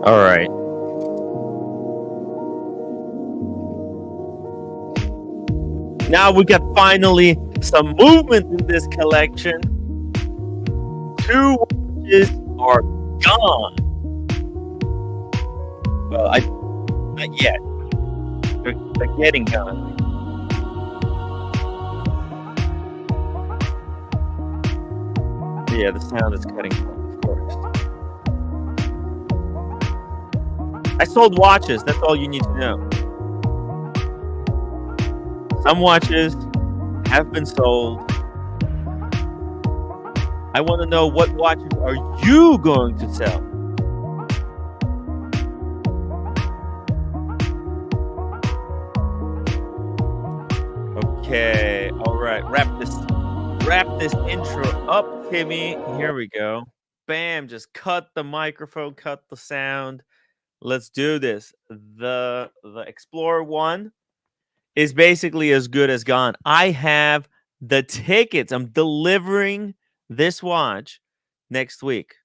All right. Now we got finally some movement in this collection. Two watches are gone. Well, not yet. They're getting gone. Yeah, the sound is cutting off, of course. I sold watches. That's all you need to know. Some watches have been sold. I want to know, what watches are you going to sell? Okay, all right. Wrap this intro up, Timmy. Here we go. Bam! Just cut the microphone, cut the sound. Let's do this. The Explorer One is basically as good as gone. I have the tickets. I'm delivering this watch next week.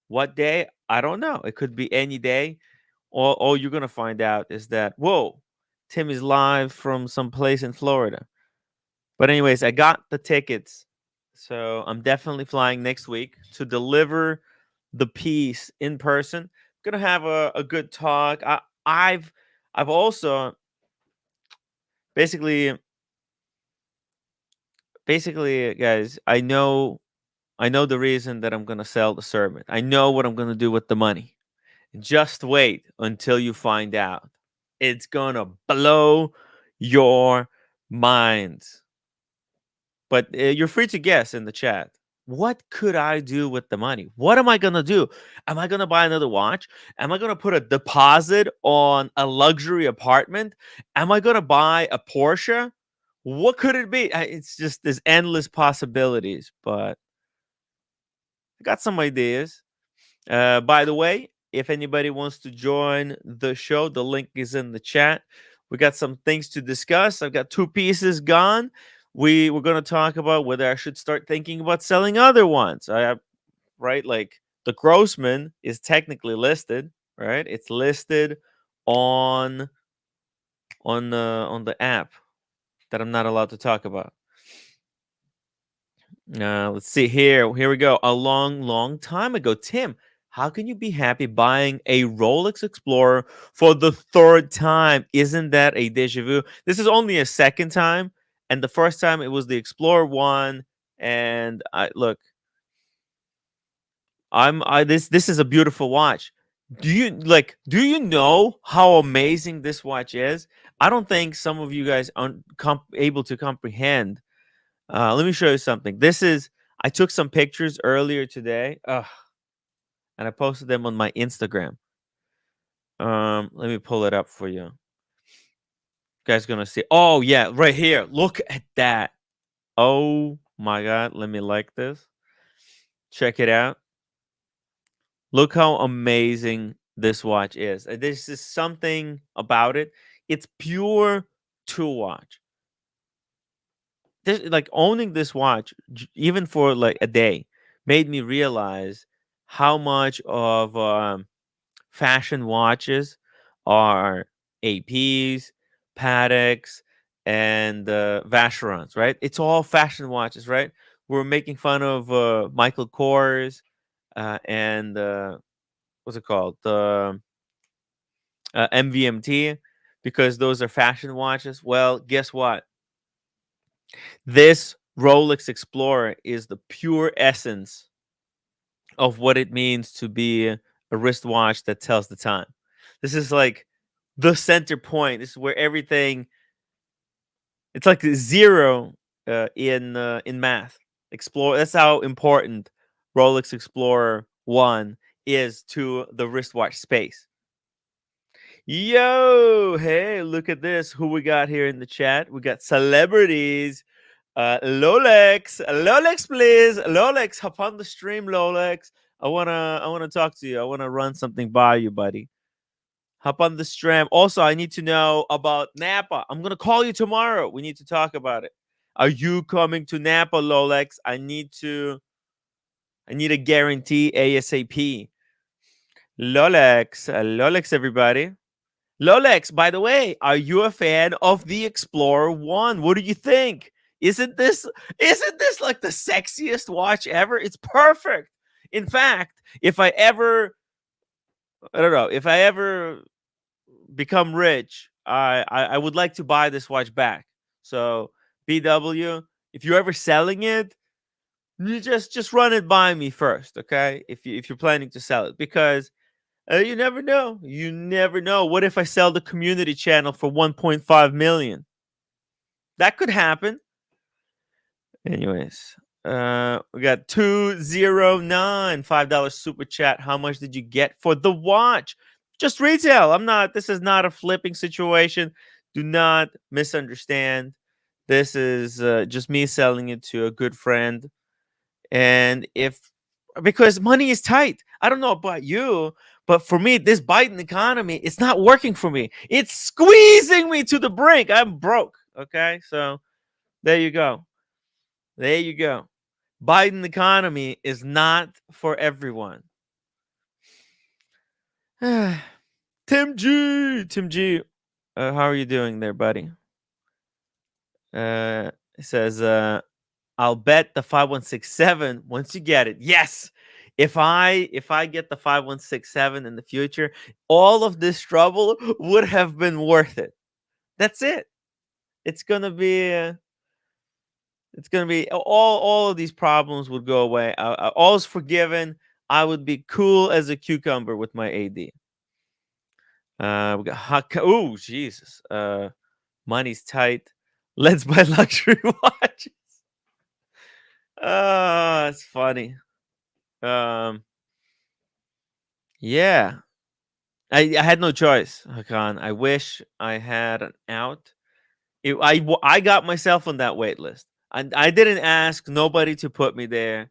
What day? I don't know. It could be any day. All you're gonna find out is that, whoa, Tim is live from some place in Florida. But anyways, I got the tickets, so I'm definitely flying next week to deliver the piece in person. Gonna have a good talk. I've also basically guys, I know the reason that I'm gonna sell the sermon. I know what I'm gonna do with the money. Just wait until you find out. It's gonna blow your minds. But you're free to guess in the chat. What could I do with the money? What am I gonna do? Am I gonna buy another watch? Am I gonna put a deposit on a luxury apartment? Am I gonna buy a Porsche? What could it be? It's just, there's endless possibilities, but I got some ideas. By the way, if anybody wants to join the show, the link is in the chat. We got some things to discuss. I've got two pieces gone. We're going to talk about whether I should start thinking about selling other ones. I have, right, like the Grossman is technically listed, right? It's listed on the app that I'm not allowed to talk about. Let's see here. Here we go. A long time ago, Tim, how can you be happy buying a Rolex Explorer for the third time? Isn't that a deja vu? This is only a second time, and the first time it was the Explorer One. And I look, this is a beautiful watch. Do you know how amazing this watch is? I don't think some of you guys are able to comprehend. Let me show you something. I took some pictures earlier today. And I posted them on my Instagram. Let me pull it up for you. You guys gonna see. Oh yeah, right here. Look at that. Oh my god. Let me like this. Check it out. Look how amazing this watch is. This is something about it. It's pure to watch. This, like, owning this watch, even for like a day, made me realize how much of fashion watches are APs, Pateks, and Vacherons, right? It's all fashion watches, right? We're making fun of Michael Kors and what's it called? The MVMT, because those are fashion watches. Well, guess what? This Rolex Explorer is the pure essence of what it means to be a wristwatch that tells the time. This is like the center point. This is where everything. It's like zero in math. Explore. That's how important Rolex Explorer One is to the wristwatch space. Yo, hey, look at this. Who we got here in the chat? We got celebrities. Lolex, please. Lolex, hop on the stream, Lolex. I wanna talk to you. I wanna run something by you, buddy. Hop on the stream. Also, I need to know about Napa. I'm gonna call you tomorrow. We need to talk about it. Are you coming to Napa, Lolex? I need a guarantee ASAP. Lolex, everybody. Lolex, by the way, are you a fan of the Explorer One? What do you think? Isn't this isn't this like the sexiest watch ever? It's perfect. In fact, if I ever, I don't know, if I ever become rich, I would like to buy this watch back. So BW, if you're ever selling it, you just run it by me first, okay? If you're planning to sell it, because you never know. You never know. What if I sell the community channel for 1.5 million? That could happen. Anyways, we got 209 $5 super chat. How much did you get for the watch? Just retail. I'm not. This is not a flipping situation. Do not misunderstand. This is just me selling it to a good friend. And if because money is tight. I don't know about you, but for me, this Biden economy, it's not working for me. It's squeezing me to the brink. I'm broke. Okay, so there you go. There you go. Biden economy is not for everyone. Tim G, how are you doing there, buddy? It says, I'll bet the 5167 once you get it. Yes. If I get the 5167 in the future, all of this trouble would have been worth it. That's it. It's gonna be all of these problems would go away. All's forgiven. I would be cool as a cucumber with my AD. We got hot. Oh Jesus. Money's tight. Let's buy luxury watches. It's funny. Um, yeah, I had no choice, Hakan. I wish I had an out. I got myself on that wait list. I didn't ask nobody to put me there.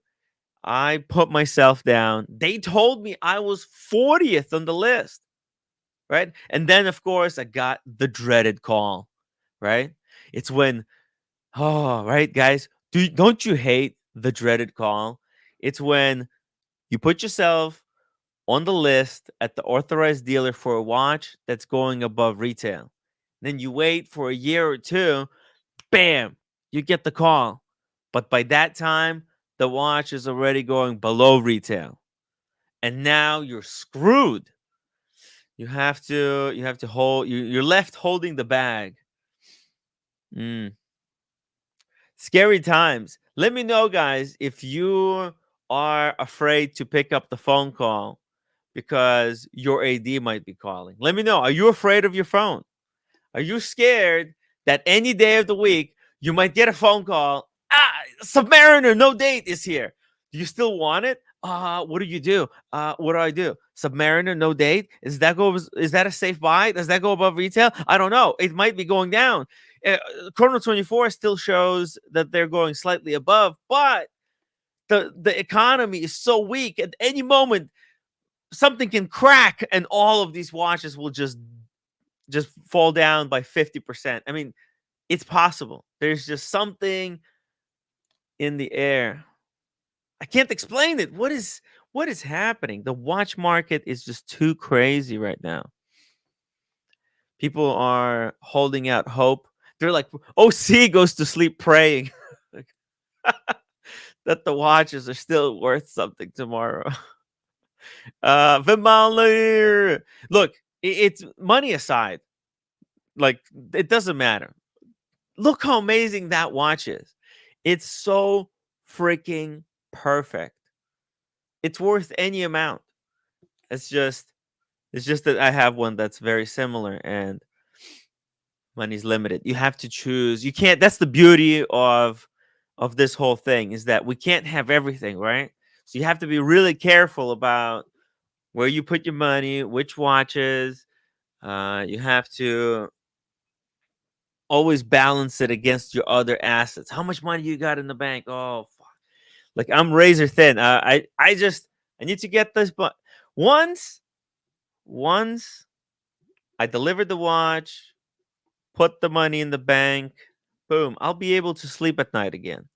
I put myself down. They told me I was 40th on the list, right? And then, of course, I got the dreaded call, right? It's when, oh, right, guys, don't you hate the dreaded call? It's when you put yourself on the list at the authorized dealer for a watch that's going above retail. Then you wait for a year or two, bam, you get the call. But by that time, the watch is already going below retail. And now you're screwed. You have to hold you're left holding the bag. Mm. Scary times. Let me know, guys, if you are afraid to pick up the phone call because your AD might be calling. Let me know. Are you afraid of your phone? Are you scared that any day of the week you might get a phone call? Submariner, no date is here. Do you still want it? What do you do? What do I do? Submariner, no date. Is that a safe buy? Does that go above retail? I don't know. It might be going down. Chrono 24 still shows that they're going slightly above, but the economy is so weak. At any moment, something can crack, and all of these watches will just fall down by 50%. I mean, it's possible. There's just something in the air. I can't explain it. What is happening? The watch market is just too crazy right now. People are holding out hope. They're like, OC goes to sleep praying that the watches are still worth something tomorrow. Vimalir. Look, it's money aside. Like, it doesn't matter. Look how amazing that watch is. It's so freaking perfect. It's worth any amount. It's just that I have one that's very similar and money's limited. You have to choose. You can't That's the beauty of this whole thing, is that we can't have everything, right? So you have to be really careful about where you put your money, which watches. You have to always balance it against your other assets. How much money you got in the bank? Oh, fuck. Like, I'm razor thin. I need to get this, but once once I delivered the watch, put the money in the bank, boom, I'll be able to sleep at night again.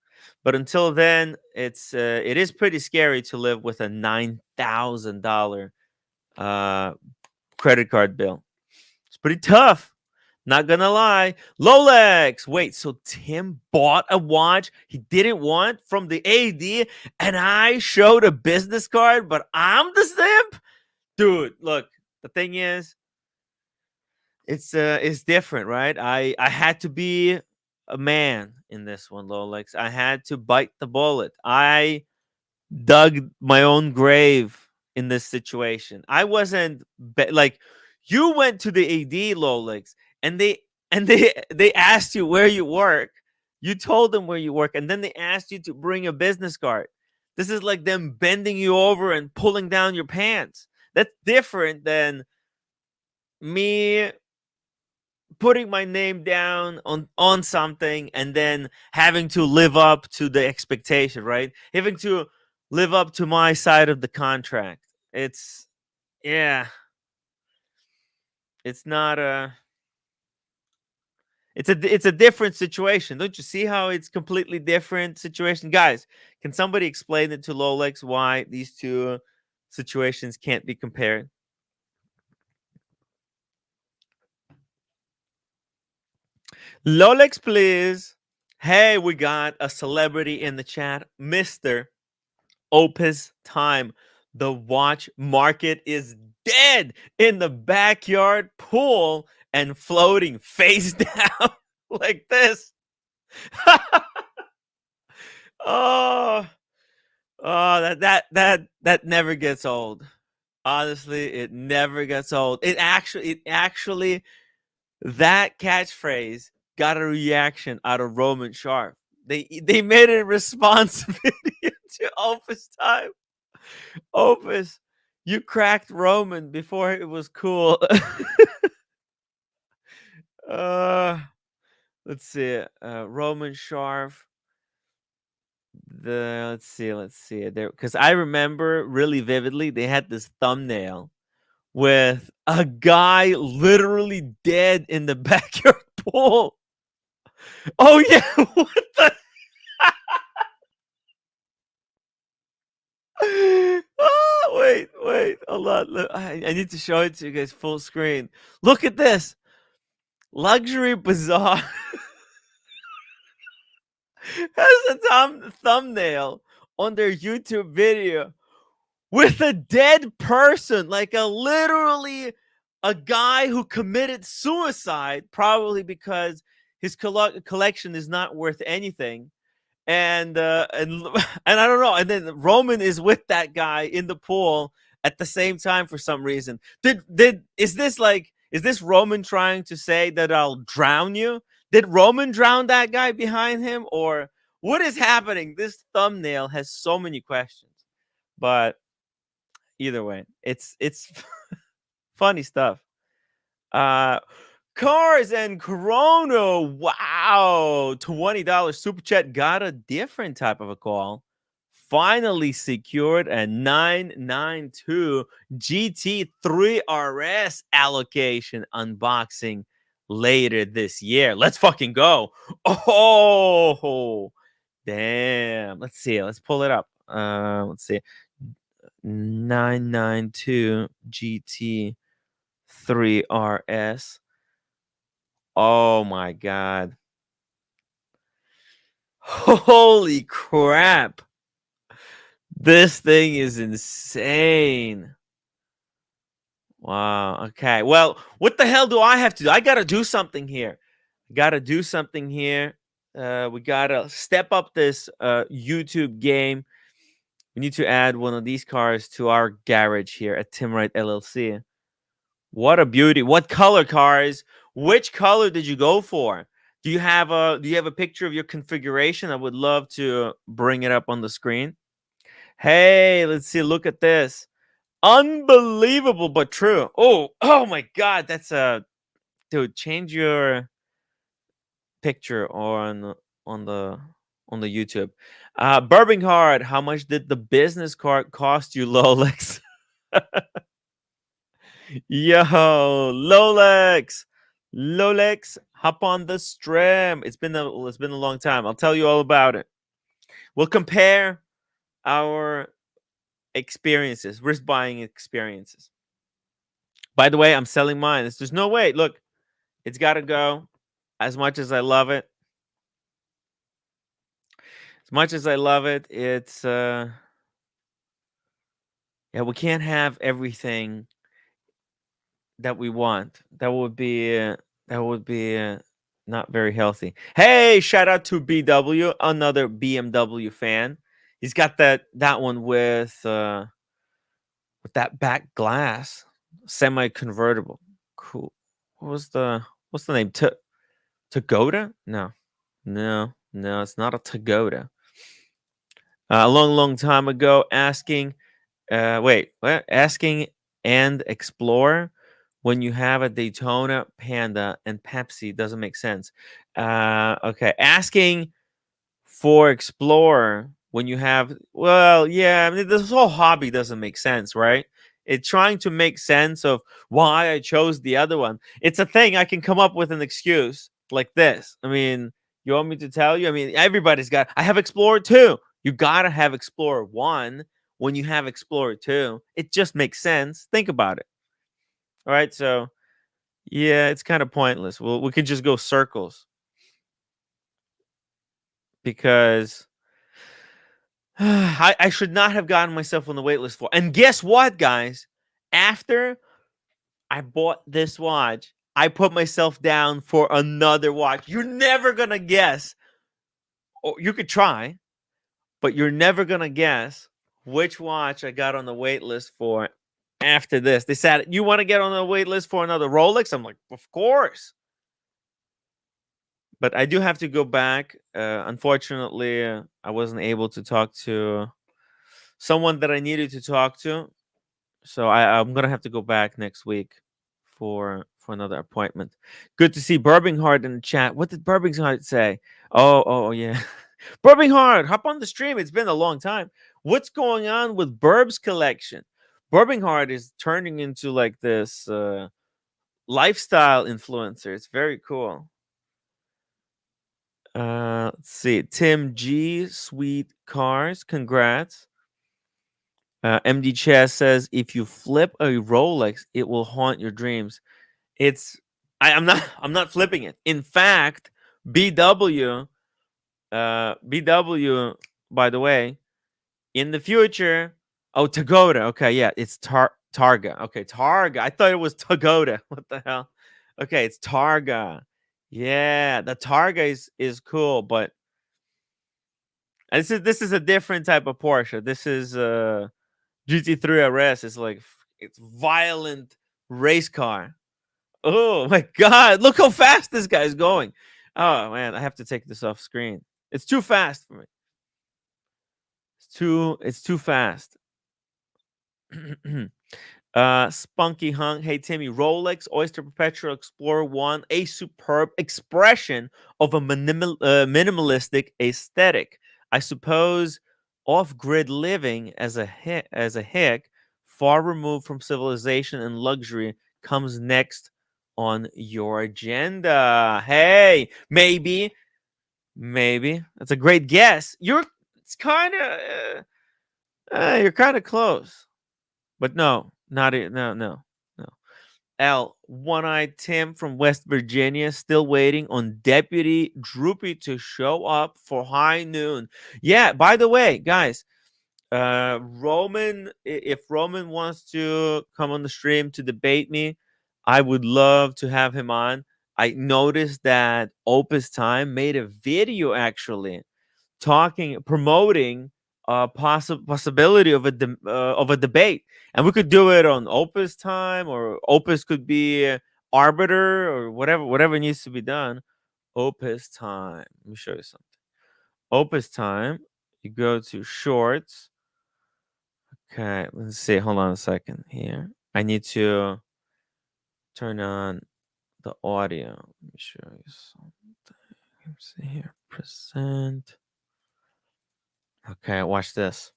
But until then, it is pretty scary to live with a $9,000 uh, credit card bill. It's pretty tough. Not gonna lie. Rolex. Wait, so Tim bought a watch he didn't want from the AD, and I showed a business card, but I'm the simp? Dude, look, the thing is, it's different, right? I had to be a man in this one, Rolex. I had to bite the bullet. I dug my own grave in this situation. I wasn't like you went to the AD, Rolex, and they asked you where you work. You told them where you work, and then they asked you to bring a business card. This is like them bending you over and pulling down your pants. That's different than me putting my name down on something and then having to live up to the expectation, right? Having to live up to my side of the contract. It's yeah, it's not a it's a different situation. Don't you see how it's completely different situation? Guys, can somebody explain it to Rolex why these two situations can't be compared? Rolex, please. Hey, we got a celebrity in the chat, Mr. Opus Time. The watch market is dead in the backyard pool and floating face down like this. oh, that never gets old. Honestly, it never gets old. It actually that catchphrase got a reaction out of Roman Sharp. They made a response video to Opus Time. Opus, you cracked Roman before it was cool. uh, let's see. Roman Sharp. Let's see. There, because I remember really vividly, they had this thumbnail with a guy literally dead in the backyard pool. Oh yeah, what the? Wait, hold on. Look, I need to show it to you guys full screen. Look at this. Luxury Bazaar has a thumbnail on their YouTube video with a dead person, like a literally a guy who committed suicide, probably because his collection is not worth anything. And and I don't know. And then Roman is with that guy in the pool at the same time for some reason. Did is this Roman trying to say that I'll drown you? Did Roman drown that guy behind him, or what is happening? This thumbnail has so many questions, but either way, it's funny stuff. Uh, Cars and Chrono. Wow. $20 super chat got a different type of a call. Finally secured a 992 GT3 RS allocation unboxing later this year. Let's fucking go. Oh, damn. Let's see. Let's pull it up. Let's see. 992 GT3 RS. Oh my god. Holy crap. This thing is insane. Wow. Okay. Well, what the hell do I have to do? I got to do something here. We got to step up this YouTube game. We need to add one of these cars to our garage here at Tim Wright LLC. What a beauty. What color cars? Which color did you go for? Do you have a picture of your configuration? I would love to bring it up on the screen. Hey, let's see. Look at this. Unbelievable but true. Oh my god, that's a dude, change your picture on the YouTube. Bourbon card. How much did the business card cost you, Rolex? Yo, Rolex, hop on the stream. It's been a long time. I'll tell you all about it. We'll compare our experiences, risk buying experiences. By the way, I'm selling mine. There's no way. Look, it's got to go. As much as I love it, it's yeah, we can't have everything that we want. That would be not very healthy. Hey, shout out to BW, another BMW fan. He's got that one with that back glass, semi convertible. Cool. What was what's the name? Tagoda? No, no, it's not a Tagoda. A long time ago, asking, wait, what? Asking and explore when you have a Daytona Panda and Pepsi doesn't make sense. Okay, asking for Explorer when you have, well, yeah, I mean, this whole hobby doesn't make sense, right? It's trying to make sense of why I chose the other one. It's a thing I can come up with an excuse like this. I mean, you want me to tell you? I mean, everybody's got, I have Explorer 2. You gotta have Explorer 1 when you have Explorer 2. It just makes sense. Think about it. All right, so yeah, it's kind of pointless. We can just go circles because I should not have gotten myself on the wait list for. And guess what, guys? After I bought this watch, I put myself down for another watch. You're never gonna guess, or you could try, but you're never gonna guess which watch I got on the wait list for after this. They said, "You want to get on the wait list for another Rolex?" I'm like, "Of course." But I do have to go back. Unfortunately, I wasn't able to talk to someone that I needed to talk to, so I'm gonna have to go back next week for another appointment. Good to see Birminghard in the chat. What did Birminghard say? Oh yeah, Birminghard, hop on the stream. It's been a long time. What's going on with Burb's collection? Birminghard is turning into like this lifestyle influencer. It's very cool. Let's see. Tim G, sweet cars. Congrats. MD Chess says if you flip a Rolex, it will haunt your dreams. It's I'm not flipping it. In fact, BW, BW, by the way, in the future, oh Tagoda. Okay, yeah, it's Targa. Okay, Targa. I thought it was Tagoda. What the hell? Okay, it's Targa. Yeah, the Targa is cool, but this is a different type of Porsche. This is GT3 RS. It's like it's violent race car. Oh my god, look how fast this guy's going. Oh man, I have to take this off screen. It's too fast for me. It's too fast. Spunky Hunk. Hey Timmy, Rolex Oyster Perpetual Explorer 1, a superb expression of a minimalistic aesthetic. I suppose off-grid living as a hick, far removed from civilization and luxury, comes next on your agenda. Hey, maybe that's a great guess. You're kind of close, but no, not it. No. L, One-Eyed Tim from West Virginia, still waiting on Deputy Droopy to show up for high noon. Yeah, by the way, guys, Roman, if Roman wants to come on the stream to debate me, I would love to have him on. I noticed that Opus Time made a video actually promoting a possibility of a debate, and we could do it on Opus Time, or Opus could be arbiter, or whatever needs to be done. Opus Time. Let me show you something. Opus Time. You go to Shorts. Okay, let's see. Hold on a second here. I need to turn on the audio. Let me show you something. Let's see here. Present. Okay, watch this.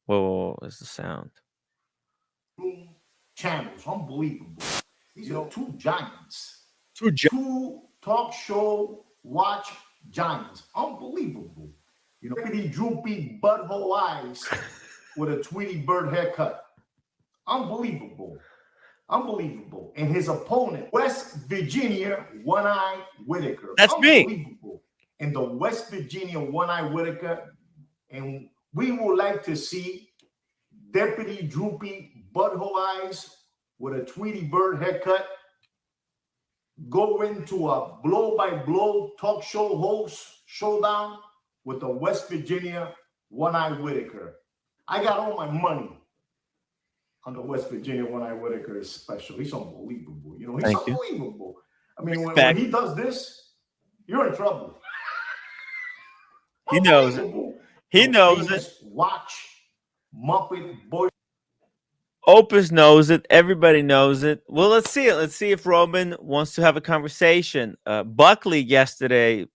Whoa, what's the sound? Channels, unbelievable. These are two giants. Two Two talk show watch giants. Unbelievable. Pretty droopy butthole eyes with a Tweety Bird haircut. Unbelievable. Unbelievable. And his opponent, West Virginia One-Eye Whitaker. That's me. Unbelievable. And the West Virginia One-Eye Whitaker. And we would like to see Deputy Droopy Butthole Eyes with a Tweety Bird haircut go into a blow-by-blow talk show host showdown with the West Virginia One-Eye Whitaker. I got all my money on the West Virginia One-Eye Whitaker is special. He's unbelievable. You know, he's unbelievable. I mean, when he does this, you're in trouble. He knows it. He knows it. Watch Muppet Boy. Opus knows it. Everybody knows it. Well, let's see it. Let's see if Roman wants to have a conversation. Buckley yesterday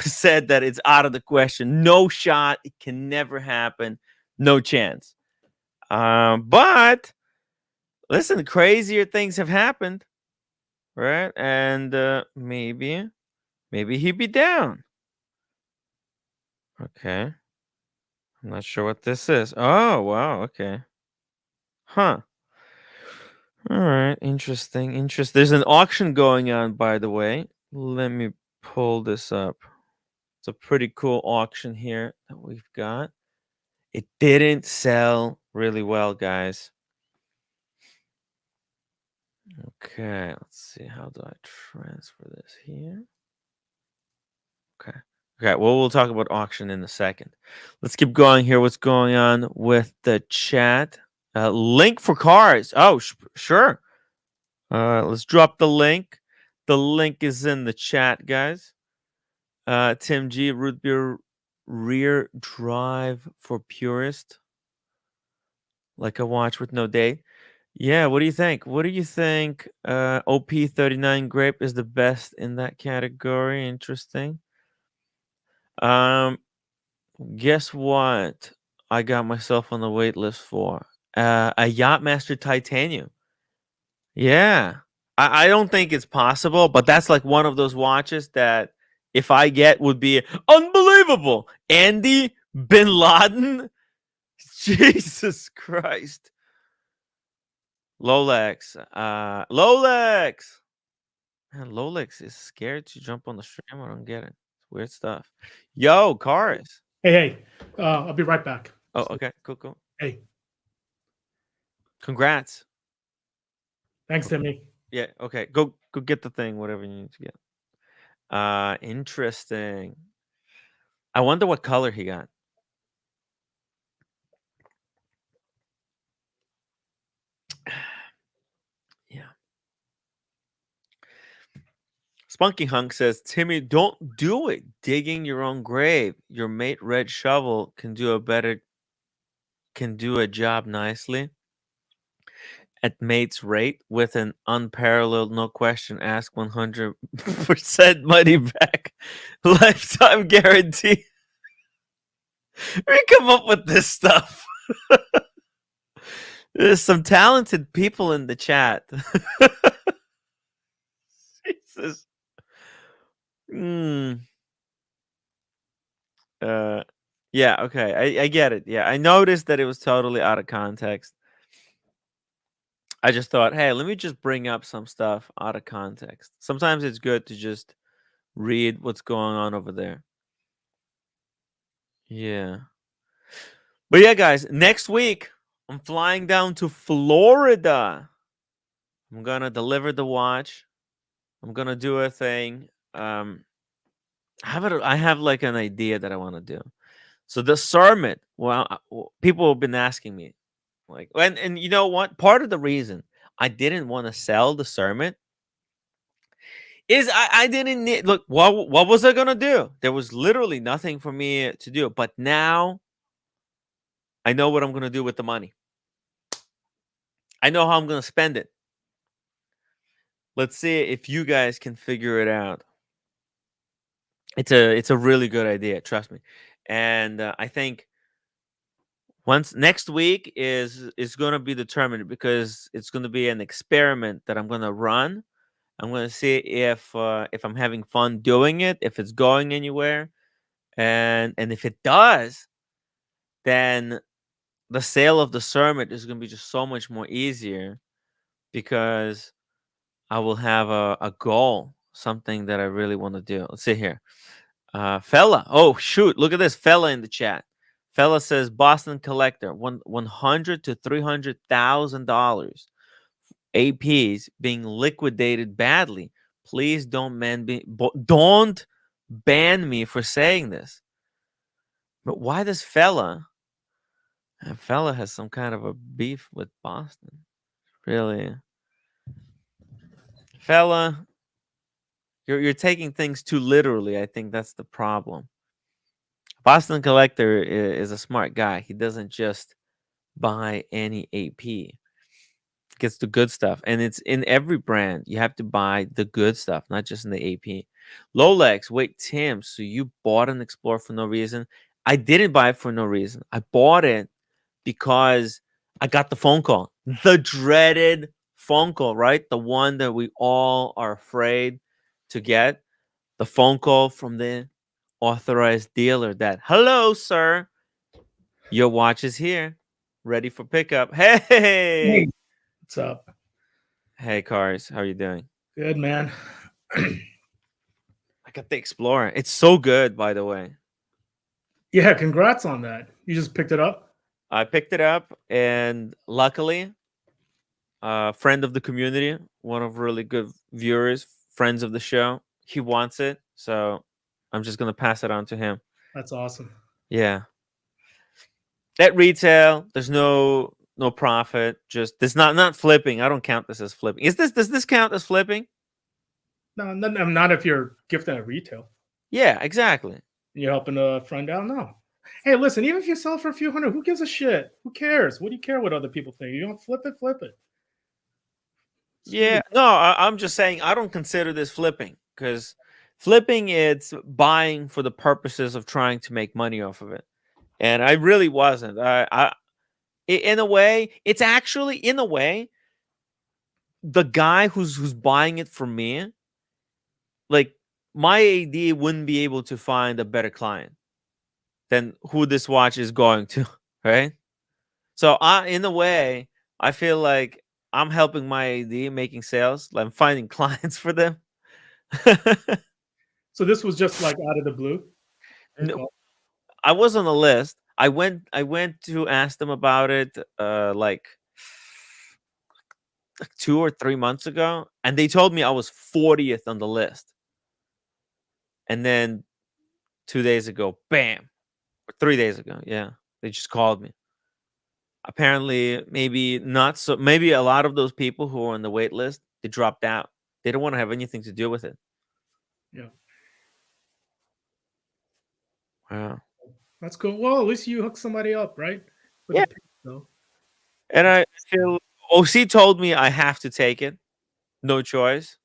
said that it's out of the question. No shot. It can never happen. No chance. But listen, crazier things have happened, right? And maybe he'd be down. Okay. I'm not sure what this is. Oh, wow. Okay. Huh. All right. Interesting. There's an auction going on, by the way. Let me pull this up. It's a pretty cool auction here that we've got. It didn't sell really well, guys. Okay, let's see. How do I transfer this here? Okay. Well, we'll talk about auction in a second. Let's keep going here. What's going on with the chat? Link for cars. Oh, sure. Let's drop the link. The link is in the chat, guys. Tim G, root beer rear drive for purist. Like a watch with no date. Yeah, what do you think? OP39 grape is the best in that category. Interesting. Guess what? I got myself on the wait list for a Yachtmaster Titanium. Yeah, I don't think it's possible, but that's like one of those watches that if I get would be unbelievable. Andy Bin Laden, Jesus Christ. Rolex, Man, Rolex is scared to jump on the stream. I don't get it. It's weird stuff. Yo, cars. Hey, I'll be right back. Oh, okay, cool. Hey, congrats. Thanks, Timmy. Yeah, okay. Go get the thing, whatever you need to get. Interesting. I wonder what color he got. Yeah. Spunky Hunk says, Timmy, don't do it. Digging your own grave. Your mate Red Shovel can do a job nicely at mate's rate with an unparalleled, no question ask 100% money back lifetime guarantee. We come up with this stuff. There's some talented people in the chat. Jesus. Yeah, okay. I get it. Yeah, I noticed that it was totally out of context. I just thought, hey, let me just bring up some stuff out of context. Sometimes it's good to just read what's going on over there. Yeah. But yeah, guys, next week I'm flying down to Florida. I'm gonna deliver the watch. I'm gonna do a thing. I have like an idea that I want to do. So the summit. Well, people have been asking me, like, and you know what? Part of the reason I didn't want to sell the summit is I didn't need. Look, what was I gonna do? There was literally nothing for me to do. But now I know what I'm gonna do with the money. I know how I'm gonna spend it. Let's see if you guys can figure it out. It's a really good idea, trust me. And I think once next week is going to be determined because it's going to be an experiment that I'm going to run. I'm going to see if I'm having fun doing it, if it's going anywhere, and if it does, then the sale of the summit is going to be just so much more easier because I will have a goal, something that I really want to do. Let's see here. Fella. Oh, shoot. Look at this. Fella in the chat. Fella says Boston collector, 100 to $300,000 APs being liquidated badly. Please don't don't ban me for saying this. But why does Fella has some kind of a beef with Boston? Really? Fella, you're taking things too literally. I think that's the problem. Boston Collector is a smart guy. He doesn't just buy any AP. Gets the good stuff, and it's in every brand. You have to buy the good stuff, not just in the AP. Rolex. Wait, Tim. So you bought an Explorer for no reason? I didn't buy it for no reason. I bought it because I got the phone call, the dreaded phone call, right? The one that we all are afraid to get. The phone call from the authorized dealer that, hello, sir, your watch is here, ready for pickup. Hey, Hey, what's up? hey, Cars, how are you doing? Good, man. I got the Explorer. It's so good, by the way. Yeah, congrats on that. You just picked it up? I picked it up, and luckily, a friend of the community, one of really good viewers, friends of the show, he wants it, so I'm just gonna pass it on to him. That's awesome. Yeah. At retail, there's no profit. Just this not flipping. I don't count this as flipping. Does this count as flipping? No, not if you're gifting at retail. Yeah, exactly. You're helping a friend out. No. Hey, listen, even if you sell for a few hundred, who gives a shit? Who cares? What do you care what other people think? You don't flip it, flip it. Yeah, no, I'm just saying I don't consider this flipping, because flipping, it's buying for the purposes of trying to make money off of it, and I really wasn't. In a way, it's actually, in a way, the guy who's buying it from me, like, my AD wouldn't be able to find a better client than who this watch is going to, right? So in a way, I feel like I'm helping my AD making sales. Like, I'm finding clients for them. So this was just like out of the blue? No, I was on the list. I went to ask them about it like 2 or 3 months ago, and they told me I was 40th on the list. And then 2 days ago, bam, or 3 days ago, yeah, they just called me. Apparently, maybe not so. Maybe a lot of those people who are on the wait list, they dropped out. They don't want to have anything to do with it. Yeah. Wow. That's cool. Well, at least you hooked somebody up, right? With Yeah. a pick, though. And I feel OC told me I have to take it, no choice.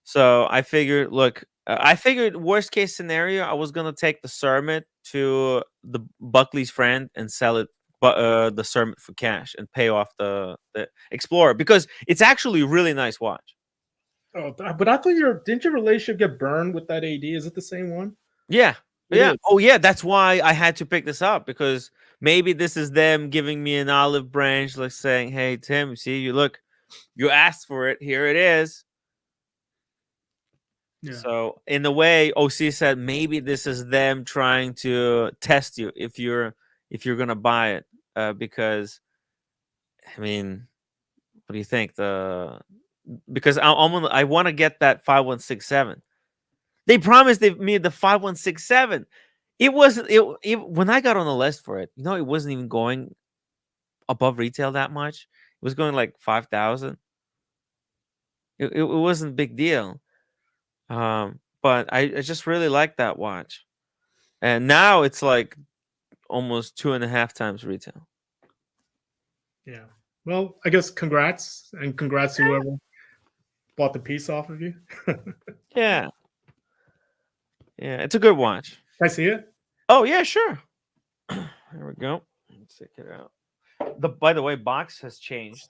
So I figured, look, I figured worst case scenario, I was gonna take the Cermet to the Buckley's friend and sell it, the Cermet for cash and pay off the Explorer, because it's actually a really nice watch. Oh, but I thought didn't your relationship get burned with that AD? Is it the same one? Yeah. It Yeah. is. Oh, yeah. That's why I had to pick this up, because maybe this is them giving me an olive branch, like saying, "Hey, Tim, see, you asked for it. Here it is." Yeah. So in a way, OC said maybe this is them trying to test you if you're gonna buy it, because I mean, what do you think? Because I want to get that 5167. They promised me the 5167. It wasn't it when I got on the list for it. It wasn't even going above retail that much. It was going like 5,000. It wasn't a big deal. But I just really like that watch. And now it's like almost 2.5 times retail. Yeah. Well, I guess congrats to whoever bought the piece off of you. Yeah. Yeah, it's a good watch. Can I see it? Oh, yeah, sure. There we go. Let's check it out. By the way, box has changed.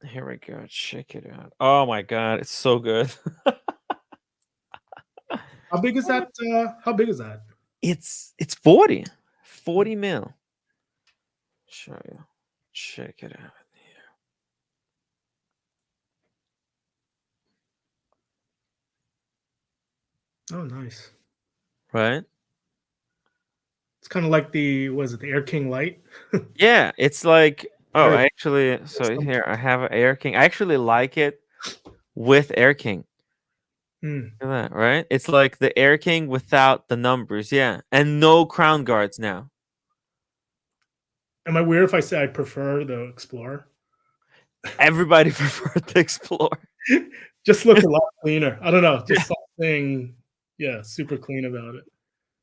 Here we go. Check it out. Oh my god, it's so good. How big is that? How big is that? It's 40 mil. Show you. check it out. Oh, nice. Right? It's kind of like the Air King Light? Yeah, it's like oh, Very I actually so custom. here I have an Air King. I actually like it with Air King. Mm. Look at that, right? It's like the Air King without the numbers, yeah, and no crown guards now. Am I weird if I say I prefer the Explorer? Everybody preferred the Explorer. Just looks a lot cleaner. I don't know, just something, yeah, super clean about it.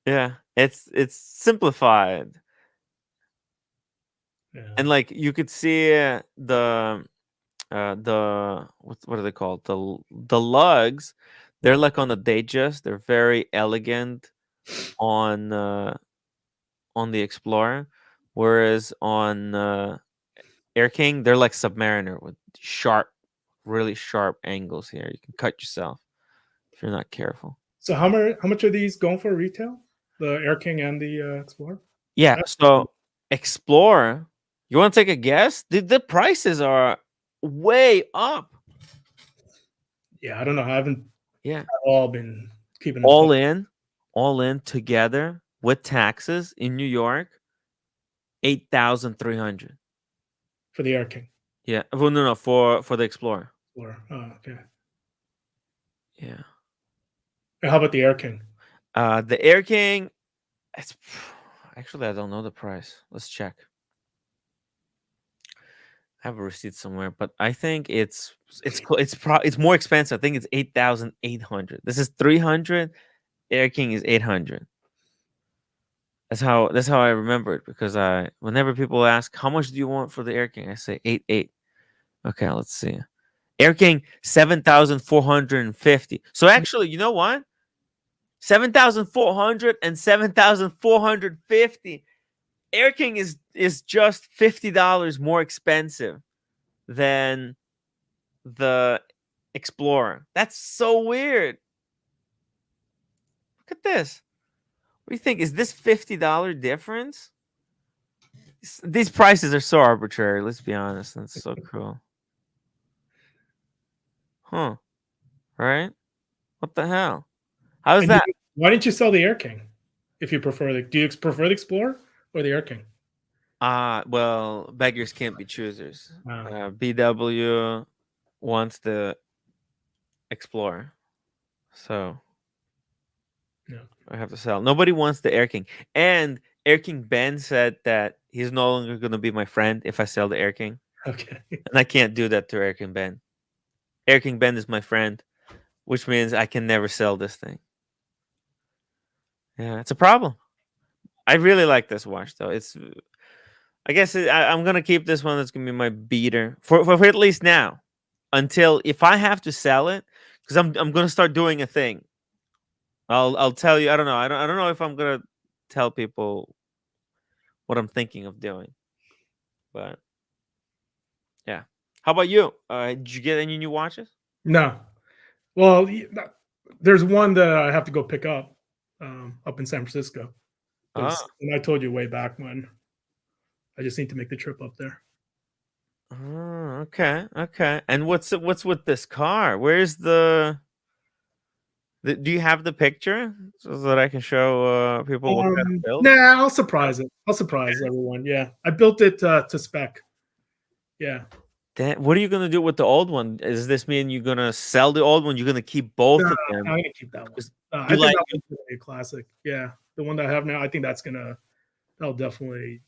Yeah, it's simplified, Yeah. and like you could see the what are they called? The lugs. They're like on the Datejust. They're very elegant on the Explorer, whereas on Air King they're like Submariner with really sharp angles here. You can cut yourself if you're not careful. So how much are these going for retail? The Air King and the Explorer? Yeah. That's So Explorer, you want to take a guess? The prices are way up. Yeah, I don't know. I haven't Yeah. at all been keeping in All touch. in together with taxes in New York, 8,300. For the Air King. Yeah. Well, no, for the Explorer. Or okay. Yeah. And how about the Air King? The Air King, it's actually I don't know the price. Let's check. I have a receipt somewhere, but I think it's more expensive. I think it's 8,800. This is 300. Air King is 800. That's how I remember it because whenever people ask how much do you want for the Air King, I say 8,800. Okay, let's see. Air King 7,450. So actually, you know what? 7,400 and 7,450. Air King is just $50 more expensive than the Explorer. That's so weird. Look at this. What do you think? Is this $50 difference? These prices are so arbitrary. Let's be honest. That's so cruel. Huh? Right? What the hell? How's And that? why didn't you sell the Air King? If you prefer do you prefer the Explorer or the Air King? Well, beggars can't be choosers. Wow. BW wants the Explorer, so Yeah. I have to sell. Nobody wants the Air King, and Air King Ben said that he's no longer going to be my friend if I sell the Air King, Okay. and I can't do that to Air King Ben. Air King Ben is my friend, which means I can never sell this thing. Yeah, it's a problem. I really like this watch though. I guess I'm gonna keep this one. That's gonna be my beater for at least now, until if I have to sell it, because I'm gonna start doing a thing. I'll tell you. I don't know. I don't know if I'm gonna tell people what I'm thinking of doing, but yeah. How about you? Did you get any new watches? No. Well, there's one that I have to go pick up in San Francisco. Ah, And I told you way back when. I just need to make the trip up there. okay, okay. And what's with this car? Where's do you have the picture so that I can show people what kind of build? Nah, I'll surprise it. I'll surprise everyone. Yeah, I built it to spec. Yeah. What are you gonna do with the old one? Does this mean you're gonna sell the old one? You're gonna keep both No, of them? I'm gonna keep that one. I You think like that one's a classic. Yeah, the one that I have now. I think that'll definitely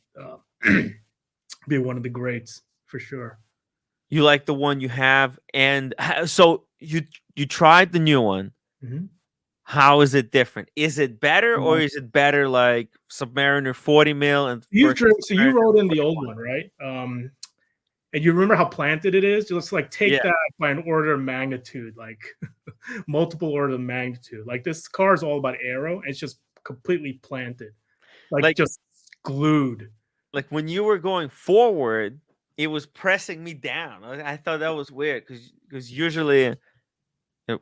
be one of the greats for sure. you like the one you have, and so you tried the new one. Mhm. How is it different? Is it better or is it better like Submariner 40 mil and So you Submariner wrote in the 41? old one, right? And you remember how planted it is? Just like take Yeah. that by an order of magnitude, like multiple order of magnitude. Like this car is all about aero, and it's just completely planted, like just glued. Like when you were going forward, it was pressing me down. I thought that was weird because usually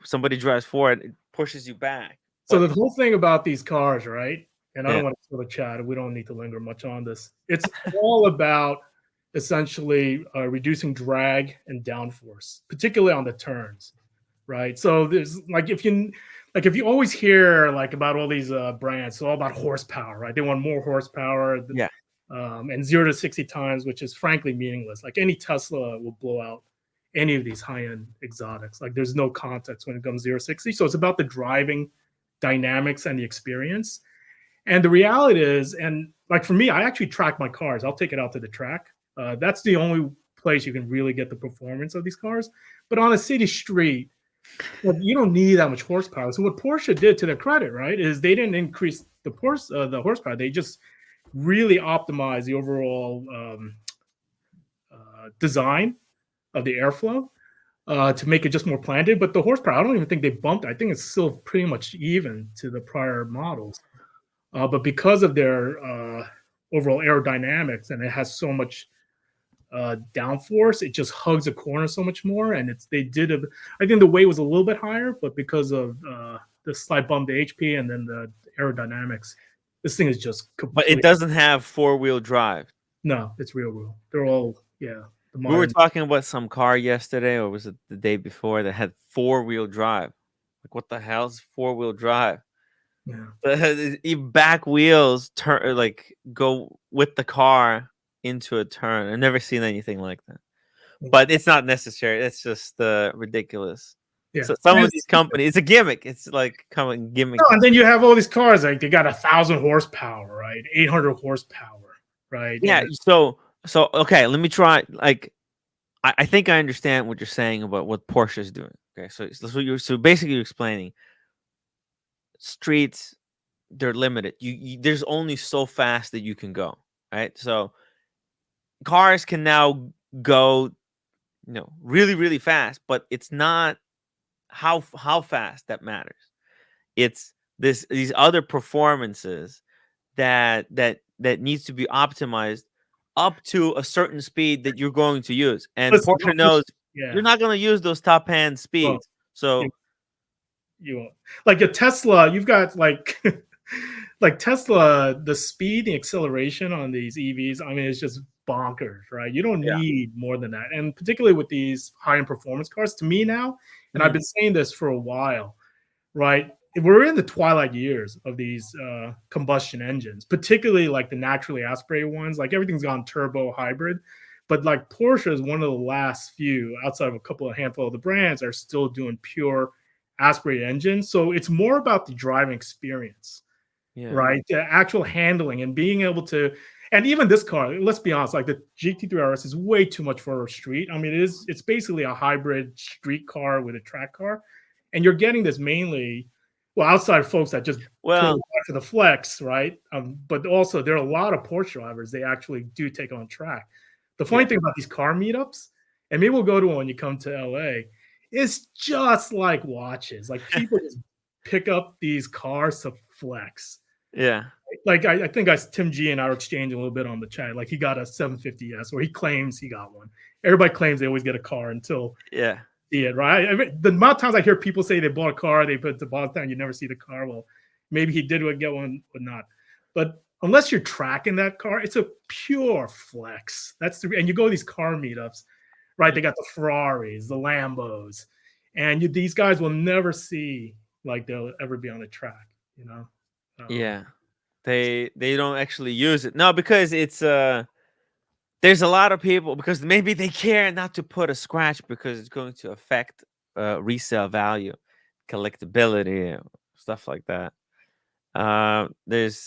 somebody drives forward, it pushes you back. So the whole thing about these cars, right? And I Yeah. don't want to kill the chat. We don't need to linger much on this. It's all about essentially reducing drag and downforce, particularly on the turns, right? So there's if you always hear like about all these brands, it's all about horsepower, right? They want more horsepower, Yeah. And 0 to 60 times, which is frankly meaningless. Like any Tesla will blow out any of these high-end exotics. Like there's no context when it comes 0 to 60. So it's about the driving dynamics and the experience. And the reality is, and like for me, I actually track my cars. I'll take it out to the track. That's the only place you can really get the performance of these cars. But on a city street, you don't need that much horsepower. So what Porsche did, to their credit, right, is they didn't increase the horsepower. They just really optimized the overall design of the airflow to make it just more planted. But the horsepower, I don't even think they bumped. I think it's still pretty much even to the prior models. But because of their overall aerodynamics, and it has so much downforce, it just hugs a corner so much more. And I think the weight was a little bit higher, but because of the slight bump to HP and then the aerodynamics, this thing is just completely. But it doesn't have 4-wheel drive. No, it's real wheel. They're all the We were talking about some car yesterday, or was it the day before, that had 4-wheel drive? Like, what the hell's 4-wheel drive? Yeah. The back wheels turn, like, go with the car into a turn. I've never seen anything like that. But it's not necessary. It's just ridiculous. Yeah. So some of these companies, it's a gimmick. It's like gimmick. No, and then you have all these cars, like they got 1,000 horsepower, right? 800 horsepower, right? Yeah. So okay, let me try. Like, I think I understand what you're saying about what Porsche is doing. Okay, so basically you're explaining streets, they're limited. There's only so fast that you can go, right? So cars can now go, really, really fast, but it's not how fast that matters. It's these other performances that needs to be optimized up to a certain speed that you're going to use. And Porsche knows you're not going to use those top end speeds. So you won't. Like a Tesla, you've got like Tesla, the speed, the acceleration on these EVs, I mean, it's just bonkers, right? You don't need more than that. And particularly with these high-end performance cars, to me now, and I've been saying this for a while, right? We're in the twilight years of these combustion engines, particularly like the naturally aspirated ones. Like everything's gone turbo hybrid, but like Porsche is one of the last few, outside of a handful of the brands, are still doing pure aspirated engines. So it's more about the driving experience, right? The actual handling and being able to, and even this car, let's be honest, like the GT3 RS is way too much for a street. I mean, it's basically a hybrid street car with a track car, and you're getting this mainly, well, outside folks that just for the flex, right? But also there are a lot of Porsche drivers, they actually do take on track. The funny thing about these car meetups, and maybe we'll go to one when you come to LA, it's just like watches. Like people just pick up these cars to flex. Yeah. Like I think Tim G and I were exchanging a little bit on the chat. Like he got a 750S, or he claims he got one. Everybody claims they always get a car until see it, right? I mean, the amount of times I hear people say they bought a car, they put it to Boston, you never see the car. Well, maybe he did get one or not. But unless you're tracking that car, it's a pure flex. And you go to these car meetups, right? They got the Ferraris, the Lambos, and these guys will never see like they'll ever be on a track, They don't actually use it. No, because it's there's a lot of people, because maybe they care not to put a scratch because it's going to affect resale value, collectability, stuff like that. There's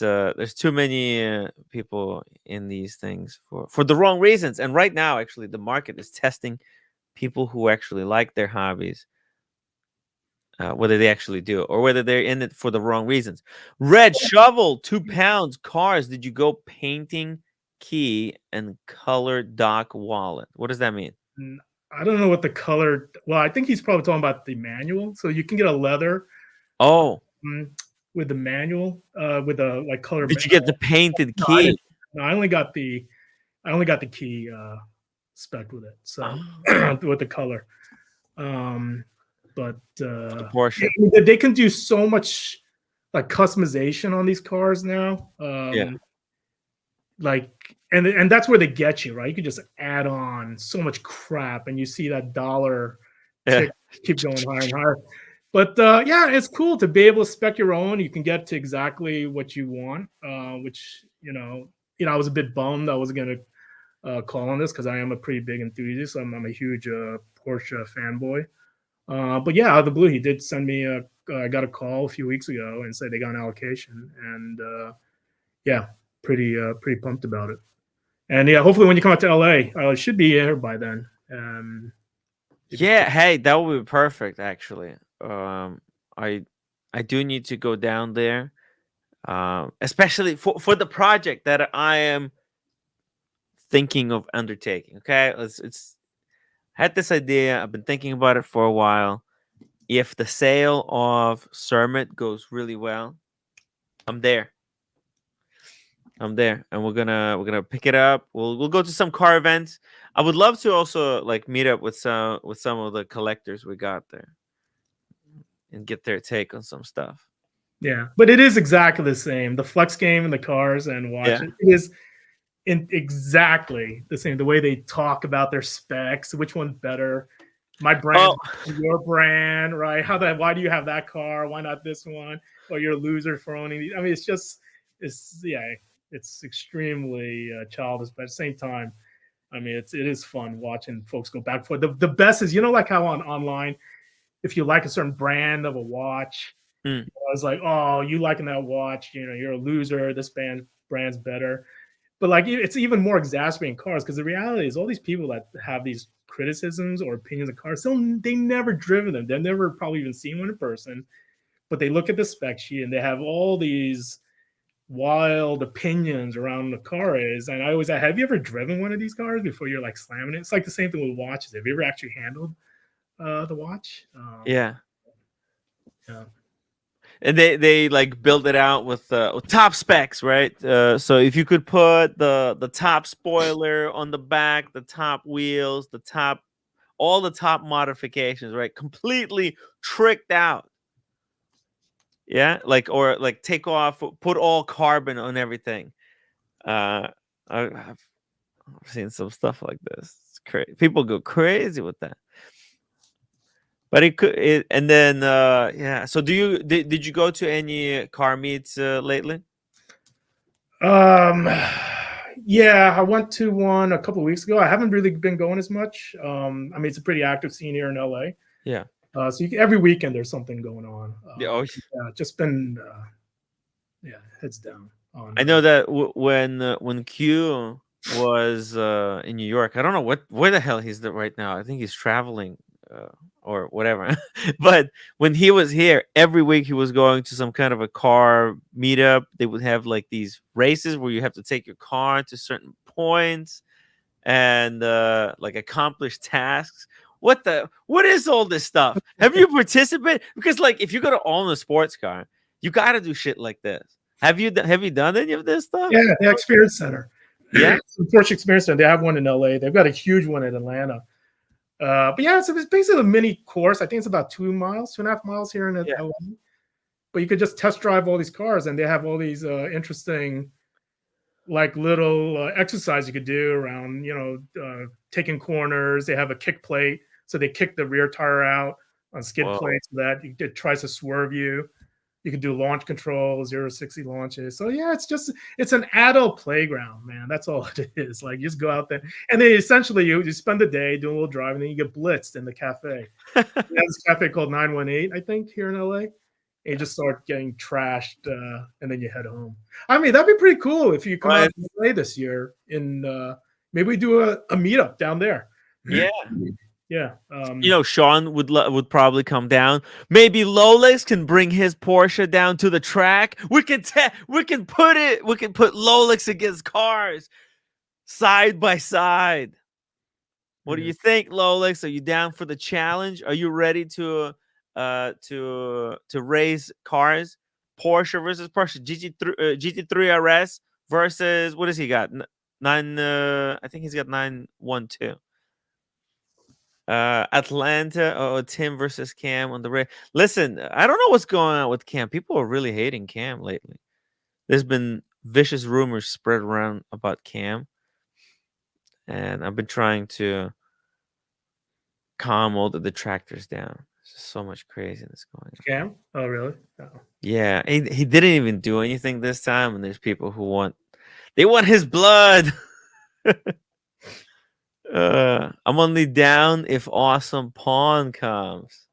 too many people in these things for the wrong reasons. And right now, actually, the market is testing people who actually like their hobbies, whether they actually do, or whether they're in it for the wrong reasons. Red Shovel, 2 pounds. Cars, did you go painting key and color dock wallet? What does that mean? I don't know what the color. Well, I think he's probably talking about the manual. So you can get a leather. With the manual, with a like color. Did you get the painted key? No, I only got the key spec with it. So with the color. But the Porsche, they can do so much like customization on these cars now. like, and that's where they get you, right? You can just add on so much crap, and you see that dollar Yeah. tick keep going higher and higher. But yeah, it's cool to be able to spec your own. You can get to exactly what you want, which I was a bit bummed I wasn't going to call on this because I am a pretty big enthusiast. I'm a huge Porsche fanboy. But yeah, out of the blue, he did send me I got a call a few weeks ago and said they got an allocation, and yeah, pretty pumped about it. And yeah, hopefully when you come out to LA, I should be here by then. Yeah, hey, that would be perfect actually. I do need to go down there. Especially for the project that I am thinking of undertaking. Okay, it's had this idea. I've been thinking about it for a while. If the sale of Cermet goes really well, I'm there. I'm there, and we're gonna pick it up. We'll go to some car events. I would love to also like meet up with some of the collectors we got there and get their take on some stuff. Yeah, but it is exactly the same. The flex game and the cars and Yeah. watches, it is exactly the same. The way they talk about their specs, which one's better, my brand, your brand, right? Why do you have that car? Why not this one? Or you're a loser for owning these. I mean, it's extremely childish, but at the same time, I mean, it is fun watching folks go back and forth. The best is, like how online, if you like a certain brand of a watch, I was like, oh, you liking that watch, you're a loser. This brand's better. But like, it's even more exacerbating cars, because the reality is all these people that have these criticisms or opinions of cars, they never driven them. They've never probably even seen one in person, but they look at the spec sheet and they have all these wild opinions around the car is. And I always say, have you ever driven one of these cars before you're like slamming it? It's like the same thing with watches. Have you ever actually handled the watch? Yeah. Yeah. And they like build it out with top specs, right? So if you could put the top spoiler on the back, the top wheels, all the top modifications, right? Completely tricked out. Yeah, or take off, put all carbon on everything. I've seen some stuff like this. It's crazy. People go crazy with that. But and then yeah. So did you go to any car meets lately? Yeah, I went to one a couple of weeks ago. I haven't really been going as much. I mean, it's a pretty active scene here in LA. Yeah. So every weekend there's something going on. Yeah, just been heads down. I know that when Q was in New York, I don't know where the hell he's right now. I think he's traveling or whatever. But when he was here, every week he was going to some kind of a car meetup. They would have like these races where you have to take your car to certain points and like accomplish tasks. What is all this stuff? Have you participated? Because like if you're gonna own a sports car, you got to do shit like this. Have you done any of this stuff? Yeah, the Experience Center. Yeah, the Porsche Experience Center. They have one in LA. They've got a huge one in Atlanta. But yeah, it's basically a mini course. I think it's about 2.5 miles here in LA. But you could just test drive all these cars, and they have all these interesting, like little exercise you could do around, taking corners. They have a kick plate, so they kick the rear tire out on skid plates so that it tries to swerve you. You can do launch control, 0 to 60 launches. So yeah, it's an adult playground, man. That's all it is. Like, you just go out there, and then essentially you spend the day doing a little driving, and then you get blitzed in the cafe. There's this cafe called 918, I think, here in LA. And you just start getting trashed, and then you head home. I mean, that'd be pretty cool if you come out to LA this year. Maybe we do a meetup down there. Yeah. Yeah, Sean would probably come down. Maybe Rolex can bring his Porsche down to the track. We can put Rolex against cars side by side. What do you think, Rolex? Are you down for the challenge? Are you ready to race cars? Porsche versus Porsche, GT3 RS versus, what has he got? I think he's got 912. Atlanta or Tim versus Cam on the race. Listen, I don't know what's going on with Cam. People are really hating Cam lately. There's been vicious rumors spread around about Cam, and I've been trying to calm all the detractors down. There's just so much craziness going on. Cam? Oh, really? Oh. Yeah, he didn't even do anything this time, and there's people who want his blood. I'm only down if Awesome Pawn comes.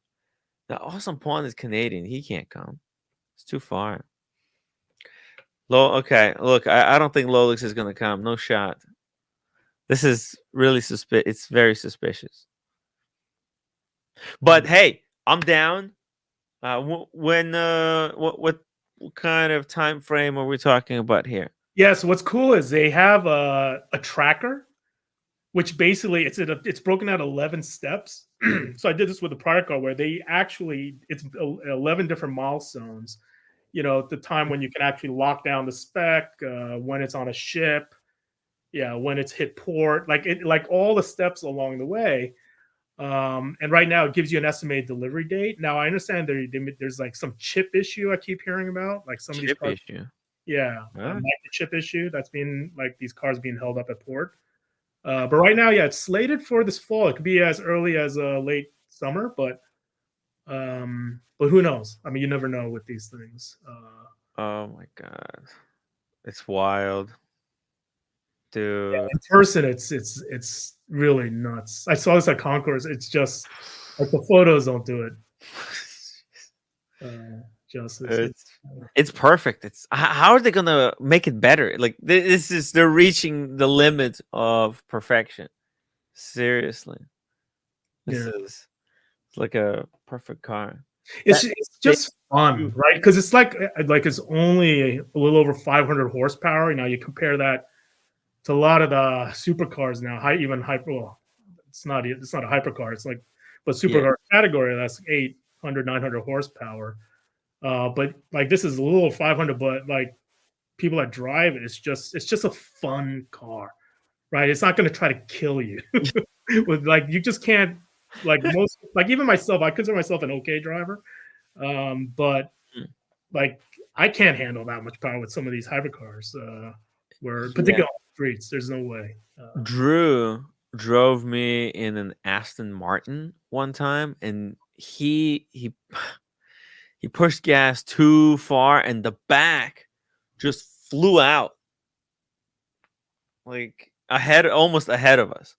The Awesome Pawn is Canadian. He can't come. It's too far. Okay, look, I don't think Rolex is gonna come. No shot. This is really it's very suspicious. But hey, I'm down. What kind of time frame are we talking about here? Yeah, so what's cool is they have a tracker, which basically it's broken out 11 steps. So I did this with a prior car where it's 11 different milestones. You know, the time when you can actually lock down the spec, when it's on a ship, when it's hit port, like all the steps along the way. And right now it gives you an estimated delivery date. Now I understand there's like some chip issue I keep hearing about, like some of these cars. Issue. Yeah, microchip issue that's been like these cars being held up at port. But right now, it's slated for this fall. It could be as early as late summer, but who knows? I mean, you never know with these things. Oh my god, it's wild, dude. Yeah, in person, it's really nuts. I saw this at Concourse. It's just like the photos don't do it justice. It's perfect. It's how are they gonna make it better? Like they're reaching the limit of perfection. Seriously, this is like a perfect car. It's just fun, right? Because it's like it's only a little over 500 horsepower. Now you compare that to a lot of the supercars now. It's not a hypercar. It's like, but supercar category that's 800, 900 horsepower. But like this is a little 500, but like people that drive it, it's just a fun car, right? It's not going to try to kill you. With like you just can't even myself. I consider myself an okay driver, but like I can't handle that much power with some of these hypercars. Where particularly on the streets, there's no way. Drew drove me in an Aston Martin one time, and he pushed gas too far, and the back just flew out, like almost ahead of us,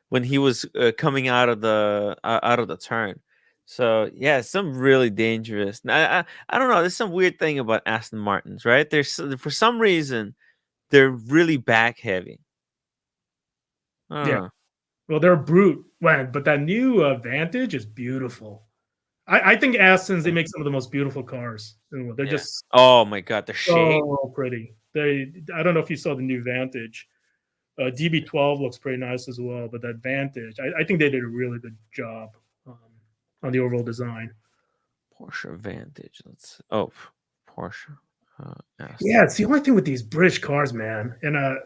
when he was coming out of the turn. So yeah, some really dangerous. I don't know. There's some weird thing about Aston Martins, right? For some reason they're really back heavy. Yeah. Well, they're a brute, but that new Vantage is beautiful. I think Astons, they make some of the most beautiful cars. They're just oh my god, they're so pretty. I don't know if you saw the new Vantage. DB12 looks pretty nice as well, but that Vantage, I think they did a really good job on the overall design. Porsche Vantage. Porsche. Yeah, it's the only thing with these British cars, man. And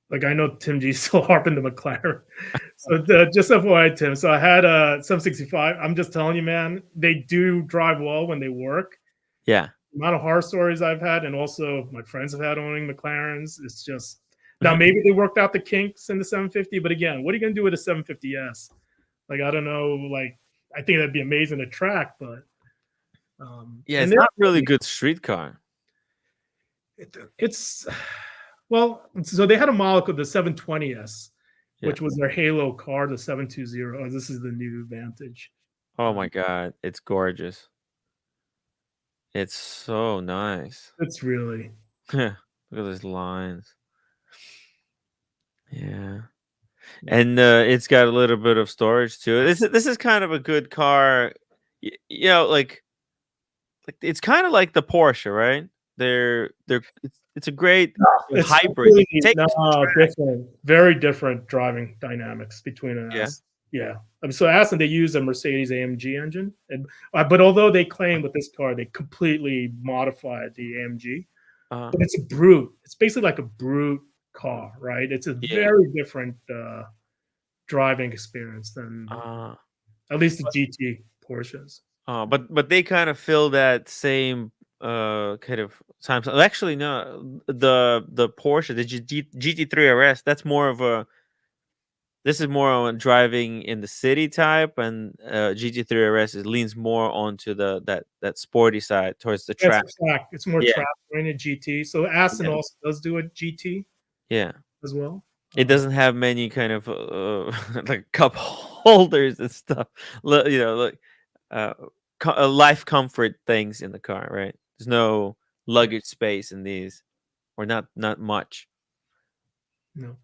like I know Tim G's still harping the McLaren. So just FYI, Tim. So I had a 765. I'm just telling you, man, they do drive well when they work. Yeah. The amount of horror stories I've had, and also my friends have had owning McLarens. It's just now maybe they worked out the kinks in the 750, but again, what are you gonna do with a 750S? Like I don't know. Like I think that'd be amazing to track, but it's not really good street car. It's well, so they had a model called the 720S, which was their halo car, the 720. This is the new Vantage. Oh my god, it's gorgeous. It's so nice. It's really look at those lines. Yeah. And it's got a little bit of storage too. This is kind of a good car. You know, like it's kind of like the Porsche, right? It's a great hybrid. Different, very different driving dynamics between an S. Yeah. I mean, so Aston, they use a Mercedes AMG engine, but although they claim with this car they completely modified the AMG, but it's a brute. It's basically like a brute car, right? It's a very different driving experience than at least the GT Porsches. But they kind of fill that same kind of times. Actually, no, the Porsche, the GT3 RS, that's more of a. This is more on driving in the city type, and GT3 RS leans more onto that sporty side towards the That's track. a track. It's more Yeah, track oriented GT. So Aston yeah, also does do a GT yeah. as well. It doesn't have many kind of like cup holders and stuff. Like uh, life comfort things in the car, right? There's no luggage space in these, or not much. No.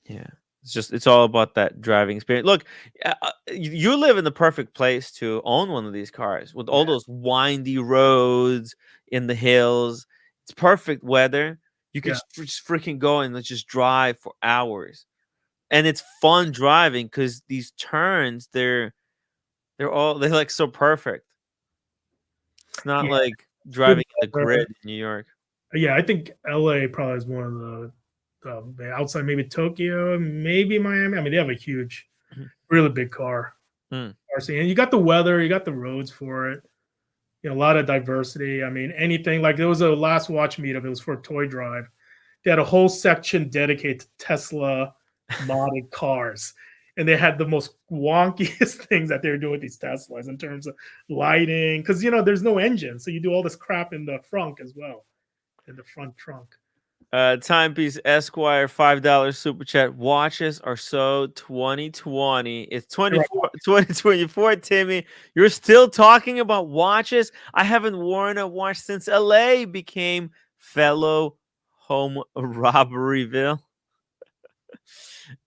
Yeah, it's all about that driving experience. Look, you live in the perfect place to own one of these cars with all Yeah. those windy roads in the hills. It's perfect weather. You could Yeah. just freaking go and just drive for hours, and it's fun driving because these turns they're like so perfect. It's not Yeah. like Good driving in the weather. grid in New York. Yeah, I think LA probably is one of the outside, maybe Tokyo, maybe Miami. I mean, they have a huge, Mhm. really big car Mm. scene. And you got the weather, you got the roads for it. You know, a lot of diversity. I mean, anything like there was a last watch meetup. It was for Toy Drive. They had a whole section dedicated to Tesla modded cars, and they had the most wonkiest things that they were doing with these Teslas in terms of lighting. Because there's no engine, so you do all this crap in the front as well, in the front trunk. Timepiece Esquire $5 super chat. Watches are so 2020. It's 2024, Timmy. You're still talking about watches? I haven't worn a watch since LA became fellow home robberyville.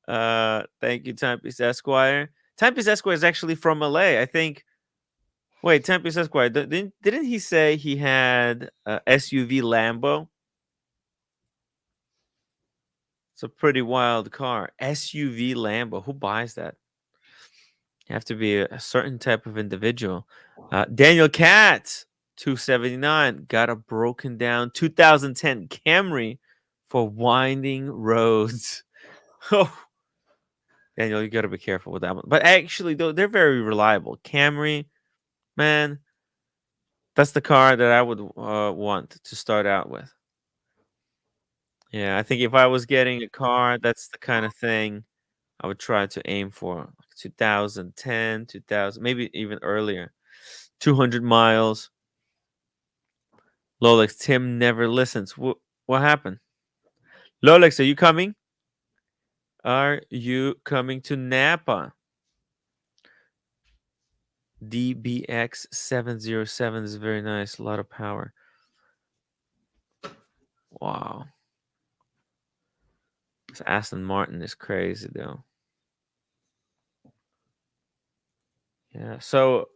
Thank you, Timepiece Esquire. Timepiece Esquire is actually from LA, I think. Wait, Timepiece Esquire, didn't he say he had a SUV Lambo? It's a pretty wild car. SUV Lambo. Who buys that? You have to be a certain type of individual. Daniel Katz, 279, got a broken down 2010 Camry for winding roads. Oh, Daniel, you got to be careful with that one. But actually, though, they're very reliable. Camry, man, that's the car that I would want to start out with. Yeah, I think if I was getting a car, that's the kind of thing I would try to aim for. 2010, 2000, maybe even earlier. 200 miles. Rolex, Tim never listens. What happened? Rolex, are you coming? Are you coming to Napa? DBX 707 is very nice. A lot of power. Wow. This Aston Martin is crazy, though. Yeah. So,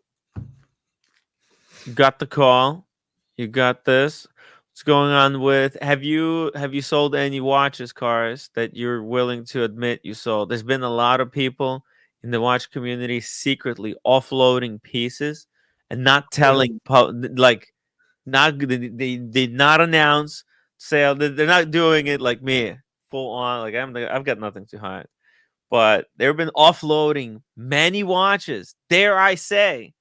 you got the call. You got this. What's going on with have you sold any watches, cars that you're willing to admit you sold? There's been a lot of people in the watch community secretly offloading pieces and not telling like they did not announce sale. They're not doing it like me, full on. Like I've got nothing to hide. But they've been offloading many watches. Dare I say?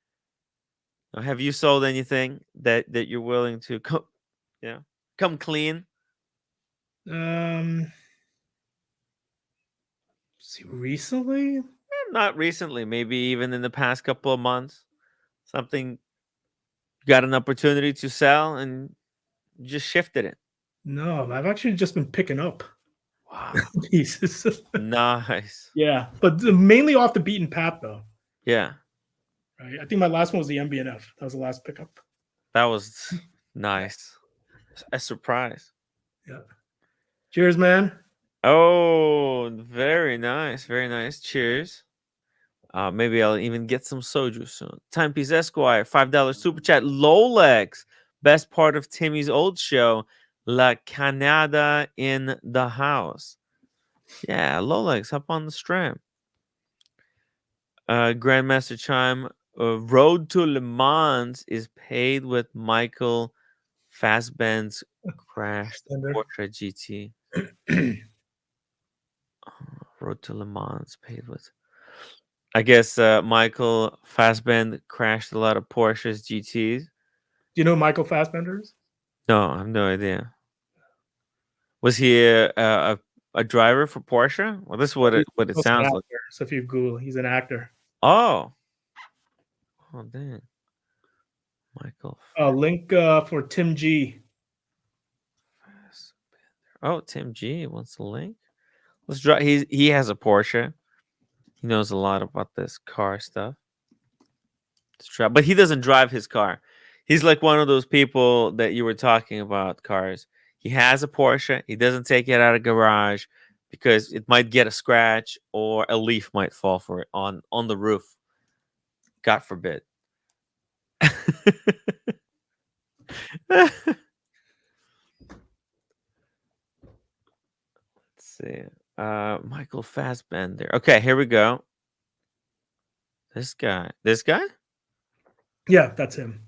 Have you sold anything that you're willing to come clean? See, recently, Not recently, maybe even in the past couple of months. Something got an opportunity to sell and just shifted it. no, I've actually just been picking up Wow. pieces. Nice. Yeah, but mainly off the beaten path, though. Yeah. Right. I think my last one was the MBNF. That was the last pickup. That was nice. A surprise. Yeah. Cheers, man. Oh, very nice. Very nice. Cheers. Maybe I'll even get some soju soon. Timepiece Esquire, $5 super chat. Rolex, best part of Timmy's old show, La Canada in the house. Yeah, Rolex, up on the stream. Grandmaster Chime, Road to Le Mans is paid with Michael Fassbend's crashed Porsche GT. Road to Le Mans paid with. I guess Michael Fassbend crashed a lot of Porsches GTs. Do you know who Michael Fassbender is? No, I have no idea. Was he a driver for Porsche? Well, this is what He's it also an sounds actor. like. So if you Google, he's an actor. Oh, oh, dang, Michael. Link for Tim G. Oh, Tim G wants the link. Let's drive. He has a Porsche. He knows a lot about this car stuff. Let's try, but he doesn't drive his car. He's like one of those people that you were talking about cars. He has a Porsche. He doesn't take it out of garage because it might get a scratch or a leaf might fall for it on the roof. God forbid. Let's see. Michael Fassbender. Okay, here we go. This guy. This guy? Yeah, that's him.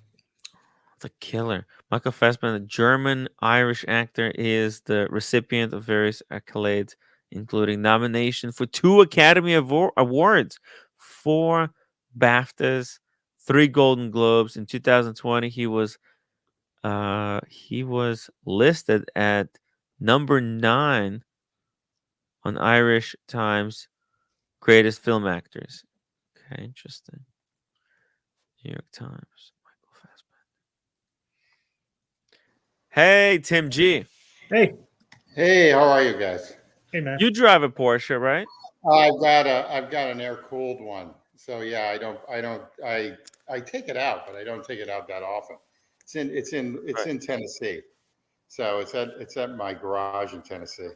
It's a killer. Michael Fassbender, German Irish actor, is the recipient of various accolades, including nomination for 2 Academy Awards, 4 BAFTAs, 3 Golden Globes. In 2020, he was listed at number 9 on Irish Times Greatest Film Actors. Okay, interesting. New York Times. Michael Fassbender. Hey, Tim G. Hey, Hey, how are you guys? hey, man. You drive a Porsche, right? I've got an air cooled one. So yeah, I take it out, but I don't take it out that often. It's in Tennessee. So it's at my garage in Tennessee.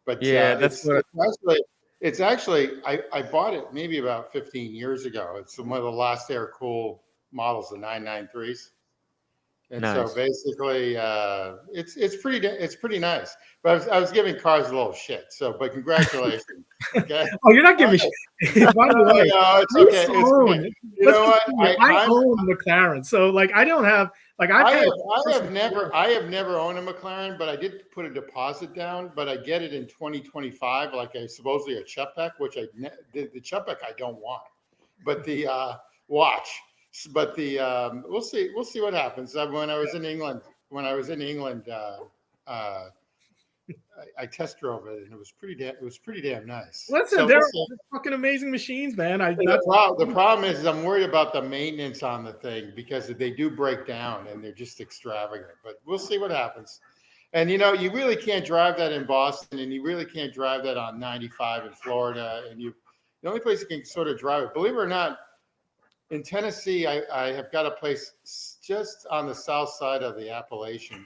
But Yeah, that's what. it's actually I bought it maybe about 15 years ago. It's one of the last air cooled models, the 993s. And Nice. so basically, it's pretty nice. But I was giving cars a little shit. So, but congratulations. Okay. Oh, you're not giving shit. By the way, No, it's I okay. It's own- okay. You know what? I own McLaren, so like I don't have like I have never owned a McLaren, but I did put a deposit down. But I get it in 2025, like supposedly a Chupek, which the Chupek I don't want, but the watch. But the we'll see what happens. When I was in England, I test drove it, and it was pretty damn nice. Listen, So they're we'll see. fucking amazing machines, man. The problem is I'm worried about the maintenance on the thing because they do break down and they're just extravagant. But we'll see what happens. And you really can't drive that in Boston, and you really can't drive that on 95 in Florida. And the only place you can sort of drive it, believe it or not, in Tennessee, I have got a place just on the south side of the Appalachian,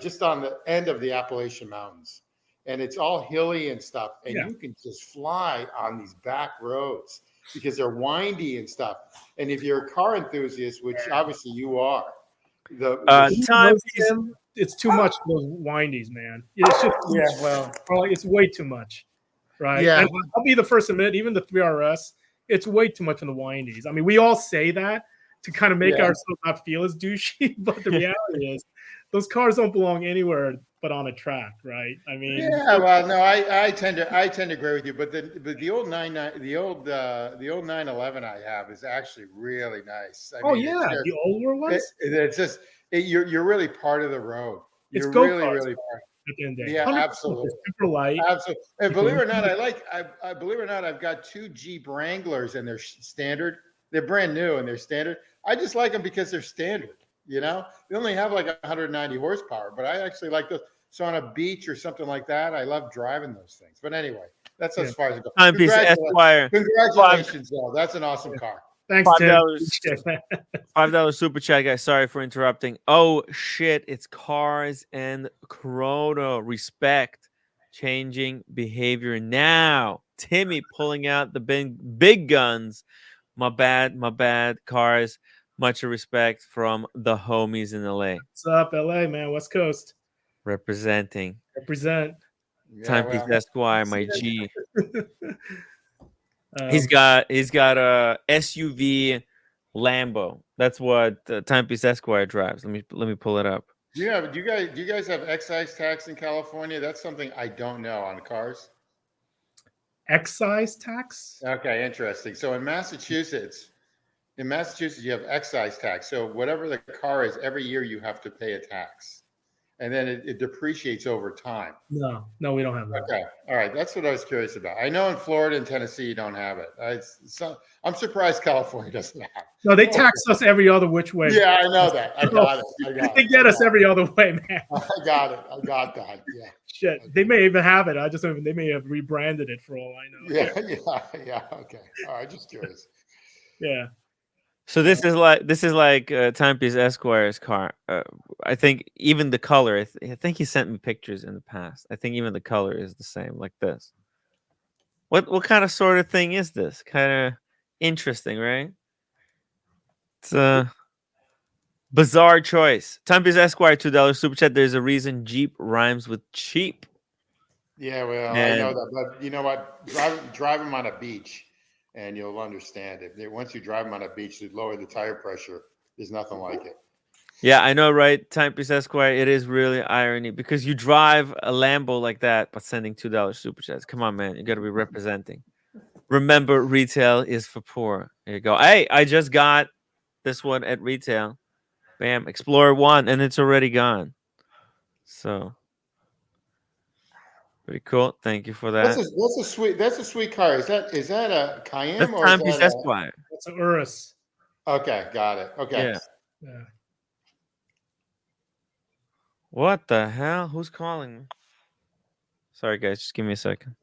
just on the end of the Appalachian Mountains. And it's all hilly and stuff. And you can just fly on these back roads because they're windy and stuff. And if you're a car enthusiast, which obviously you are, it's too much for those windies, man. It's just it's way too much, right? Yeah. And I'll be the first to admit, even the 3RS, it's way too much in the windies. I mean, we all say that to kind of make ourselves not feel as douchey, but the reality is those cars don't belong anywhere but on a track, right? I mean, I tend to agree with you, but the old 911 I have is actually really nice. I mean, the older ones. It's just you're really part of the road. It's really part. At the end of the day. Yeah, absolutely. Super light. Absolutely. And believe it or not, believe it or not, I've got 2 Jeep Wranglers and they're standard. They're brand new and they're standard. I just like them because they're standard. They only have like 190 horsepower, but I actually like those. So on a beach or something like that, I love driving those things. But anyway, that's as far as it goes. Congratulations, though. That's an awesome car. Thanks, $5 super chat, guys. Sorry for interrupting. Oh shit! It's cars and chrono. Respect, changing behavior now. Timmy pulling out the big guns. My bad. Cars. Much respect from the homies in LA. What's up, LA, man? West Coast. Representing. Represent. Timepiece Esquire, my G. He's got a SUV Lambo. That's what Timepiece Esquire drives. Let me pull it up. Do you guys have excise tax in California? That's something I don't know on cars. Excise tax? Okay, interesting. So in Massachusetts, in Massachusetts, you have excise tax. So whatever the car is, every year you have to pay a tax, and then it depreciates over time. No, we don't have that. Okay, all right, that's what I was curious about. I know in Florida and Tennessee you don't have it. I'm surprised California doesn't have it. No, they tax us every other which way. Yeah, I know that. I got it. They get us every other way, man. I got it. I got that. Yeah. Shit, they may even have it. I just don't even. They may have rebranded it for all I know. Yeah. Okay. All right, just curious. Yeah. So this is like Timepiece Esquire's car. I think even the color. I think he sent me pictures in the past. I think even the color is the same, like this. What kind of sort of thing is this? Kind of interesting, right? It's a bizarre choice. Timepiece Esquire, $2 super chat. There's a reason Jeep rhymes with cheap. Yeah, well, I know that, but you know what? Drive them on a beach, and you'll understand it. Once you drive them on a beach, to lower the tire pressure. There's nothing like it. Yeah, I know, right? Timepiece Esquire. It is really irony because you drive a Lambo like that, but sending $2 super chats. Come on, man, you got to be representing. Remember, retail is for poor. There you go. Hey, I just got this one at retail. Bam, Explorer 1, and it's already gone. So pretty cool. Thank you for that. That's a sweet car. Is that a Cayenne That's or Timepiece is that Esquire. It's an Urus. Okay, got it. Okay. Yeah. What the hell? Who's calling me? Sorry, guys. Just give me a second.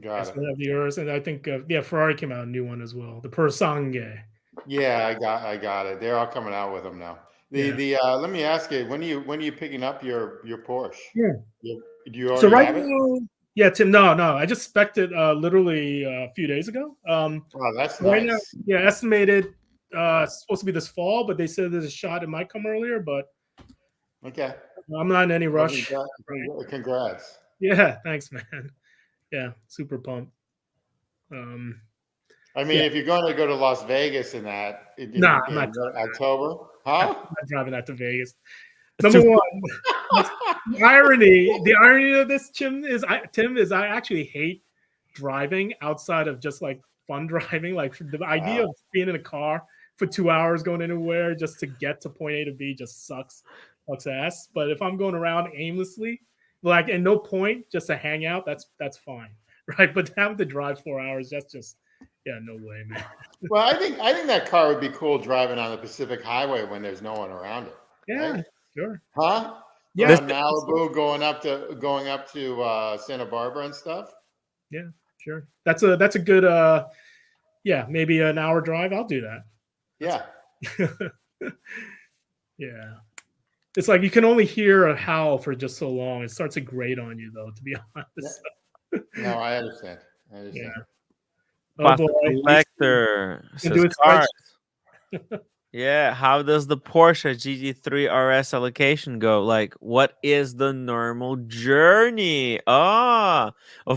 Got it. We have the Urus, and I think Ferrari came out a new one as well. The Persange. Yeah, I got it. They're all coming out with them now. Let me ask you, when are you picking up your Porsche? Yeah. Do you already have it? Now, yeah, Tim. No. I just spec'd it literally a few days ago. Oh, that's right nice. now, yeah, estimated supposed to be this fall, but they said there's a shot it might come earlier. But okay, I'm not in any rush. Congrats. Yeah, thanks, man. Yeah, super pumped. I mean, if you're going to go to Las Vegas in I'm not October, huh? I'm not driving that to Vegas. Number one, the irony of this, Tim, is I actually hate driving outside of just like fun driving. Like the idea of being in a car for 2 hours going anywhere just to get to point A to B just sucks ass. But if I'm going around aimlessly, like and no point, just to hang out, that's fine, right? But having to drive 4 hours, that's just no way, man. Well, I think that car would be cool driving on the Pacific Highway when there's no one around it. Yeah, right? Sure. Huh? Yeah, Malibu going up to Santa Barbara and stuff. Yeah, sure. That's a good maybe an hour drive. I'll do that. Yeah. Yeah. It's like you can only hear a howl for just so long. It starts to grate on you, though, to be honest. No, I understand. Yeah. Oh, collector says cars. Yeah, how does the Porsche GT3 RS allocation go? Like, what is the normal journey of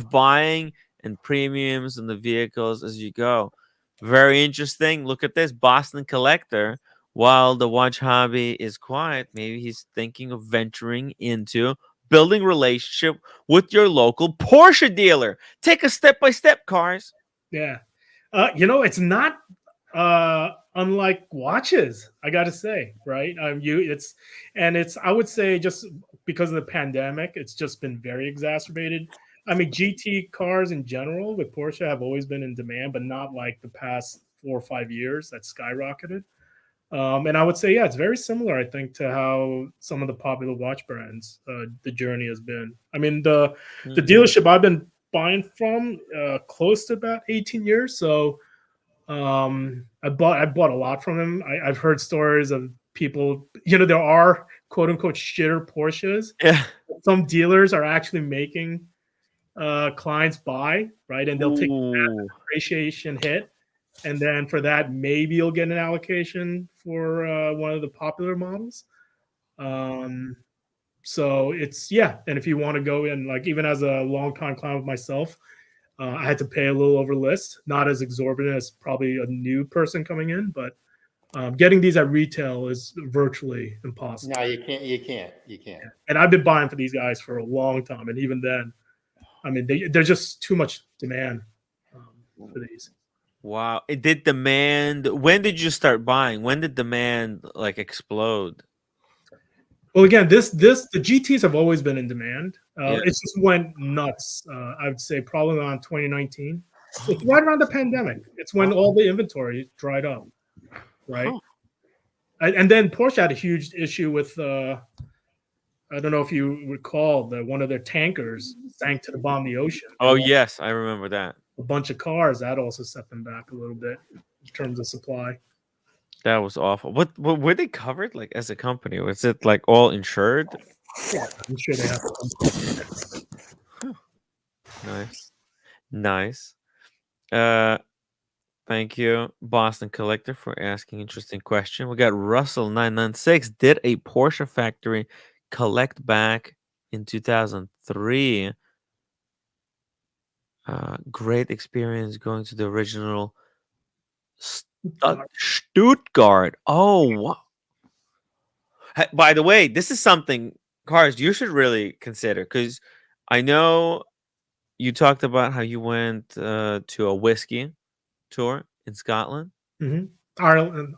buying and premiums and the vehicles as you go? Very interesting. Look at this Boston collector. While the watch hobby is quiet, maybe he's thinking of venturing into building relationship with your local Porsche dealer. Take a step-by-step, cars. Yeah. It's not unlike watches, I got to say, right? I would say just because of the pandemic, it's just been very exacerbated. I mean, GT cars in general with Porsche have always been in demand, but not like the past 4 or 5 years that skyrocketed. And I would say, it's very similar, I think, to how some of the popular watch brands, the journey has been. I mean, the dealership I've been buying from close to about 18 years. So I bought a lot from him. I've heard stories of people, there are quote unquote shitter Porsches. Yeah. Some dealers are actually making clients buy, right? And they'll take that appreciation hit. And then for that, maybe you'll get an allocation for one of the popular models. So it's, and if you want to go in, like even as a long-time client of myself, I had to pay a little over list, not as exorbitant as probably a new person coming in, but getting these at retail is virtually impossible. No, you can't. And I've been buying for these guys for a long time. And even then, I mean, there's just too much demand for these. Wow. It did demand. When did you start buying? When did demand like explode? Well, again, the GTs have always been in demand. Yeah. It just went nuts. I would say probably around 2019. It's right around the pandemic. It's when all the inventory dried up, right? Huh. And then Porsche had a huge issue with. I don't know if you recall that one of their tankers sank to the bottom of the ocean. They Oh lost yes, I remember that. a bunch of cars. That also set them back a little bit in terms of supply. That was awful. What were they covered like as a company? Was it like all insured? Yeah, I'm sure they have. Nice. Nice. Uh Thank you, Boston Collector, for asking interesting question. We got Russell 996. Did a Porsche factory collect back in 2003? Great experience going to the original Stuttgart. Oh, wow. By the way, this is something, Cars, you should really consider because I know you talked about how you went to a whiskey tour in Scotland. Mm-hmm. Ireland.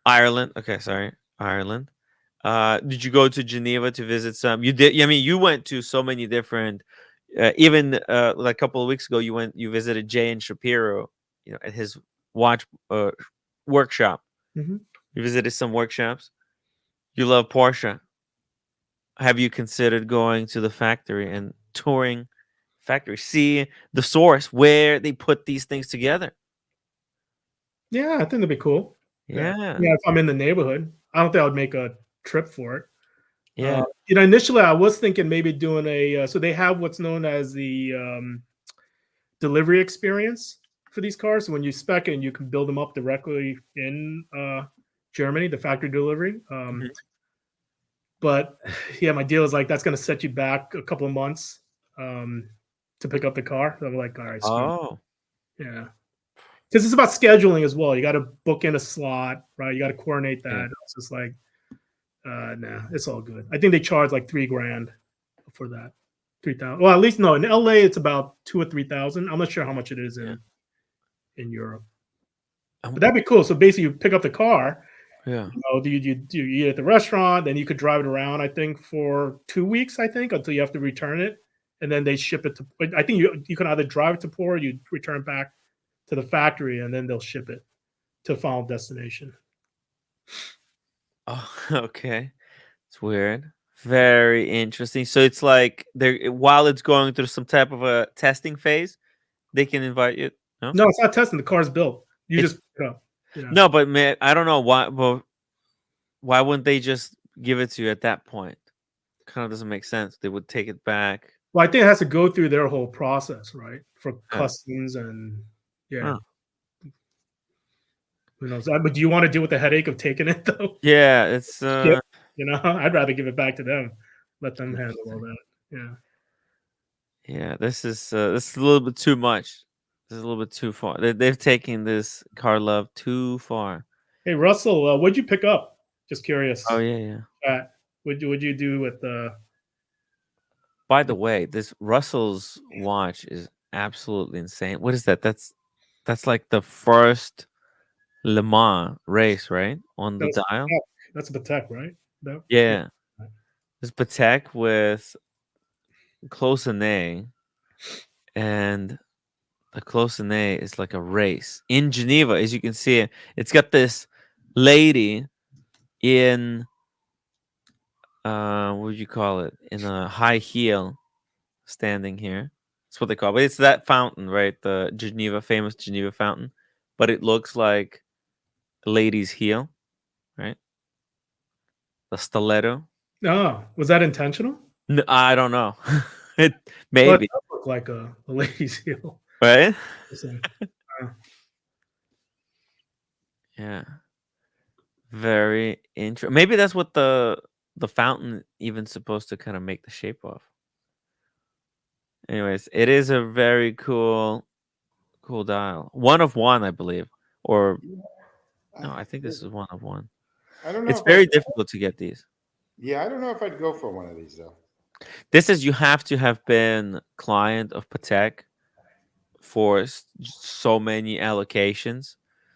Ireland. Okay, sorry. Ireland. Did you go to Geneva to visit some? You did. I mean, you went to so many different. Even like a couple of weeks ago, you visited Jay and Shapiro, at his watch workshop. Mm-hmm. You visited some workshops. You love Porsche. Have you considered going to the factory and touring factory? See the source where they put these things together. Yeah, I think that'd be cool. Yeah. Yeah, if I'm in the neighborhood, I don't think I would make a trip for it. Yeah. Initially I was thinking maybe doing so they have what's known as the delivery experience for these cars. So when you spec it, you can build them up directly in Germany, the factory delivery. But yeah, my deal is like that's going to set you back a couple of months to pick up the car. So I'm like, all right, Oh. yeah. Because it's about scheduling as well. You got to book in a slot, right? You got to coordinate that. Yeah. It's just like, nah, it's all good. I think they charge like $3,000 for that. 3,000. Well, at least no. In LA, it's about 2,000 or 3,000. I'm not sure how much it is in Europe. But that'd be cool. So basically, you pick up the car. Yeah. You eat at the restaurant, then you could drive it around. I think for 2 weeks. I think until you have to return it, and then they ship it to. I think you can either drive it to port, or you return it back to the factory, and then they'll ship it to final destination. Oh, okay. It's weird. Very interesting. So it's like while it's going through some type of a testing phase, they can invite you. No, it's not testing. The car's built. You just pick it up. No, but man, I don't know why. But why wouldn't they just give it to you at that point? Kind of doesn't make sense. They would take it back. Well, I think it has to go through their whole process, right? For customs and who knows? But do you want to deal with the headache of taking it though? Yeah, it's I'd rather give it back to them, let them handle all that. Yeah. Yeah, this is a little bit too much. This is a little bit too far. They've taken this car love too far. Hey Russell, what'd you pick up? Just curious. Oh yeah. What'd you do with the? By the way, this Russell's watch is absolutely insane. What is that? That's like the first Le Mans race, right? On the dial. That's a Patek, right? Yeah. It's Patek with Closenet, and the Closenet is like a race in Geneva, as you can see. It's got this lady in what would you call it? In a high heel, standing here. That's what they call it. But it's that fountain, right? The famous Geneva fountain. But it looks like a lady's heel, right? The stiletto. Oh, was that intentional? No, I don't know. It maybe. Well, it does look like a lady's heel, right? Yeah. Very interesting. Maybe that's what the fountain even supposed to kind of make the shape of. Anyways, it is a very cool dial. One of one, I believe. Or no, I think this is one of one. I don't know. It's very difficult to get these. Yeah, I don't know if I'd go for one of these though. This is you have to have been client of Patek for so many allocations.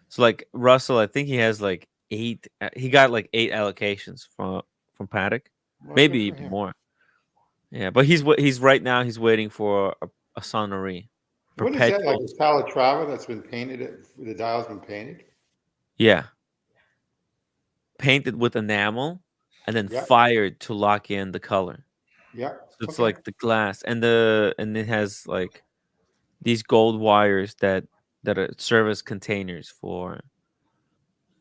So like Russell, I think he has like 8. He got like 8 allocations from Patek, Well, maybe good for even him. more. Yeah, but he's right now. He's waiting for a sonnerie, What is that, like perpetual. a Calatrava that's been painted? The dial's been painted. Yeah, painted with enamel and then Yeah. fired to lock in the color. Yeah. So it's Okay. like the glass and it has like these gold wires that serve as containers for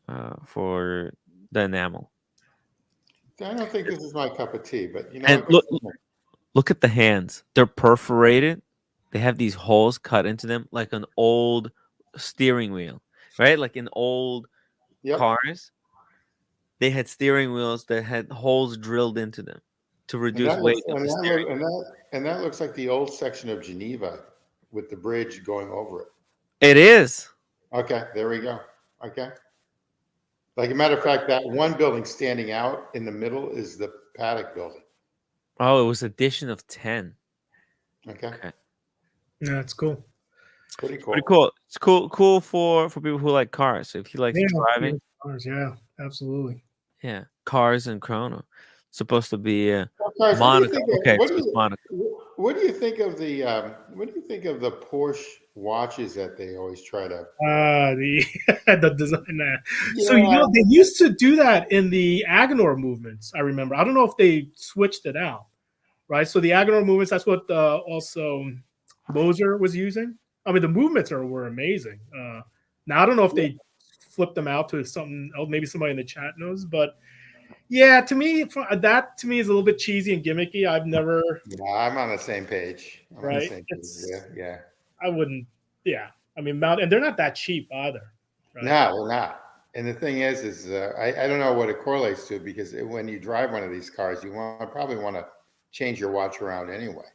the enamel. I don't think this is my cup of tea, but you know And what? Good for him. look at the hands. They're perforated. They have these holes cut into them like an old steering wheel, right? Like in old Yep. cars, they had steering wheels that had holes drilled into them to And reduce that looks weight of the steering. and that looks like the old section of Geneva with the bridge going over it. It is. Okay, there we go. Okay. Like a matter of fact, that one building standing out in the middle is the Patek building. Oh, it was edition of 10. Okay. Okay. Yeah, it's cool. Pretty cool. Pretty cool. It's cool for people who like cars. So if he likes Yeah, driving, yeah, absolutely. yeah, cars and chrono. Supposed to be Well, guys, Monaco. Okay, what so do it's Monaco. what do you think of the Porsche watches that they always try to? The design there. Yeah. So they used to do that in the Agenor movements. I remember. I don't know if they switched it out, right? So the Agenor movements. That's what also Moser was using. I mean, the movements were amazing. Now I don't know if they flipped them out to something else. Maybe somebody in the chat knows, but. Yeah, to me, that to me is a little bit cheesy and gimmicky. I've never. Yeah, I'm on the same page. I'm on the Right? same page. Yeah. I wouldn't. Yeah, I mean, and they're not that cheap either. Right? No, they're not. And the thing is I don't know what it correlates to, because when you drive one of these cars, you probably want to change your watch around anyway.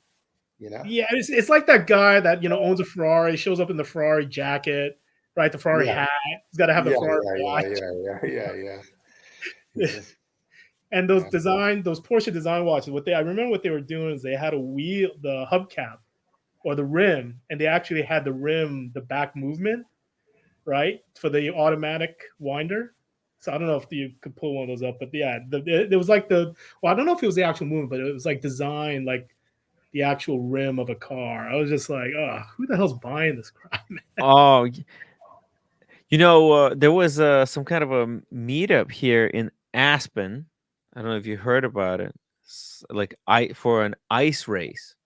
You know? Yeah, it's like that guy that owns a Ferrari, shows up in the Ferrari jacket, right? The Ferrari hat. He's got to have the Ferrari watch. Yeah. And those Porsche design watches, I remember what they were doing is they had the hubcap or the rim, and they actually had the back movement, right, for the automatic winder. So I don't know if you could pull one of those up, but yeah, it was like I don't know if it was the actual movement, but it was like designed like the actual rim of a car. I was just like, oh, who the hell's buying this crap, man? Oh, there was some kind of a meetup here in Aspen. I don't know if you heard about it. Like for an ice race,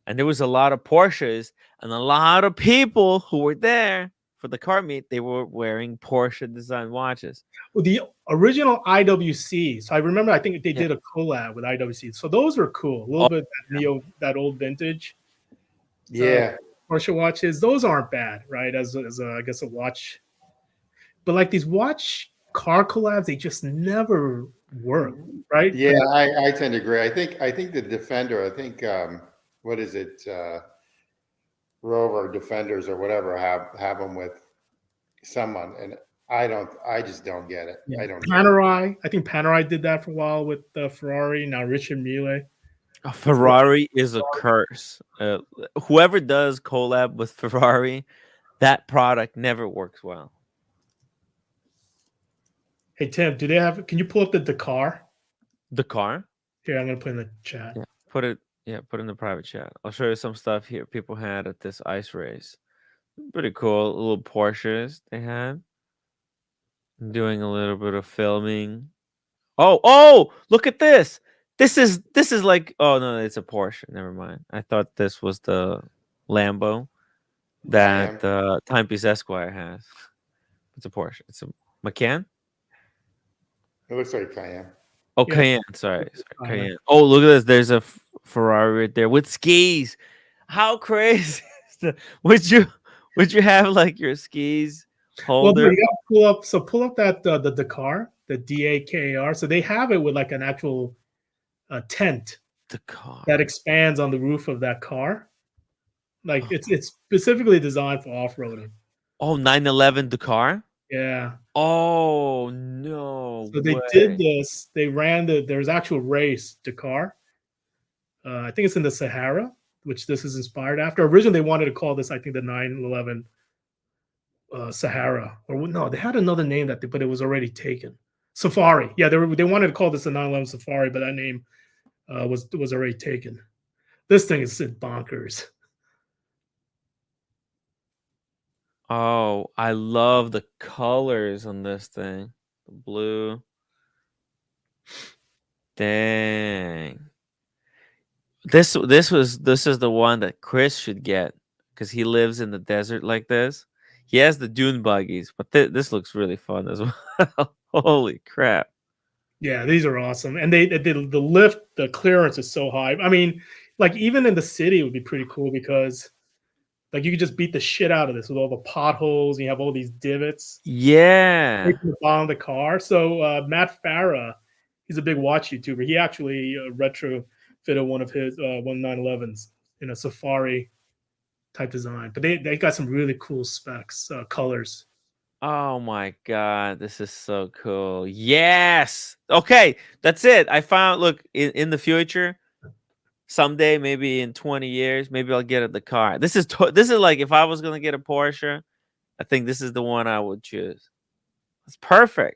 and there was a lot of Porsches and a lot of people who were there for the car meet. They were wearing Porsche design watches. Well, the original IWC. So I remember, I think they did a collab with IWC. So those were cool. A little bit that old vintage. Yeah. Porsche watches. Those aren't bad, right? As I guess a watch. But like these watch car collabs, they just never work, right? Yeah, I tend to agree. I think the Defender, what is it? Rover Defenders or whatever have them with someone, and I just don't get it. Yeah. I don't. Panerai. I think Panerai did that for a while with Ferrari. Now Richard Mille. Ferrari is a curse. Whoever does collab with Ferrari, that product never works well. Hey Tim, can you pull up the Dakar? Dakar? Here, I'm gonna put in the chat. Yeah, put in the private chat. I'll show you some stuff here people had at this ice race. Pretty cool. Little Porsches they had. Doing a little bit of filming. Oh, look at this. This is like, oh no, it's a Porsche. Never mind. I thought this was the Lambo that Timepiece Esquire has. It's a Porsche. It's a Macan. It looks like Cayenne. Oh, yeah. Cayenne. Sorry, Cayenne. Oh, look at this. There's a Ferrari right there with skis. How crazy! Would you have like your skis holder? Well, you gotta pull up that the Dakar, the DAKAR. So they have it with like an actual tent Dakar that expands on the roof of that car. Like it's specifically designed for off-roading. Oh, 911 Dakar. Yeah. Oh no! So they did this. They ran there's actual race Dakar. I think it's in the Sahara, which this is inspired after. Originally, they wanted to call this, I think, the 911 Sahara, or no, they had another name but it was already taken. Safari. Yeah, they wanted to call this the 911 Safari, but that name was already taken. This thing is bonkers. Oh, I love the colors on this thing. The blue. Dang. This is the one that Chris should get because he lives in the desert like this. He has the dune buggies, but this looks really fun as well. Holy crap. Yeah, these are awesome. And they the lift, the clearance is so high. I mean, like even in the city it would be pretty cool because like you could just beat the shit out of this with all the potholes and you have all these divots. Yeah. Right from the bottom of the car. So Matt Farah, he's a big watch YouTuber. He actually retrofitted one of his 911s in a safari type design. But they got some really cool specs, colors. Oh my god, this is so cool. Yes. Okay, that's it. I found look in the future, someday, maybe in 20 years, maybe I'll get the car. This is like if I was going to get a Porsche, I think this is the one I would choose. It's perfect.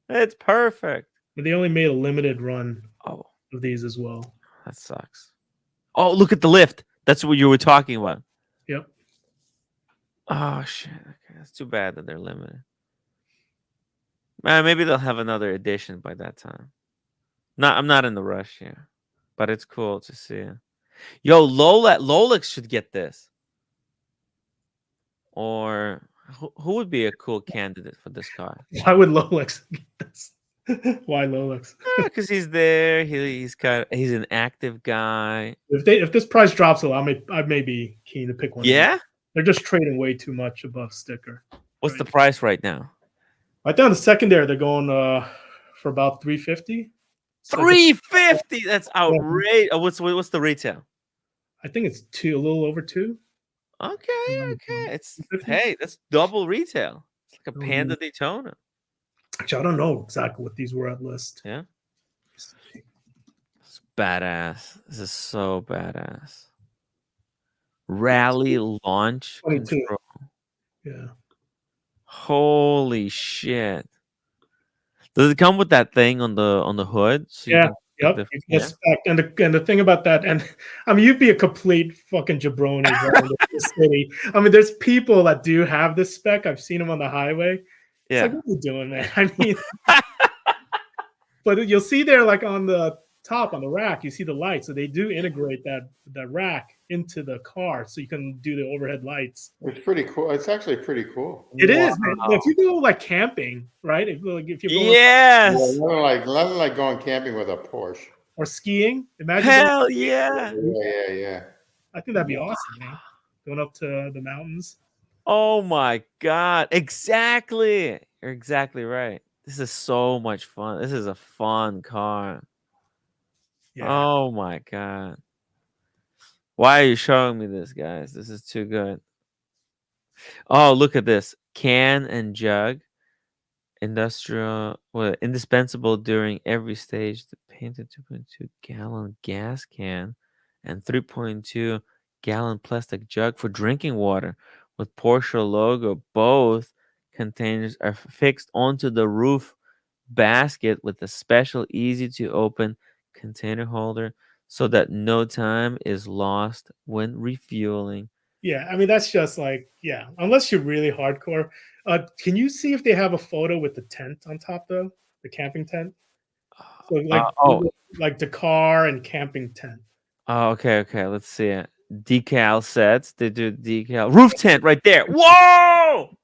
It's perfect. But they only made a limited run of these as well. That sucks. Oh, look at the lift. That's what you were talking about. Yep. Oh shit. Okay, that's too bad that they're limited. Man, maybe they'll have another edition by that time. I'm not in the rush here, but it's cool to see. Yo, Rolex should get this. Or who would be a cool candidate for this car? Why would Rolex get this? Why Rolex? Because he's there. He's an active guy. If this price drops a lot, I may be keen to pick one. Yeah, they're just trading way too much above sticker. What's the price right now? I think on the secondary they're going for about $350. $350. That's outrageous. What's the retail? I think it's a little over $2. Okay. Hey, that's double retail. It's like a Panda Daytona. Actually, I don't know exactly what these were at list. Yeah. It's badass. This is so badass. Rally launch 22. control. Yeah. Holy shit. Does it come with that thing on the hood? So yeah. Yep. And the thing about that, and I mean, you'd be a complete fucking jabroni in the city. I mean, there's people that do have this spec. I've seen them on the highway. It's like, what are you doing, man? I mean, but you'll see there, like on the top, on the rack, you see the lights. So they do integrate that rack into the car, so you can do the overhead lights. It's pretty cool. It's actually pretty cool. It is, man. If you go like camping, right? If you're going, yes, nothing like going camping with a Porsche or skiing. Imagine. Hell yeah. Yeah. I think that'd be awesome, man. Going up to the mountains. Oh my god! Exactly. You're exactly right. This is so much fun. This is a fun car. Yeah. Oh my god. Why are you showing me this, guys? This is too good. Oh, look at this. Can and jug. Indispensable during every stage. The painted 2.2 gallon gas can and 3.2 gallon plastic jug for drinking water with Porsche logo. Both containers are fixed onto the roof basket with a special easy to open container holder so that no time is lost when refueling. Yeah, I mean, that's just like, unless you're really hardcore. Can you see if they have a photo with the tent on top, though? The camping tent? So like Dakar and camping tent. Oh, okay. Let's see it. Decal sets. They do decal. Roof tent right there. Whoa!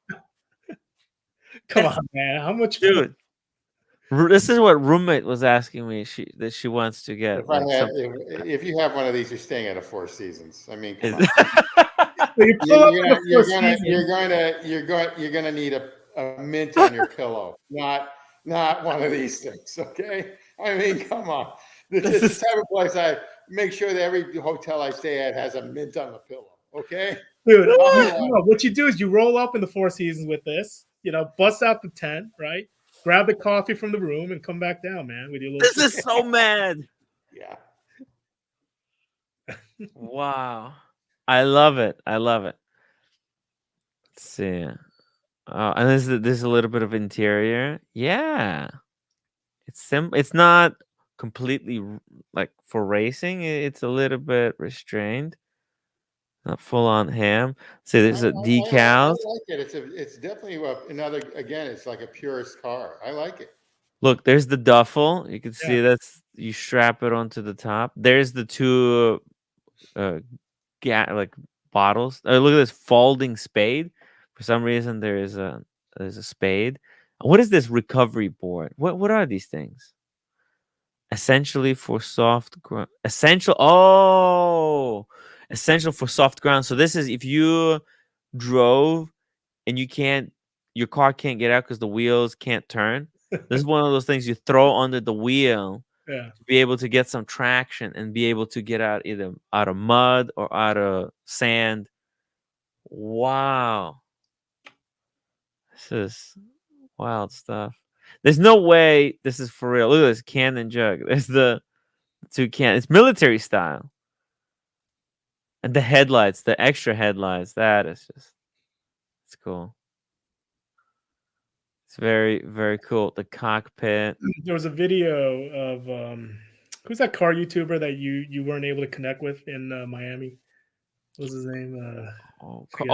Come on, man. How much? Dude. This is what roommate was asking me that she wants to get. If you have one of these, you're staying at a Four Seasons. I mean, come on. You're gonna need a mint on your pillow, not one of these things. Okay, I mean, come on. This is the type of place I make sure that every hotel I stay at has a mint on the pillow. Okay, dude. What you do is you roll up in the Four Seasons with this. Bust out the tent, right? Grab the coffee from the room and come back down, man. With your little. This is so mad. Yeah. Wow. I love it. I love it. Let's see. And this is a little bit of interior. Yeah. It's not completely like for racing. It's a little bit restrained. Not full on ham. See, there's a I decals. like it. It's definitely another, again, it's like a purist car. I like it. Look, there's the duffel. You can see Yeah. that's you strap it onto the top. There's the two like bottles. Look at this folding spade. For some reason, there's a spade. What is this recovery board? What are these things? Essentially for soft ground. Essential for soft ground. So this is if you drove and your car can't get out because the wheels can't turn. This is one of those things you throw under the wheel Yeah. to be able to get some traction and be able to get out either out of mud or out of sand. Wow. This is wild stuff. There's no way this is for real. Look at this cannon jug. There's the two can. It's military style. And the headlights, the extra headlights, that is just, it's cool. It's very, very cool. The cockpit. There was a video of who's that car YouTuber that you weren't able to connect with in Miami? What was his name? Forget.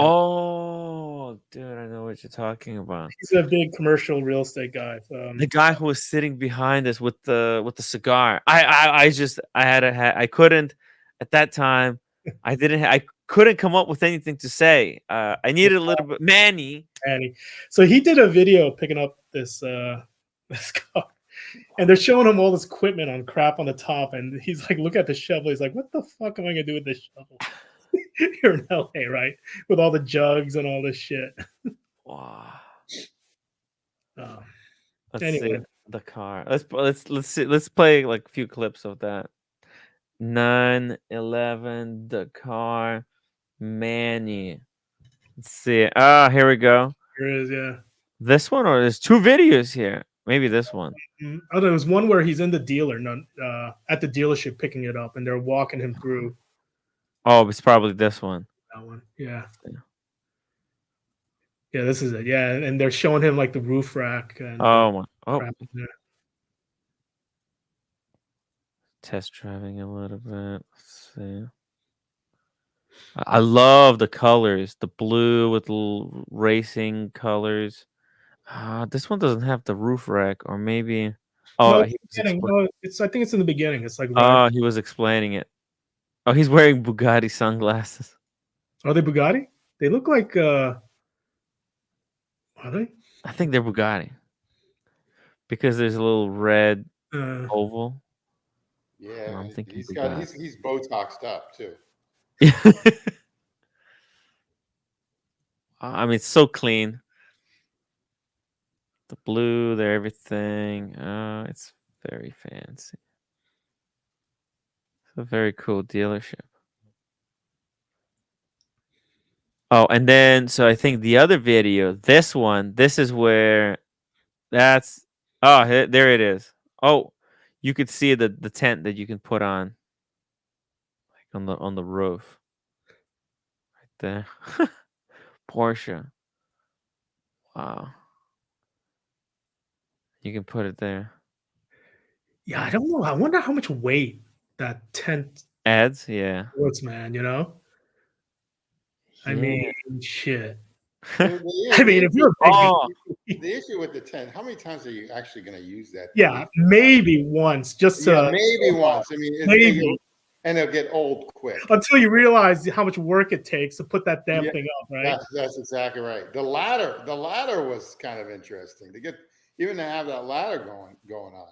Dude, I know what you're talking about. He's a big commercial real estate guy. The guy who was sitting behind us with the cigar. I couldn't at that time. I couldn't come up with anything to say. I needed a little bit Manny. So he did a video picking up this this car, and they're showing him all this equipment on crap on the top, and he's like, look at the shovel. He's like, what the fuck am I gonna do with this shovel? Here in LA, right? With all the jugs and all this shit. Wow. Let's Anyway. see the car. Let's play like a few clips of that. 911 Dakar Manny. Let's see. Here we go. Here it is, yeah. This one, or there's two videos here. Maybe this one. Oh, there was one where he's in the dealer, at the dealership picking it up, and they're walking him through. Oh, it's probably this one. That one, yeah. Yeah, this is it. Yeah, and they're showing him like the roof rack. And test driving a little bit. Let's see. I love the colors, the blue with little racing colors. This one doesn't have the roof rack, or maybe. I think it's in the beginning. It's like he was explaining it. Oh, he's wearing Bugatti sunglasses. Are they Bugatti? They look like. Are they? I think they're Bugatti because there's a little red oval. Yeah, I'm thinking he's Botoxed up too. I mean, it's so clean. The blue, there, everything. It's very fancy. It's a very cool dealership. Oh, and then, so I think the other video, this is where there it is. Oh, you could see the tent that you can put on, like on the roof. Right there. Porsche. Wow. You can put it there. Yeah, I don't know. I wonder how much weight that tent adds. Yeah. What's, man, you know? I mean, shit. I mean, if you're the issue with the tent, how many times are you actually going to use that? Yeah, maybe once. Maybe once. I mean, maybe. And it'll get old quick. Until you realize how much work it takes to put that damn thing up, right? That's exactly right. The ladder was kind of interesting to have that ladder going on.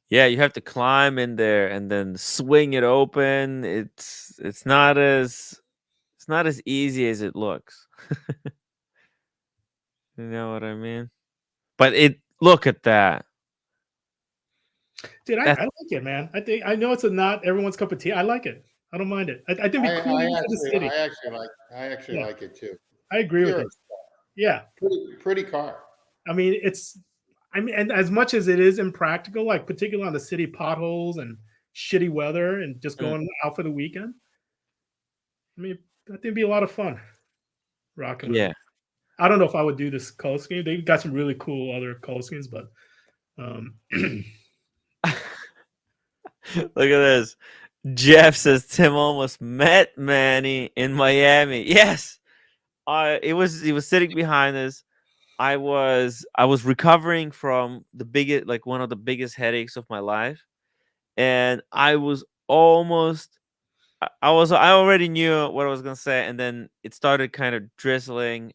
Yeah, you have to climb in there and then swing it open. It's not as easy as it looks. You know what I mean? But look at that. Dude, I like it, man. I know it's not everyone's cup of tea. I like it. I don't mind it. I think it'd be cool in the city. I actually like it too. I agree with it. Yeah. Pretty car. I mean, and as much as it is impractical, like particularly on the city potholes and shitty weather and just Mm. going out for the weekend. I mean, I think it'd be a lot of fun rocking them. Yeah. I don't know if I would do this cold scheme. They've got some really cool other cold schemes, but Look at this. Jeff says Tim almost met Manny in Miami. Yes. He was sitting behind us. I was recovering from the biggest, like one of the biggest headaches of my life, and I was almost I already knew what I was gonna say, and then it started kind of drizzling,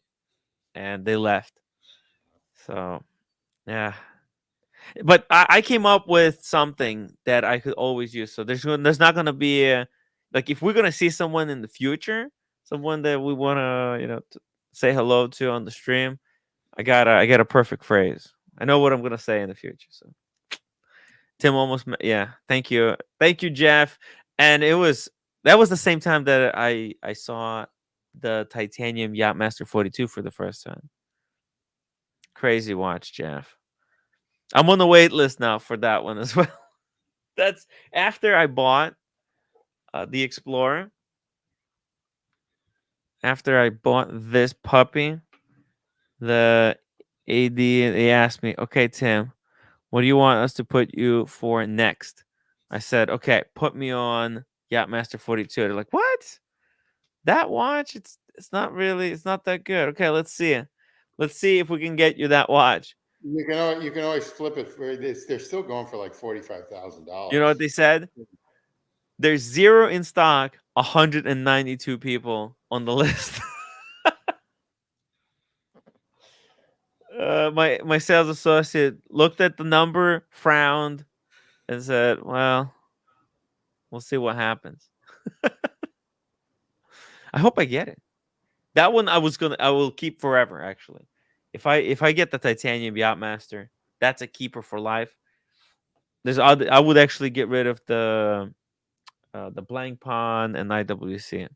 and they left. So yeah, but I came up with something that I could always use. So there's not gonna be like if we're gonna see someone in the future, someone that we wanna say hello to on the stream. I got a perfect phrase. I know what I'm gonna say in the future. So Tim almost yeah. Thank you, Jeff. And that was the same time that I saw the titanium Yachtmaster 42 for the first time. Crazy watch, Jeff. I'm on the wait list now for that one as well. That's after I bought the Explorer. After I bought this puppy, the AD, they asked me, "Okay, Tim, what do you want us to put you for next?" I said, "Okay, put me on Yachtmaster 42." They're like, "What? That watch? It's not that good." Okay, let's see. Let's see if we can get you that watch. You can always flip it for this. They're still going for like $45,000. You know what they said? There's 0 in stock, 192 people on the list. My sales associate looked at the number, frowned, and said, "Well, we'll see what happens." I hope I get it. That one I will keep forever. Actually, if I get the titanium Yachtmaster, that's a keeper for life. I would actually get rid of the blank pawn and IWC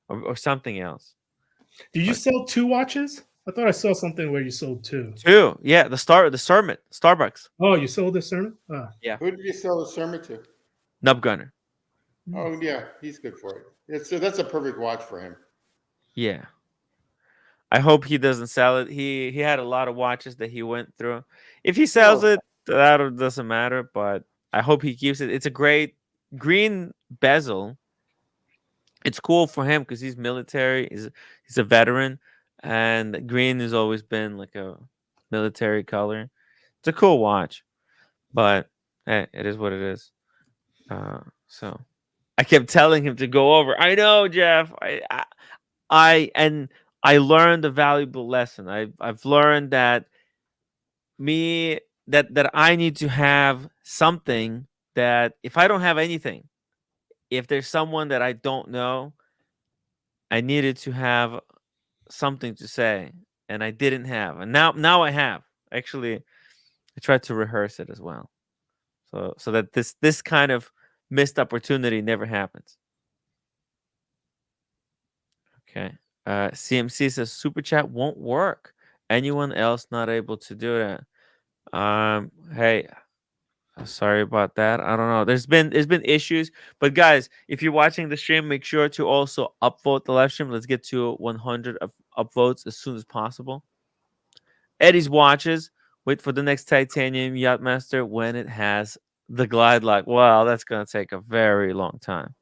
or something else. did you sell 2 watches? I thought I saw something where you sold 2. 2, yeah, the Starbucks. Oh, you sold this sermon? Yeah, Who did you sell the sermon to? Nub Gunner. Oh yeah, he's good for it. That's a perfect watch for him. Yeah. I hope he doesn't sell it. He had a lot of watches that he went through. If he sells it, that doesn't matter, but I hope he keeps it. It's a great green bezel. It's cool for him because he's military. He's a veteran, and green has always been like a military color. It's a cool watch, but hey, it is what it is. So I kept telling him to go over. I know, Jeff. I learned a valuable lesson. I've learned that that I need to have something that if I don't have anything, if there's someone that I don't know, I needed to have something to say, and I didn't have, and now I have. Actually, I tried to rehearse it as well, so that this kind of missed opportunity never happens. Okay. CMC says super chat won't work. Anyone else not able to do that? Hey, sorry about that. I don't know. There's been issues, but guys, if you're watching the stream, make sure to also upvote the live stream. Let's get to 100 upvotes as soon as possible. Eddie's watches. Wait for the next titanium Yachtmaster when it has the glide lock. Well, that's gonna take a very long time.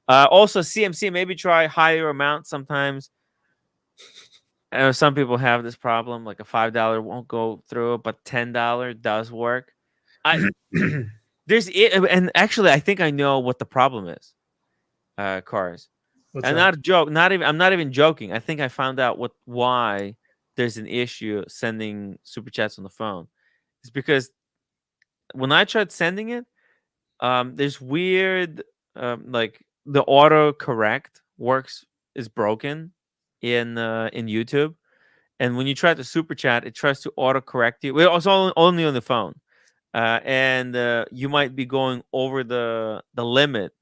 Also, CMC, maybe try higher amount sometimes. Some people have this problem, like a $5 won't go through, but $10 does work. And actually, I think I know what the problem is. Cars, and not a joke. I'm not even joking. I think I found out why there's an issue sending super chats on the phone. It's because when I tried sending it, there's weird, like the auto correct is broken in YouTube, and when you try to super chat, it tries to auto correct you. Well, it's only on the phone, and you might be going over the limit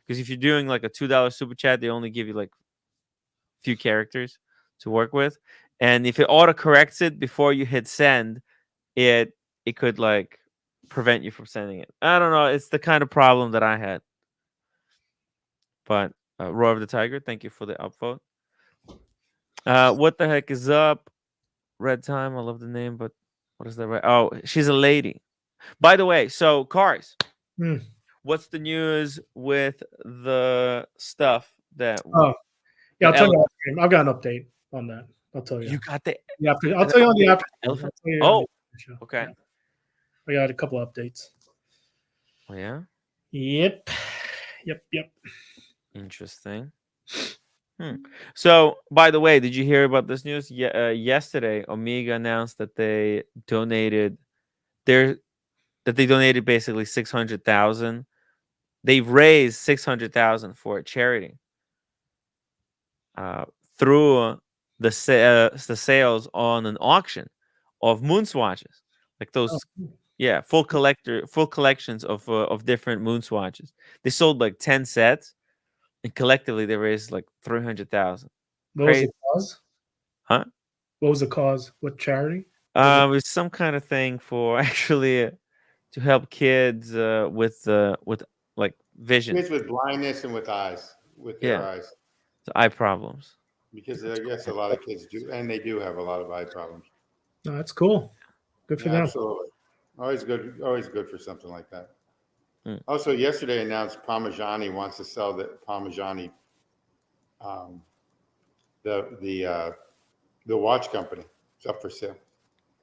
because if you're doing like a $2 super chat, they only give you like a few characters to work with, and if it auto corrects it before you hit send, it could like prevent you from sending it. I don't know. It's the kind of problem that I had. But Roar of the Tiger, thank you for the upvote. What the heck is up? Red Time. I love the name, but what is that? Right? Oh, she's a lady. By the way, so cars. What's the news with the stuff that? Oh, yeah, I'll tell you. I've got an update on that. I'll tell you. You got the. I'll tell you on the after. Elephant. Oh, okay. Yeah. I got a couple updates. Oh, yeah. Yep. Interesting. So, by the way, did you hear about this news? Yeah, yesterday, Omega announced that they donated basically 600,000. They've raised 600,000 for a charity through the sales on an auction of moon swatches, like those. Yeah, full collections of different moon swatches. They sold like 10 sets, and collectively they raised like 300,000. What was the cause? Huh? What was the cause? What charity? It's some kind of thing for actually to help kids with like vision. Kids with blindness and with eyes, with their eyes. So eye problems. Because I guess a lot of kids do, and they do have a lot of eye problems. No, that's cool. Good for them. Absolutely. Always good for something like that. Also, yesterday announced Parmigiani wants to sell the Parmigiani, the watch company. It's up for sale.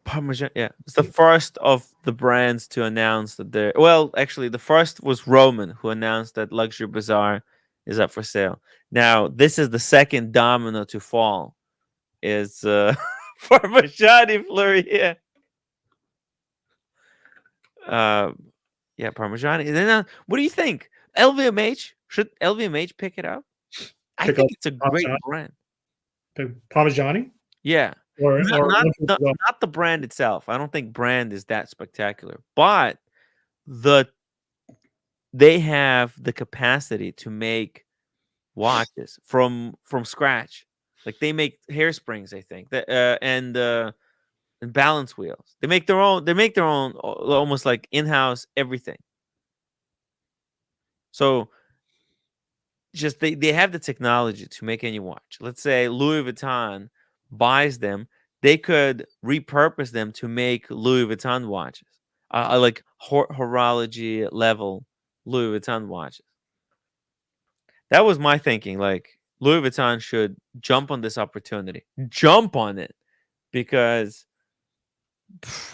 Parmigiani, yeah, it's the first of the brands to announce that they're. Well, actually, the first was Roman, who announced that Luxury Bazaar is up for sale. Now, this is the second domino to fall. Is Parmigiani Fleury? Yeah, Parmigiani. And then, what do you think? LVMH, should LVMH pick it up? I think it's a great brand. Parmigiani? Yeah. Or not the brand itself. I don't think brand is that spectacular, but they have the capacity to make watches from scratch. Like they make hairsprings, I think, and balance wheels. They make their own almost like in-house everything. So just they have the technology to make any watch. Let's say Louis Vuitton buys them, they could repurpose them to make Louis Vuitton watches, like horology level Louis Vuitton watches. That was my thinking. Like Louis Vuitton should jump on this opportunity, jump on it, because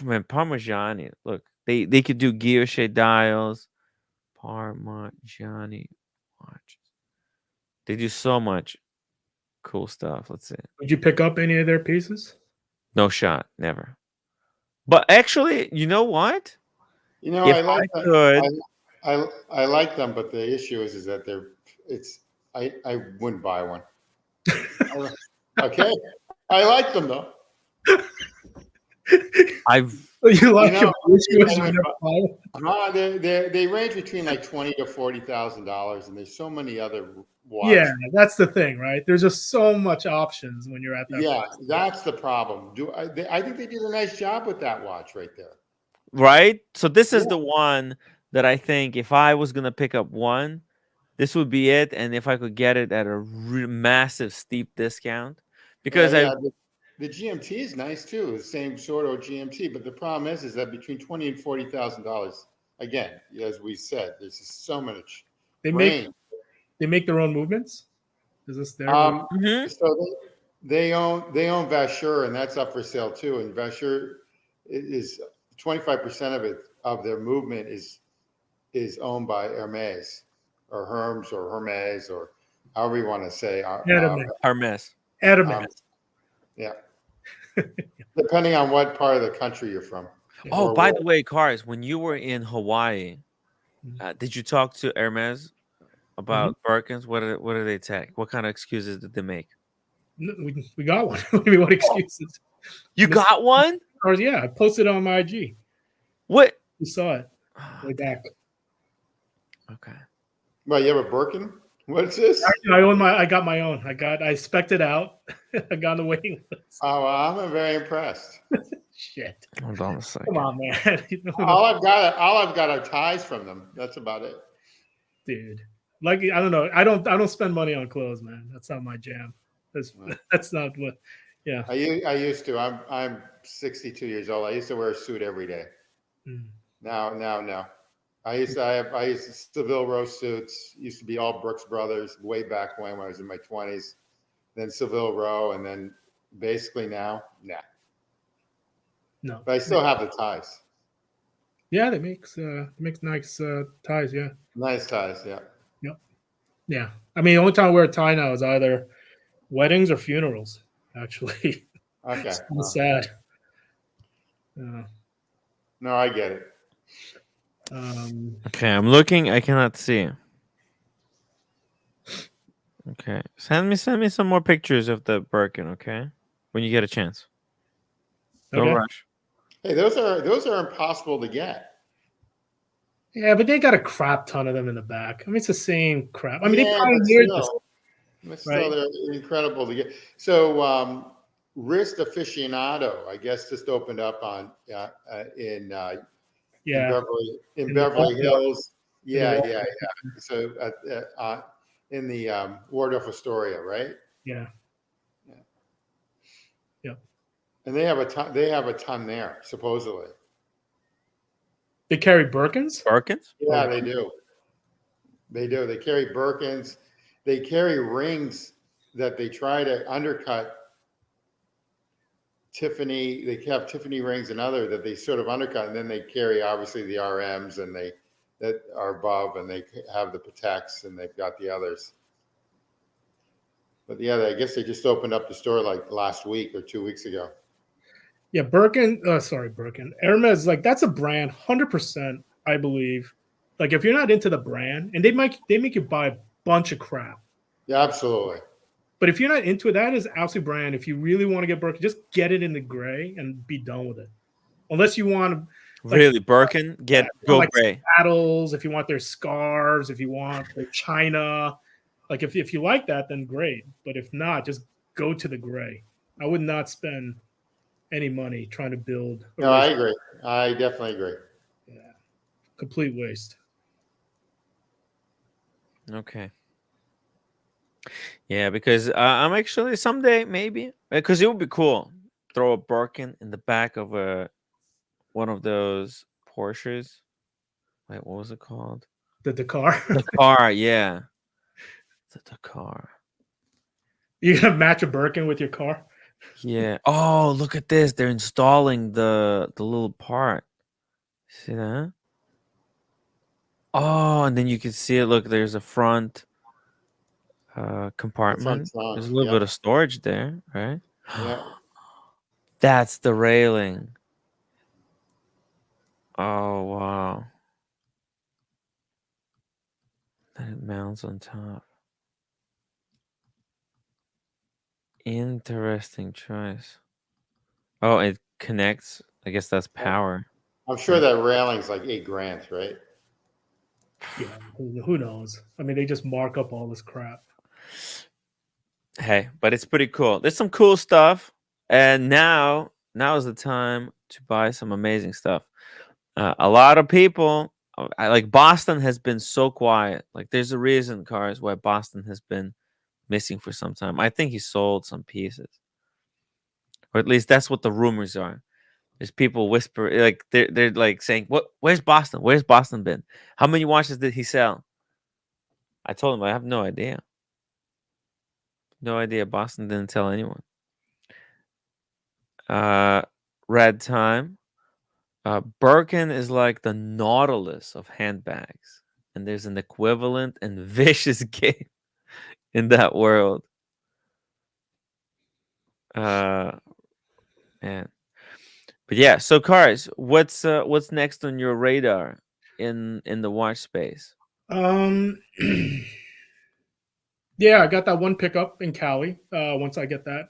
man, Parmigiani, look, they could do guilloche dials, Parmigiani watches. They do so much cool stuff. Let's see. Would you pick up any of their pieces? No shot, never. But actually, you know what? You know, if I like I could, I like them, but the issue is that I wouldn't buy one. Okay, I like them though. You like them? They range between like $20,000 to $40,000, and there's so many other watches. Yeah, that's the thing, right? There's just so much options when you're at that. Yeah, that's the problem. I think they did a nice job with that watch right there. Right? So this is the one that I think if I was going to pick up one, this would be it. And if I could get it at a massive, steep discount. Because the GMT is nice too, the same sort of GMT. But the problem is that between $20,000 and $40,000, again, as we said, there's just so much. They make their own movements? Is this their So they own Vacheron, and that's up for sale too. And Vacheron is 25% of their movement is owned by Hermes or Hermes or however you want to say. Hermes. Yeah. Depending on what part of the country you're from. Oh, by the way, Cars, when you were in Hawaii, did you talk to Hermes about Birkins? What did they take? What kind of excuses did they make? We got one. What excuses? You got one? Yeah, I posted it on my IG. What? You saw it way back. Okay. Well, you have a Birkin? What's this? I got my own. I spec'd it out. I got on the waiting list. Oh, well, I'm very impressed. Shit. Hold on a second. Come on, man. All I've got are ties from them. That's about it. Dude. Like, I don't know. I don't spend money on clothes, man. That's not my jam. That's not what. Yeah. I used to. I'm 62 years old. I used to wear a suit every day. Mm. Now, no. I used to Seville Row suits. Used to be all Brooks Brothers way back when I was in my 20s. Then Seville Row, and then basically now, nah. No. But I still have the ties. Yeah, they makes nice ties. Yeah. Nice ties, yeah. Yep. Yeah. I mean, the only time I wear a tie now is either weddings or funerals. Actually, Okay. it's kind of sad. No, I get it. Okay, I'm looking. I cannot see. Okay, send me some more pictures of the Birkin. Okay, when you get a chance. Don't Okay. rush. Hey, those are impossible to get. Yeah, but they got a crap ton of them in the back. I mean, it's the same crap. I mean, Yeah, they pioneered this. but still, they're incredible to get. So, Wrist Aficionado, I guess, just opened up on in Beverly Hills. Yeah. So in the Waldorf Astoria, right? Yeah. And they have a ton. They have a ton there, supposedly. They carry Birkins? Birkins? Yeah, they do. They do. They carry Birkins. They carry rings that they try to undercut Tiffany. They have Tiffany rings and other that they sort of undercut, and then they carry obviously the RMs and that are above, and they have the Pateks, and they've got the others. But yeah, I guess they just opened up the store like last week or 2 weeks ago. Yeah, Birkin. Hermes, like that's a brand, 100%. I believe. Like if you're not into the brand, and they make you buy a bunch of crap. Yeah, absolutely. But if you're not into it, that is absolute brand. If you really want to get Birkin, just get it in the gray and be done with it. Unless you want to really Birkin, go like gray. Saddles, if you want their scarves, if you want their china, like if you like that, then great. But if not, just go to the gray. I would not spend any money trying to build. No, I agree. I definitely agree. Yeah, complete waste. Okay. Yeah, because I'm actually someday maybe because it would be cool. Throw a Birkin in the back of one of those Porsches. Wait, what was it called? The Dakar. Dakar, yeah. The Dakar. You're gonna match a Birkin with your car? Yeah. Oh, look at this. They're installing the little part. See that? Oh, and then you can see it. Look, there's a front compartment. There's a little bit of storage there, right? Yeah. That's the railing. Oh, wow. Then it mounts on top. Interesting choice. Oh, it connects. I guess that's power. I'm sure that railing's like $8,000, right? Yeah, who knows? I mean, they just mark up all this crap. Hey, but it's pretty cool. There's some cool stuff, and now is the time to buy some amazing stuff. A lot of people, like Boston, has been so quiet. Like, there's a reason, Cars, why Boston has been missing for some time. I think he sold some pieces, or at least that's what the rumors are. There's people whisper, like they're like saying, "What? Where's Boston? Where's Boston been? How many watches did he sell?" I told him I have no idea. No idea. Boston didn't tell anyone. Red time. Birkin is like the Nautilus of handbags, and there's an equivalent and vicious game in that world. Man, but yeah. So, Cars, what's next on your radar in the watch space? Yeah, I got that one pickup in Cali. Once I get that,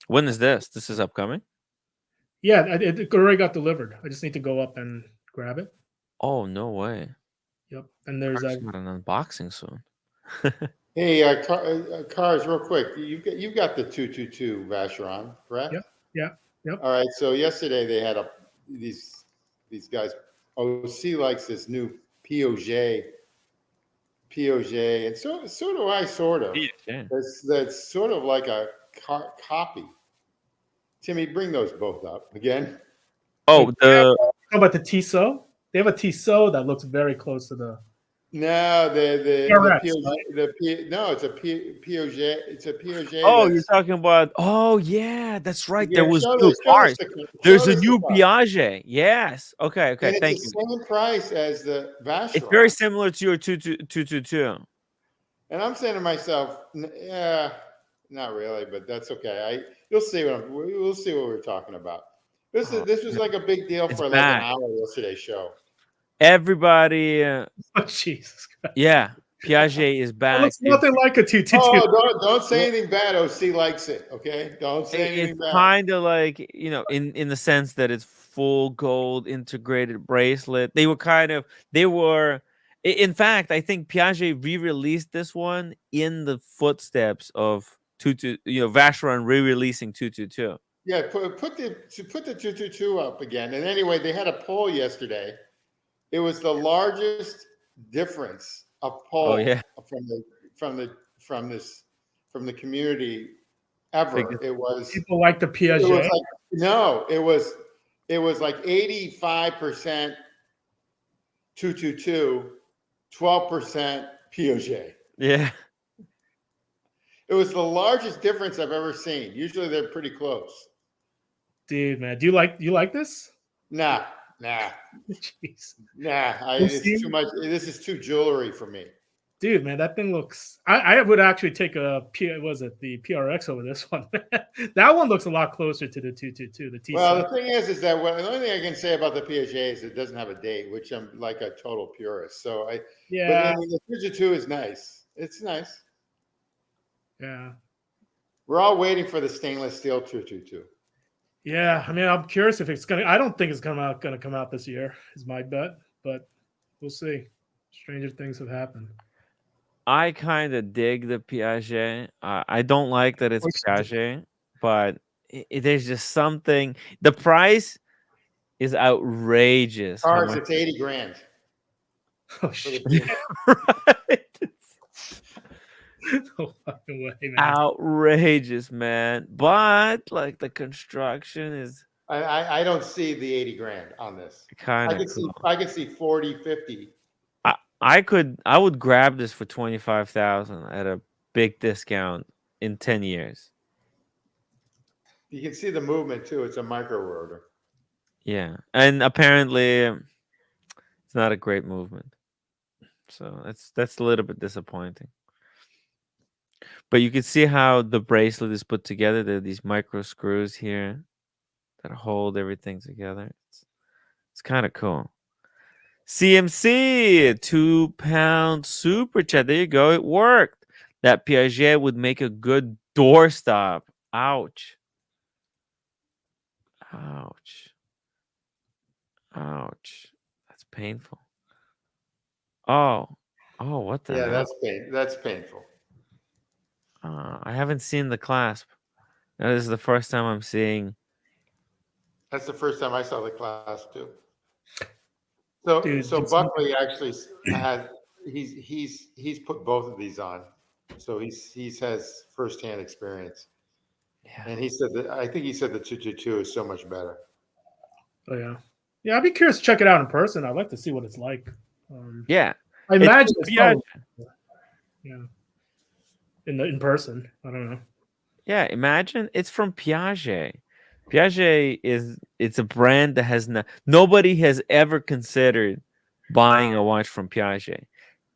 when is this? This is upcoming. Yeah, it already got delivered. I just need to go up and grab it. Oh, no way. Yep. And there's Cars got an unboxing soon. Hey, cars, real quick. You've got the 222 Vacheron, correct? Yep. All right. So yesterday they had these guys. OC likes this new Piaget, and so do I, sort of. Yeah. That's sort of like a copy. Timmy, bring those both up again. Oh, how about the Tissot? They have a Tissot that looks very close to the. No, the PRX, Piaget, no, it's a Piaget. It's a Piaget. Oh, you're talking about. Oh, yeah, that's right. Yeah, there was show new this- show cars. this to- There's show a this new to Bob. Piaget. Yes. Okay. And Thank it's you. the same price as the Vacheron. It's very similar to your 222. And I'm saying to myself, yeah, not really, but that's okay. We'll see what we're talking about. This was like a big deal for like an hour yesterday's show. Everybody, Oh, Jesus Christ. yeah, Piaget is back. It looks nothing like a 222. Oh, don't say anything bad. OC likes it. Okay, don't say anything It's bad. kind of like, in the sense that it's full gold integrated bracelet. In fact, I think Piaget re-released this one in the footsteps of Vacheron re-releasing 222. Yeah, put the 222 up again. And anyway, they had a poll yesterday. It was the largest difference of poll from the community ever. It was people like the Piaget. It was like 85% 222, 12% Piaget. Yeah. It was the largest difference I've ever seen. Usually they're pretty close. Dude, man, do you like this? Nah. Jeez. Nah, it's too much. This is too jewelry for me. Dude, man, that thing looks. I would actually take the PRX over this one. That one looks a lot closer to the 222. The Tissot. Well, the thing is that the only thing I can say about the Piaget is it doesn't have a date, which I'm like a total purist. So But the 222 is nice. It's nice. Yeah. We're all waiting for the stainless steel 222. Yeah, I mean, I'm curious if it's gonna. I don't think it's gonna come out this year. Is my bet, but we'll see. Stranger things have happened. I kind of dig the Piaget. I don't like that it's Piaget, but there's just something. The price is outrageous. Cars, it's 80 grand. Oh shit! Right? No fucking way, man. Outrageous, man. But like the construction is. I don't see the 80 grand on this. Kind of. I could see 40, 50. I would grab this for 25,000 at a big discount in 10 years. You can see the movement too. It's a micro rotor. Yeah, and apparently it's not a great movement. So that's a little bit disappointing. But you can see how the bracelet is put together. There are these micro screws here that hold everything together. It's kind of cool. CMC, £2 super chat. There you go. It worked. That Piaget would make a good doorstop. Ouch. That's painful. Oh, what the hell? That's painful. I haven't seen the clasp. Now, this is the first time I'm seeing. That's the first time I saw the clasp too. So Buckley actually he's put both of these on, so he has firsthand experience. Yeah. And he said that I think he said the 222 is so much better. Oh yeah. I'd be curious to check it out in person. I'd like to see what it's like. Yeah, I imagine it's probably, in person. I don't know. Yeah, imagine it's from Piaget. Piaget it's a brand that nobody has ever considered buying a watch from Piaget.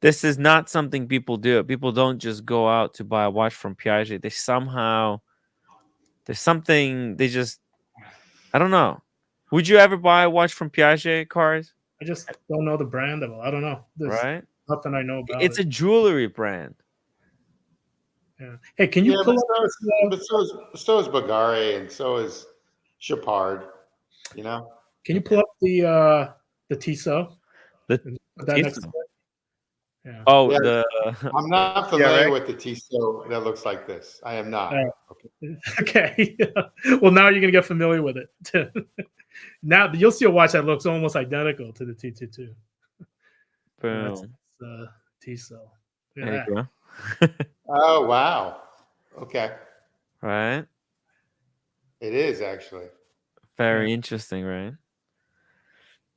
This is not something people do. People don't just go out to buy a watch from Piaget. There's something I don't know. Would you ever buy a watch from Piaget, Cars? I just don't know the brand of it. I don't know. There's nothing I know about it. It's a jewelry brand. Yeah. Hey, can you pull up? But so is Bulgari and so is Chopard. You know. Can you pull up the Tissot? Yeah. Oh, Yeah. the I'm not familiar right. with the Tissot that looks like this. I am not. Uh, Okay. Okay. Well, now you're gonna get familiar with it. Now you'll see a watch that looks almost identical to the T22. That's Boom. Tissot. Look There at you that. go. Oh wow. Okay. Right. It is actually. Very interesting, right?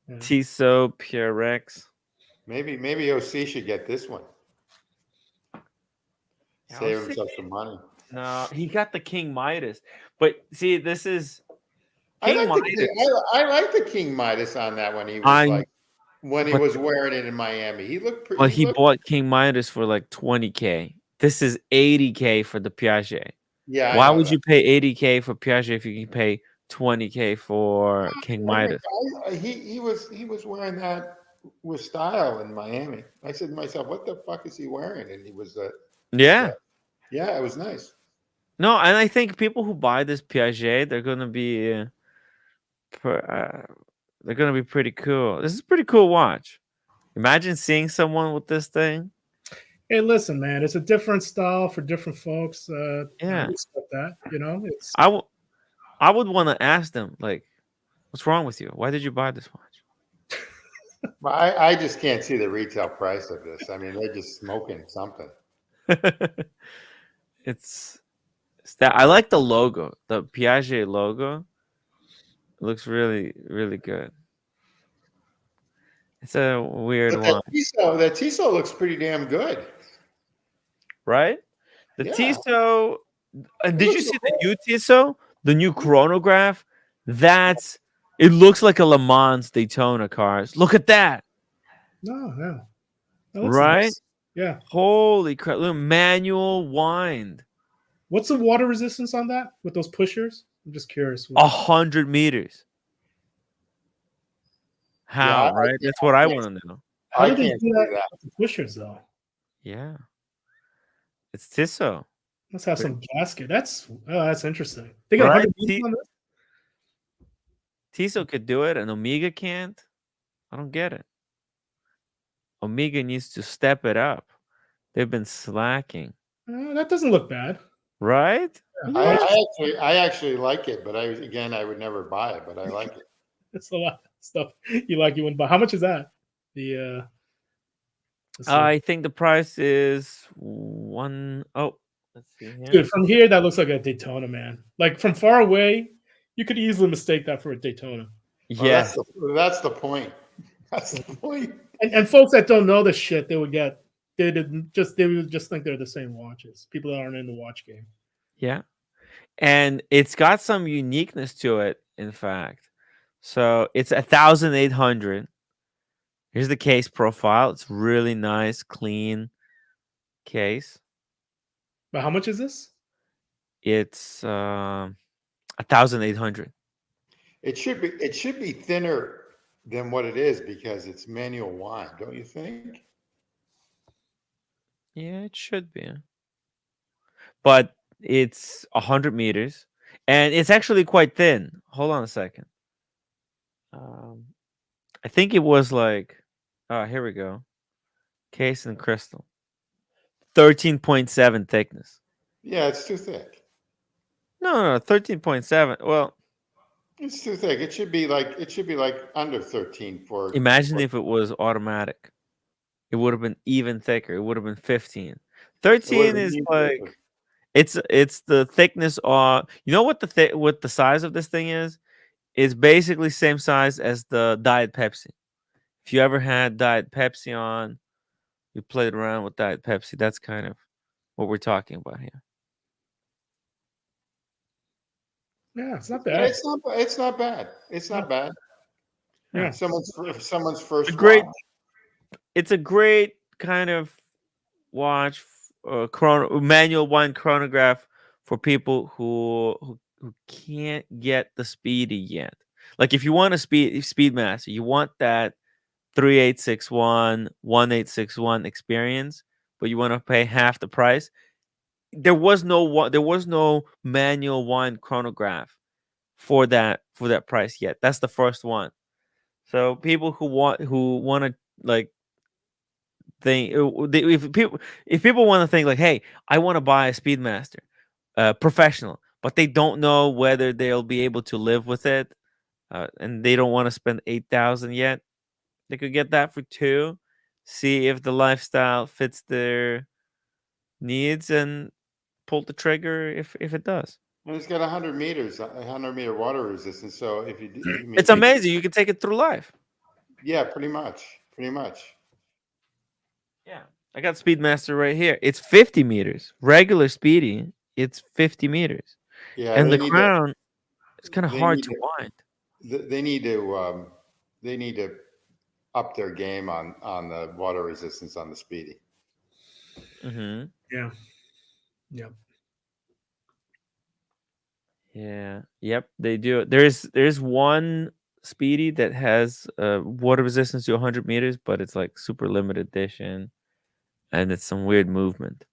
Yeah. Tissot PRX. Maybe OC should get this one. Yeah, Save OC himself some money. No, he got the King Midas. But see, this is I King like the Midas. I like the King Midas on that when he was I when he but was wearing it in Miami. He looked pretty. well, He he looked. bought King Midas for like 20K. This is 80K for the Piaget. Yeah, I Why know would that. you pay 80K for Piaget if you can pay 20K for King Midas? He was wearing that with style in Miami. I said to myself, "What the fuck is he wearing?" And he was Yeah. yeah, it was nice. No, and I think people who buy this Piaget, they're gonna be they're gonna be pretty cool. This is a pretty cool watch. Imagine seeing someone with this thing. Hey, listen, man, it's a different style for different folks. I Yeah, respect that. You know, it's I would want to ask them like, what's wrong with you? Why did you buy this watch? But I just can't see the retail price of this. I mean, they're just smoking something. it's that I like the logo, the Piaget logo. It looks really, really good. It's a weird But one, that Tissot looks pretty damn good. right? The Yeah. Tissot. Did you looks see good. the new Tissot? The new chronograph? It looks like a Le Mans Daytona cars. Look at that. no. That looks Right? nice. Yeah. Holy crap. Look, manual wind. What's the water resistance on that with those pushers? I'm just curious. 100 meters. How, Yeah, right? That's what I want to know. How I do they can't do see that that. with the pushers though? Yeah. It's Tissot. Let's have some gasket. That's interesting. They got Right? 100 meters on this? Tissot could do it and Omega can't. I don't get it. Omega needs to step it up. They've been slacking. That doesn't look bad. Right? Yeah. I actually like it, but I would never buy it, but I like it. It's a lot of stuff you wouldn't buy. How much is that? The let's see. I think the price is one. Oh, let's see here. Dude, from here that looks like a Daytona, man. Like from far away, you could easily mistake that for a Daytona. Well, Yeah. that's the point. That's the point. And folks that don't know this shit, they would just think they're the same watches. People that aren't in the watch game. Yeah. And it's got some uniqueness to it, in fact. So it's 1,800. Here's the case profile. It's really nice, clean case. But how much is this? It's 1,800. It should be thinner than what it is because it's manual wind, don't you think? Yeah, it should be. But it's 100 meters. And it's actually quite thin. Hold on a second. I think it was like, here we go. Case and crystal. 13.7 thickness. Yeah, it's too thick. No, 13.7. Well, It's too thick. It should be like under 13 for. imagine if it was automatic. It would have been even thicker. It would have been 15. 13 been is even like thicker. it's the thickness of, you know what what the size of this thing is? It's basically same size as the Diet Pepsi. If you ever had Diet Pepsi on, you played around with Diet Pepsi, that's kind of what we're talking about here. Yeah, it's not Yeah, bad. it's not bad. It's not bad. Yeah. Someone's first Great. watch. It's a great kind of watch, manual wind chronograph for people who can't get the speedy yet. Like if you want a Speedmaster, you want that 3861, 1861 experience, but you want to pay half the price. There was no manual wind chronograph for that price yet. That's the first one. So people who want to like think if people want to think like, hey, I want to buy a Speedmaster, professional, but they don't know whether they'll be able to live with it, and they don't want to spend 8,000 yet, they could get that for 2, see if the lifestyle fits their needs, and pull the trigger if it does. And it's got 100 meters, 100-meter water resistance. So if you, I mean, It's amazing. You can take it through life. yeah, pretty much. Yeah. I got Speedmaster right here. It's 50 meters. Regular Speedy, it's 50 meters. Yeah, And the crown is kind of hard to wind. They need to up their game on the water resistance on the Speedy. Mm-hmm. Yeah. Yep. Yeah. Yep. They do. There's one Speedy that has water resistance to 100 meters, but it's like super limited edition, and it's some weird movement.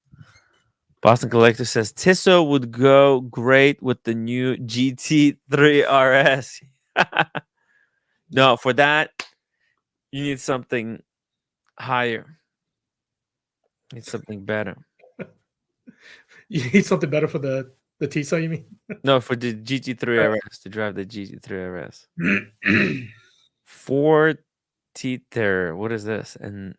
Boston Collector says Tissot would go great with the new GT3 RS. No, for that you need something higher. You need something better. You need something better for the Tissot, you mean? No, for the GT3 RS, to drive the GT3 RS. 4-teeth. What is this? And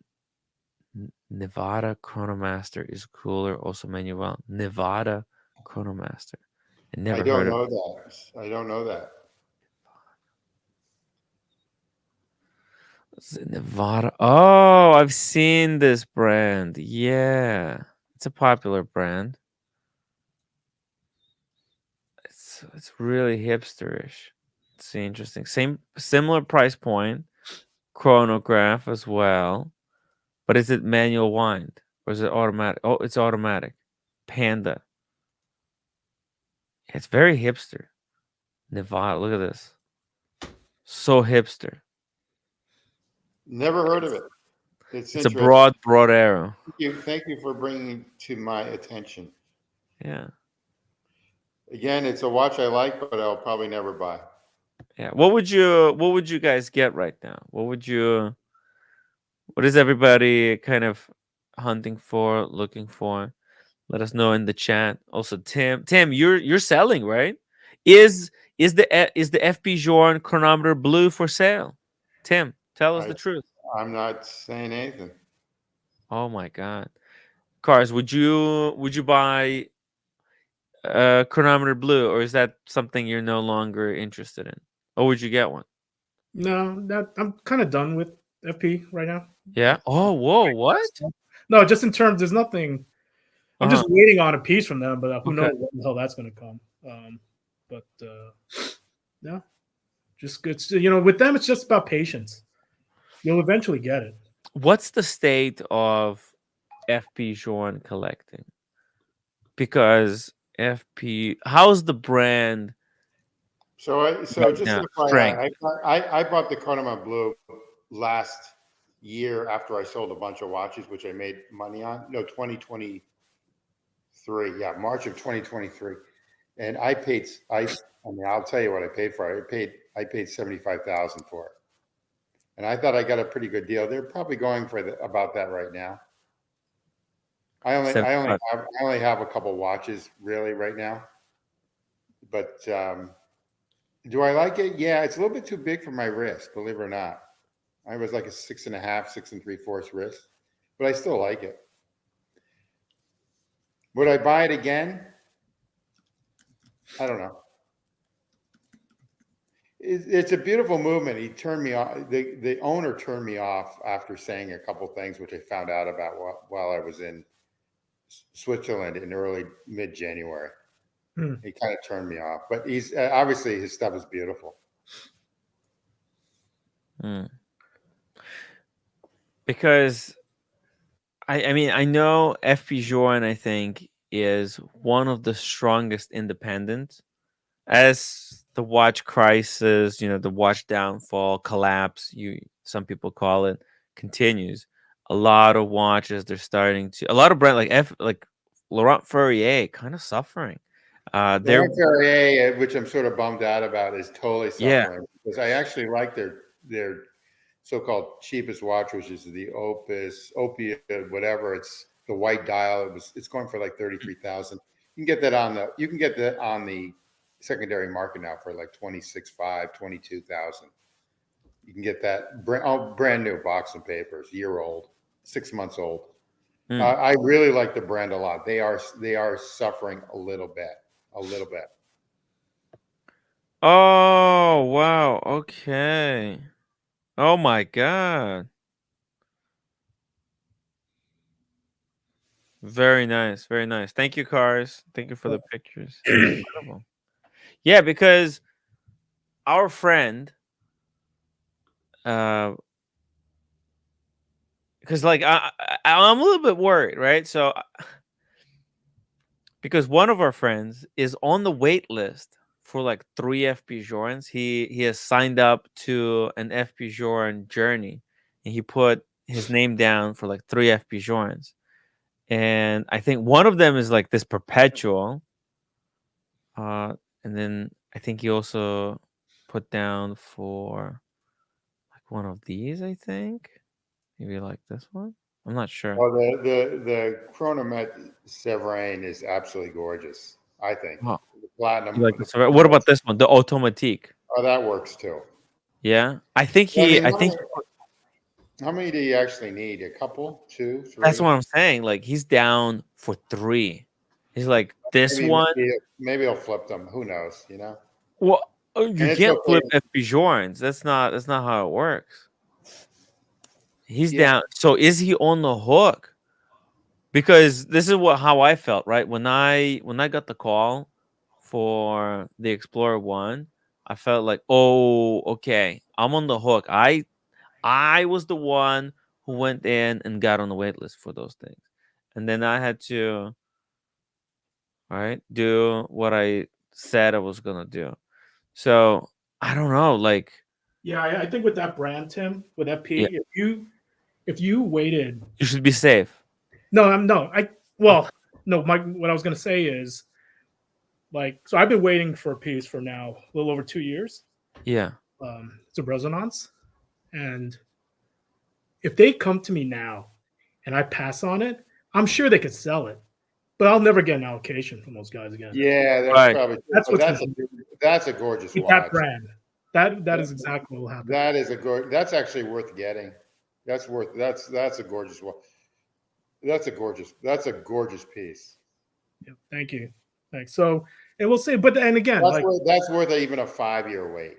Nevada Chronomaster is cooler. Also manual. Nevada Chronomaster. I don't know that. Is it Nevada? Oh, I've seen this brand. Yeah, it's a popular brand. It's really hipsterish. It's interesting. Similar price point. Chronograph as well. But is it manual wind or is it automatic? Oh, it's automatic. Panda. It's very hipster. Nevada. Look at this. So hipster. Never heard of it. It's a broad arrow. Thank you for bringing it to my attention. Yeah. Again, it's a watch I like, but I'll probably never buy. Yeah. What would you guys get right now? What is everybody kind of hunting for, looking for? Let us know in the chat. Also, Tim, you're selling, right? Is the FP Journe chronometer blue for sale? Tim, tell us the truth. I'm not saying anything. Oh my God, Cars, would you buy a chronometer blue, or is that something you're no longer interested in, or would you get one? No, I'm kind of done with FP right now. Yeah. Oh, whoa, what? No, just in terms, there's nothing. I'm just waiting on a piece from them, but who knows when the hell that's going to come. Yeah, just good. With them, it's just about patience. You'll eventually get it. What's the state of FP Journe collecting? Because FP, how's the brand? So just I bought the Chronometer Blue last year after I sold a bunch of watches, which I made money on. No, 2023. Yeah, March of 2023. And I'll tell you what I paid for it. I paid $75,000 for it. And I thought I got a pretty good deal. They're probably going for about that right now. I only have a couple watches really right now. But do I like it? Yeah, it's a little bit too big for my wrist, believe it or not. I was like a 6.5, 6 3/4 wrist, but I still like it. Would I buy it again? I don't know. It's a beautiful movement. He turned me off. The owner turned me off after saying a couple things, which I found out about while I was in Switzerland in mid-January. He kind of turned me off, but he's obviously his stuff is beautiful. Because I mean, I know FP Journe, I think, is one of the strongest independents. As the watch crisis, the watch downfall, collapse, some people call it, continues. A lot of watches, a lot of brands like Laurent Ferrier kind of suffering. Laurent Ferrier, which I'm sort of bummed out about, is totally suffering because I actually like their so-called cheapest watch, which is the Opia, whatever. It's the white dial. It's going for like 33,000. You can get that on the secondary market now for like 26,500, 22,000. You can get that brand new box and papers, year old, 6 months old. I really like the brand a lot. They are suffering a little bit. Oh, wow. Okay. Oh my God. Very nice. Very nice. Thank you, Cars. Thank you for the pictures. Incredible. Yeah, because our friend, because like I'm a little bit worried, right? So because one of our friends is on the wait list for like 3 FP Journes. He has signed up to an FP Journe journey, and he put his name down for like 3 FP Journes. And I think one of them is like this perpetual. And then I think he also put down for like one of these, I think. Maybe like this one. I'm not sure. Well, the Chronomet Severin is absolutely gorgeous, I think. Oh, The platinum. you like this? What about this one? The Automatique. Oh, that works too. Yeah. I think I he mean, I think how many do you actually need? A couple? 2, 3? that's what I'm saying. Like he's down for 3. He's like this one. Maybe he'll flip them. Who knows? You know. Well, you it's can't okay. flip FP Journes. That's not how it works. He's Yeah. down. So is he on the hook? Because this is how I felt, right? When I got the call for the Explorer 1, I felt like, oh, okay, I'm on the hook. I was the one who went in and got on the wait list for those things. And then I had to, do what I said I was gonna do. So I don't know, like, Yeah, I think with that brand, Tim, with FP, yeah, if you waited, you should be safe. no, what I was gonna say is, like, so I've been waiting for a piece for now a little over 2 years. Yeah. It's a resonance, and if they come to me now and I pass on it, I'm sure they could sell it, but I'll never get an allocation from those guys again. Yeah, that's Right. probably That's what's that's a gorgeous with watch. that brand. That is exactly what will happen. That is that's actually worth getting. That's a gorgeous one. That's a gorgeous piece. Yeah, thank you. Thanks. So, and we'll see. But then again, that's worth even a 5-year wait.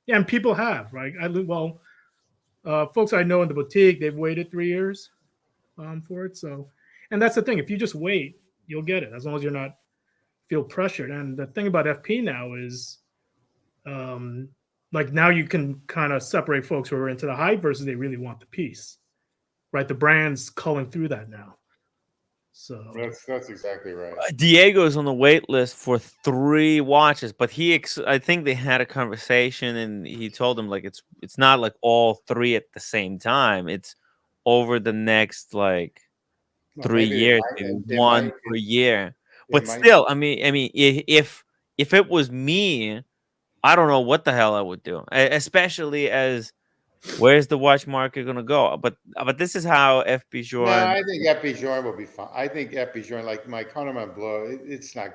Yeah, and people have, right? Folks I know in the boutique, they've waited 3 years for it. So, and that's the thing. If you just wait, you'll get it as long as you're not feel pressured. And the thing about FP now is, like now you can kind of separate folks who are into the hype versus they really want the piece, right? The brand's culling through that now. So that's exactly right. Diego's on the wait list for 3 watches, but I think they had a conversation and he told him like it's not like all 3 at the same time. It's over the next like 3 years, maybe 1 per year. But still, I mean, if it was me, I don't know what the hell I would do, especially as where's the watch market gonna go? But this is how FP Journe. No, I think FP Journe will be fine. I think FP Journe, like my Chronomet Bleu, it's not.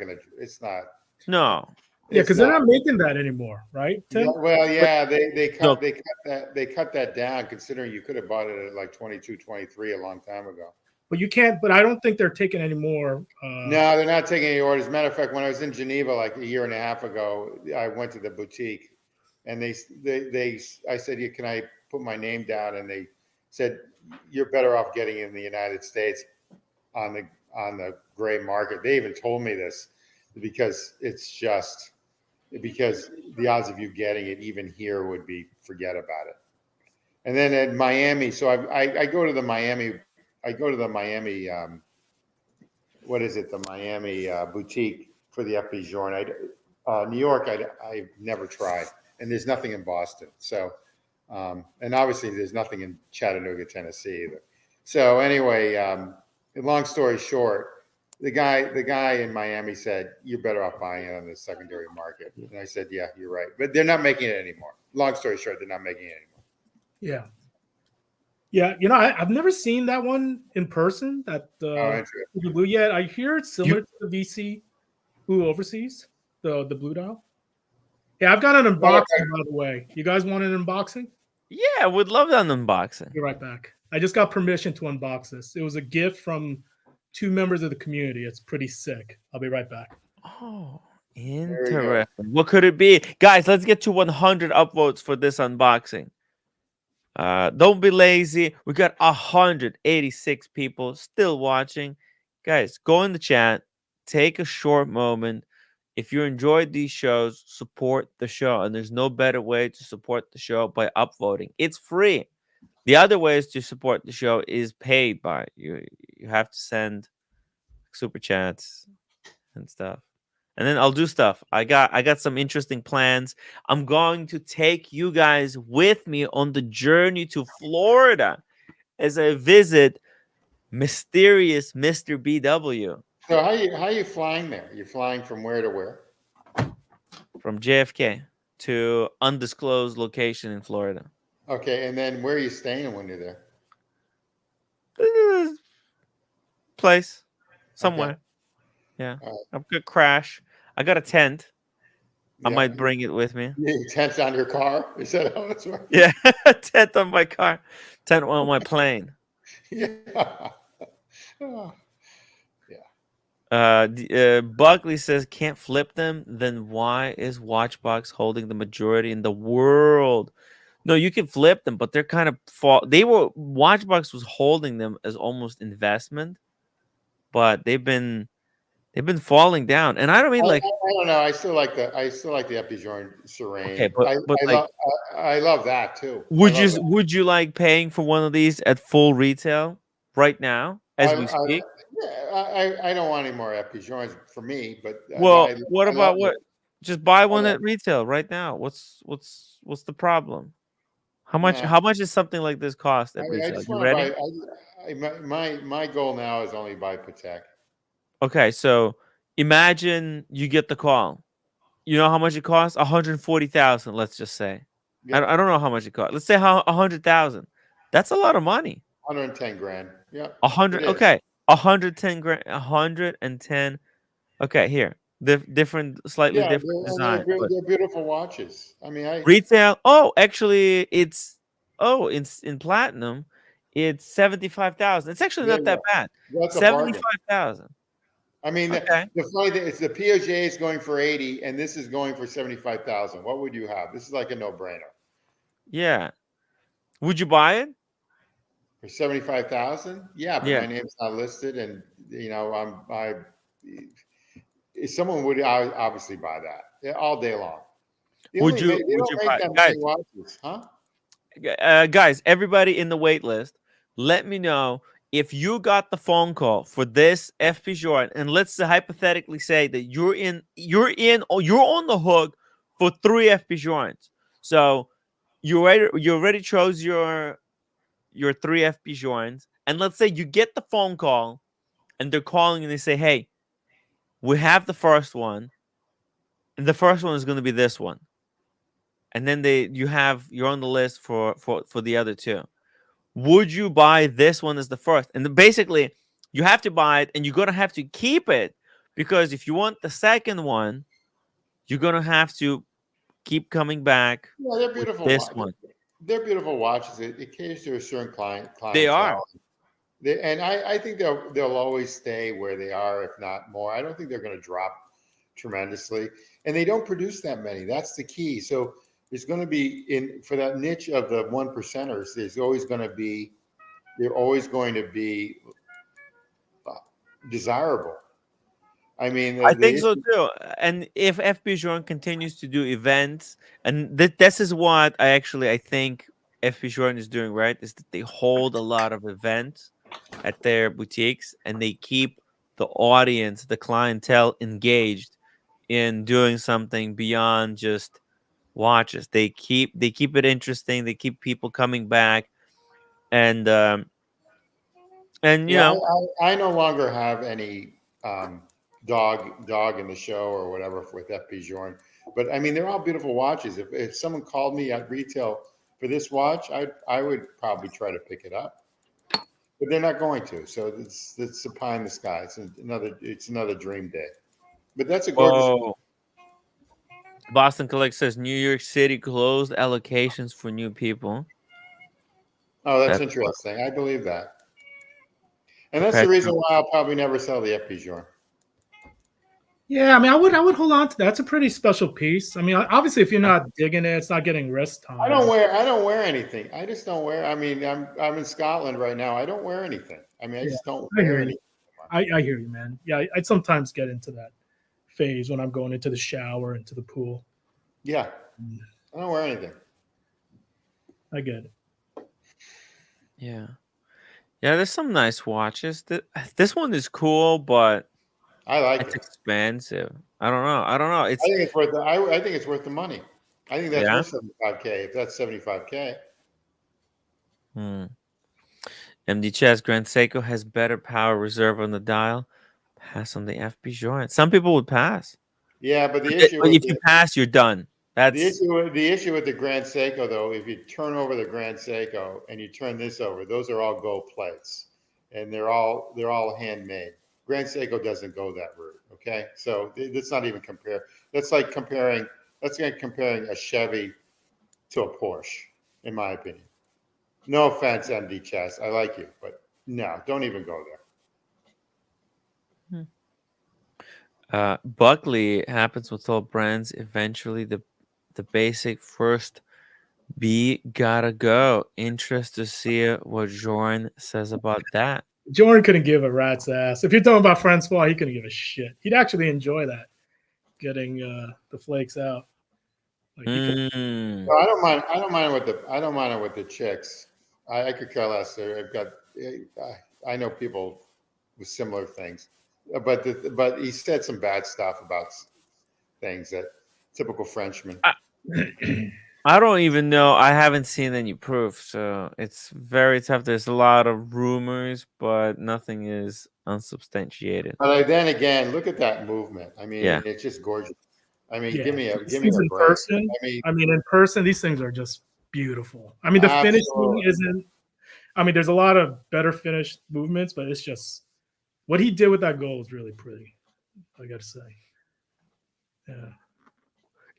No. Yeah, because they're not making that anymore, right, Tim? Yeah, well, yeah, they cut that down. Considering you could have bought it at like 22, 23 a long time ago. But you can't. But I don't think they're taking any more. No, they're not taking any orders. As a matter of fact, when I was in Geneva like a year and a half ago, I went to the boutique, and I said, "Yeah, can I put my name down?" And they said, "You're better off getting it in the United States on the gray market." They even told me this because because the odds of you getting it even here would be forget about it. And then at Miami, so I go to the Miami. What is it? The Miami boutique for the FP Journe. New York, I've never tried, and there's nothing in Boston. So, and obviously there's nothing in Chattanooga, Tennessee either. So anyway, long story short, the guy in Miami said, "You're better off buying it on the secondary market." And I said, "Yeah, you're right." But they're not making it anymore. Long story short, they're not making it anymore. Yeah. Yeah, you know, I've never seen that one in person. That Oh, interesting. the blue yet. I hear it's You, similar to the VC Blue Overseas, the blue dial. Yeah, I've got an Well, unboxing by the way. You guys want an unboxing? yeah, would love that unboxing. Be right back. I just got permission to unbox this. It was a gift from 2 members of the community. It's pretty sick. I'll be right back. Oh, there you go. interesting. What could it be? Guys, let's get to 100 upvotes for this unboxing. Don't be lazy. We got 186 people still watching. Guys, go in the chat. Take a short moment. If you enjoyed these shows, support the show. And there's no better way to support the show by upvoting. It's free. The other ways to support the show is paid by you. You have to send super chats and stuff. And then I'll do stuff. I got some interesting plans. I'm going to take you guys with me on the journey to Florida as I visit mysterious Mr. BW So how you flying there? You're flying from where to where? from JFK to undisclosed location in Florida. Okay, and then where are you staying when you're there? Place somewhere. Okay. Yeah. All right. I'm gonna crash. I got a tent. I Yeah. might bring it with me. You tents on your car? Is that how it's working? Yeah, tent on my car, tent on my plane. Yeah. Oh, Buckley says can't flip them. Then why is Watchbox holding the majority in the world? No, you can flip them, but they're kind of Watchbox was holding them as almost investment, but they've been falling down. And I don't mean like I don't know. I still like the Epijourne Serene. okay, but like I love that too. would you like paying for one of these at full retail right now as we speak? I don't want any more Epijournes for me, but Well, what I about love what? it. Just buy one love at retail right now. What's the problem? How much? Yeah. How much does something like this cost at I retail? just You want to ready? buy. My goal now is only buy Patek. Okay, so imagine you get the call. You know how much it costs? 140,000. Let's just say. Yeah. I don't know how much it costs. Let's say how 100,000. That's a lot of money. 110 grand. Yeah. 100. It is. Okay, 110 grand. 110. Okay, here. Slightly Yeah, different design. But they're beautiful watches. I mean, retail. Oh, actually, it's in platinum. It's 75,000. It's actually there not you that go. bad. That's a bargain. 75,000. I mean, Okay. the funny thing is the POJ is going for 80 and this is going for 75,000. What would you have? This is like a no-brainer. Yeah. Would you buy it? For 75,000? Yeah, but Yeah. my name's not listed, and you know, if someone would obviously buy that all day long. They Would don't you make buy that guys? many watches, huh? Guys, everybody in the wait list, let me know if you got the phone call for this FP Journe, and let's hypothetically say that you're on the hook for 3 FP Journes. So you already chose your 3 FP Journes, and let's say you get the phone call, and they're calling and they say, "Hey, we have the first one, and the first one is going to be this one," and then you're on the list for the other 2. Would you buy this one as the first? And then basically, you have to buy it, and you're gonna have to keep it because if you want the second one, you're gonna have to keep coming back. Yeah, they're with beautiful. this one. They're beautiful watches. It caters to a certain clientele. They are. And I think they'll always stay where they are, if not more. I don't think they're going to drop tremendously. And they don't produce that many. That's the key. So there's going to be for that niche of the 1%ers. They're always going to be desirable. I mean, I think so too. And if FP Journe continues to do events, and this is what I think FP Journe is doing right, is that they hold a lot of events at their boutiques, and they keep the audience, the clientele engaged in doing something beyond just watches. They keep it interesting. They keep people coming back, and you know, I no longer have any dog in the show or whatever with FP Journe, but I mean they're all beautiful watches. If someone called me at retail for this watch, I would probably try to pick it up, but they're not going to. So it's a pie in the sky. It's another dream day. But that's a gorgeous. Oh, Boston Collect says New York City closed allocations for new people. Oh, that's That's interesting. I believe that. And that's the reason why I'll probably never sell the ep1164. Yeah, I mean, I would hold on to that. It's a pretty special piece. I mean, obviously, if you're not digging it, it's not getting wrist time. I don't wear anything. I just don't wear. I mean, I'm in Scotland right now. I don't wear anything. I mean, I just don't wear anything. I hear you, man. Yeah, I sometimes get into that phase when I'm going into the shower, into the pool. Yeah, I don't wear anything. I get it. Yeah. Yeah, there's some nice watches. This one is cool, but I like it's it. expensive. I don't know. I think it's worth. I think it's worth the money. I think that's worth $75K. If that's $75K. MD Chess Grand Seiko has better power reserve on the dial. Pass on the FP joint. Some people would pass. Yeah, but the issue. But if you pass, you're done. That's the issue with the Grand Seiko, though. If you turn over the Grand Seiko and you turn this over, those are all gold plates, and they're all handmade. Grand Seiko doesn't go that route. Okay, so let's not even compare. That's like comparing a Chevy to a Porsche, in my opinion. No offense, MD Chess. I like you, but no, don't even go there. Buckley happens with all brands. Eventually, the basic first B gotta go. Interest to see what Journe says about that. Journe couldn't give a rat's ass. If you're talking about Francois, he couldn't give a shit. He'd actually enjoy that, getting the flakes out. Like No, I don't mind. I don't mind it with the chicks. I could care less. I know people with similar things, but he said some bad stuff about things that typical Frenchman. I don't even know. I haven't seen any proof, so it's very tough. There's a lot of rumors, but nothing is unsubstantiated. But then again, look at that movement. I mean, it's just gorgeous. I mean, give me a break. In person. I mean, in person, these things are just beautiful. I mean, the finishing isn't. I mean, there's a lot of better finished movements, but it's just what he did with that goal is really pretty. I got to say, yeah.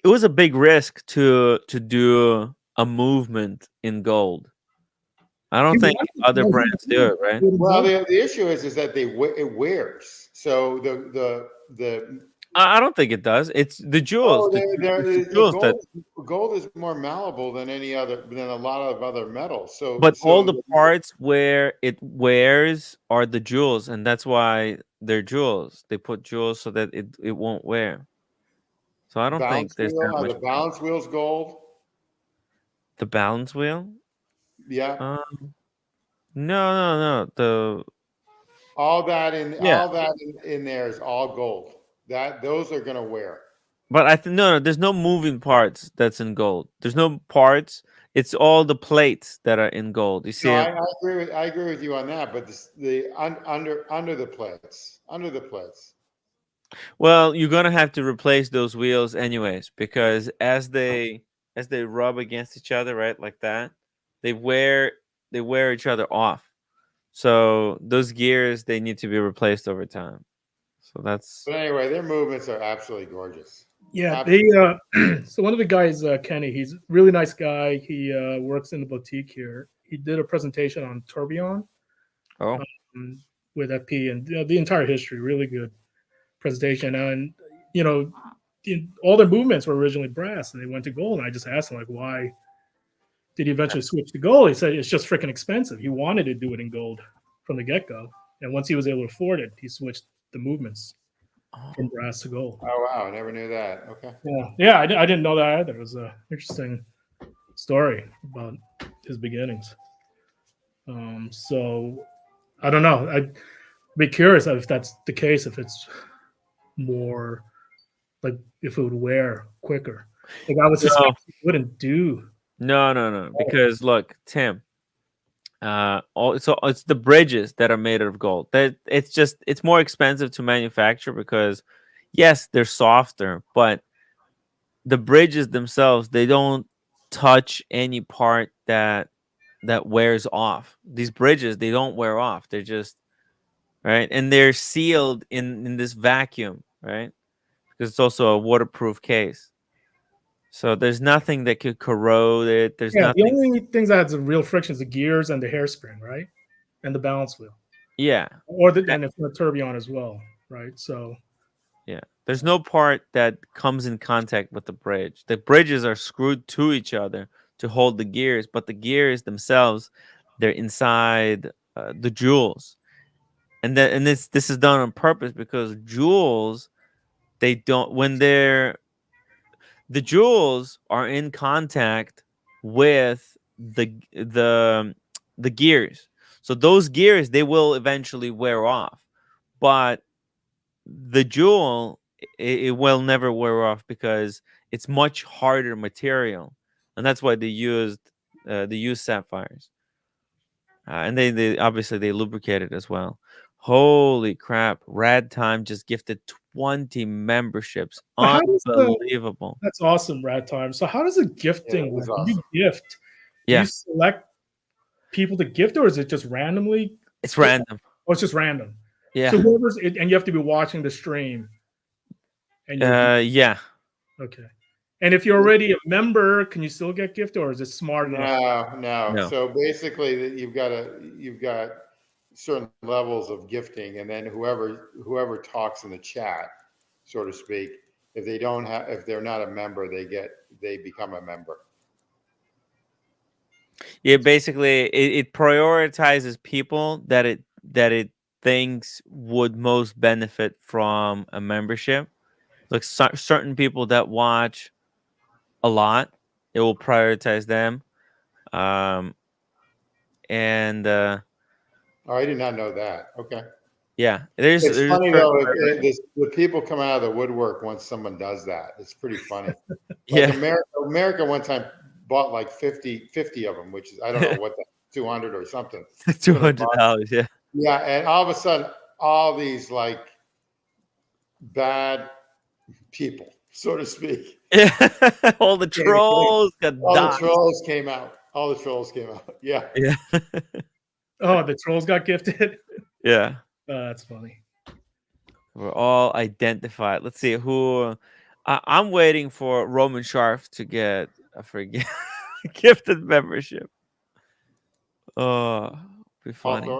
It was a big risk to do a movement in gold. I don't think other brands do it, right? Well, the issue is that it wears. So the I don't think it does. It's the jewels. Gold is more malleable than a lot of other metals. But all the parts where it wears are the jewels, and that's why they're jewels. They put jewels so that it won't wear. So I don't think there's that much. The balance wheel's gold. The balance wheel? Yeah. No. All that in there is all gold. Those are gonna wear. But I think no. There's no moving parts that's in gold. There's no parts. It's all the plates that are in gold. You see? No, I agree with you on that. But under the plates. Well, you're gonna have to replace those wheels anyways, because as they rub against each other, right, like that, they wear each other off. So those gears, they need to be replaced over time. So that's. But anyway, their movements are absolutely gorgeous. Yeah, so one of the guys, Kenny, he's a really nice guy. He works in the boutique here. He did a presentation on tourbillon. With FP and the entire history. Really good presentation. And all their movements were originally brass, and they went to gold. And I just asked him, like, why did he eventually switch to gold? He said it's just freaking expensive. He wanted to do it in gold from the get-go, and once he was able to afford it, he switched the movements from brass to gold. Oh wow, I never knew that. Okay. Yeah, I didn't know that either. It was an interesting story about his beginnings. So I don't know. I'd be curious if that's the case. If it's more like if it would wear quicker. Like I would suspect it wouldn't do. No. Because look, Tim, it's the bridges that are made out of gold. It's more expensive to manufacture because yes, they're softer, but the bridges themselves, they don't touch any part that wears off. These bridges, they don't wear off. They're just right, and they're sealed in this vacuum, right? Because it's also a waterproof case. So there's nothing that could corrode it. There's Yeah, the nothing. only things that has a real friction is the gears and the hairspring, right? And the balance wheel. Yeah. And if the tourbillon as well, right? So Yeah. There's no part that comes in contact with the bridge. The bridges are screwed to each other to hold the gears, but the gears themselves, they're inside the jewels. And this is done on purpose because jewels, they don't, when they're, the jewels are in contact with the gears. So those gears, they will eventually wear off, but the jewel, it will never wear off because it's much harder material, and that's why they used sapphires, and they obviously they lubricate it as well. Holy crap! Rad Time just gifted 20 memberships. but how does Unbelievable. that's awesome, Rad Time. So how does the gifting Yeah, work? that's When awesome. you gift, do Yeah, you select people to gift, or is it just randomly? it's random. Oh, it's just random. Yeah. So whoever's and you have to be watching the stream. And Yeah. okay. And if you're already a member, can you still get gifted, or is it smart enough? No. So basically, you've got certain levels of gifting, and then whoever talks in the chat, so to speak, if they're not a member, they become a member. Yeah, basically it prioritizes people that it thinks would most benefit from a membership. Like certain people that watch a lot, it will prioritize them. And Oh, I did not know that. Okay. yeah, It's there's funny certain though, the people come out of the woodwork once someone does that. It's pretty funny. Like yeah. America one time bought like 50 of them, which is, I don't know what that, 200 or something. $200, yeah. Yeah, and all of a sudden, all these like bad people, so to speak. Yeah. All the trolls got All the doxxed. trolls came out. All the trolls came out. Yeah. Yeah. Oh, the trolls got gifted. Yeah. That's funny. We're all identified. Let's see who. I'm waiting for Roman Sharf to get a free gifted membership. Oh, be funny.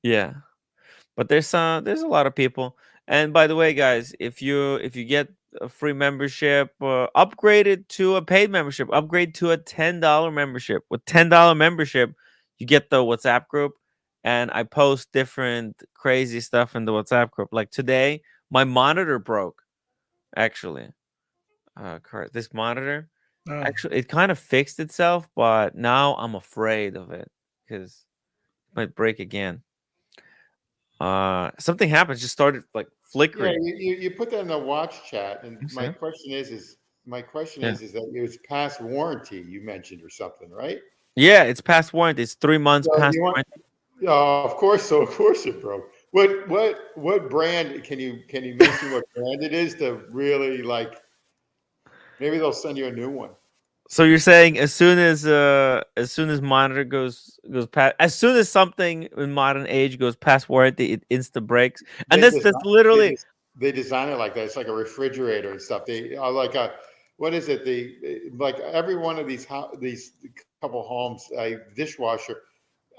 Yeah, but there's a lot of people. And by the way, guys, if you get a free membership, upgrade it to a paid membership. Upgrade to a $10 membership. With $10 membership, you get the WhatsApp group, and I post different crazy stuff in the WhatsApp group. Like today, my monitor broke. Actually, correct. This monitor, actually, it kind of fixed itself, but now I'm afraid of it because it might break again. Something happened. Just started like flickering. Yeah, you put that in the watch chat, and my question is that it was past warranty you mentioned or something, right? Yeah, it's past warranty. It's 3 months past warranty. Of course it broke. What brand can you mention what brand it is to really like? Maybe they'll send you a new one. So you're saying as soon as monitor goes past, as soon as something in modern age goes past warranty, it insta breaks, and that's literally they design it like that. It's like a refrigerator and stuff. They are like a what is it? Like every one of these couple homes, a dishwasher.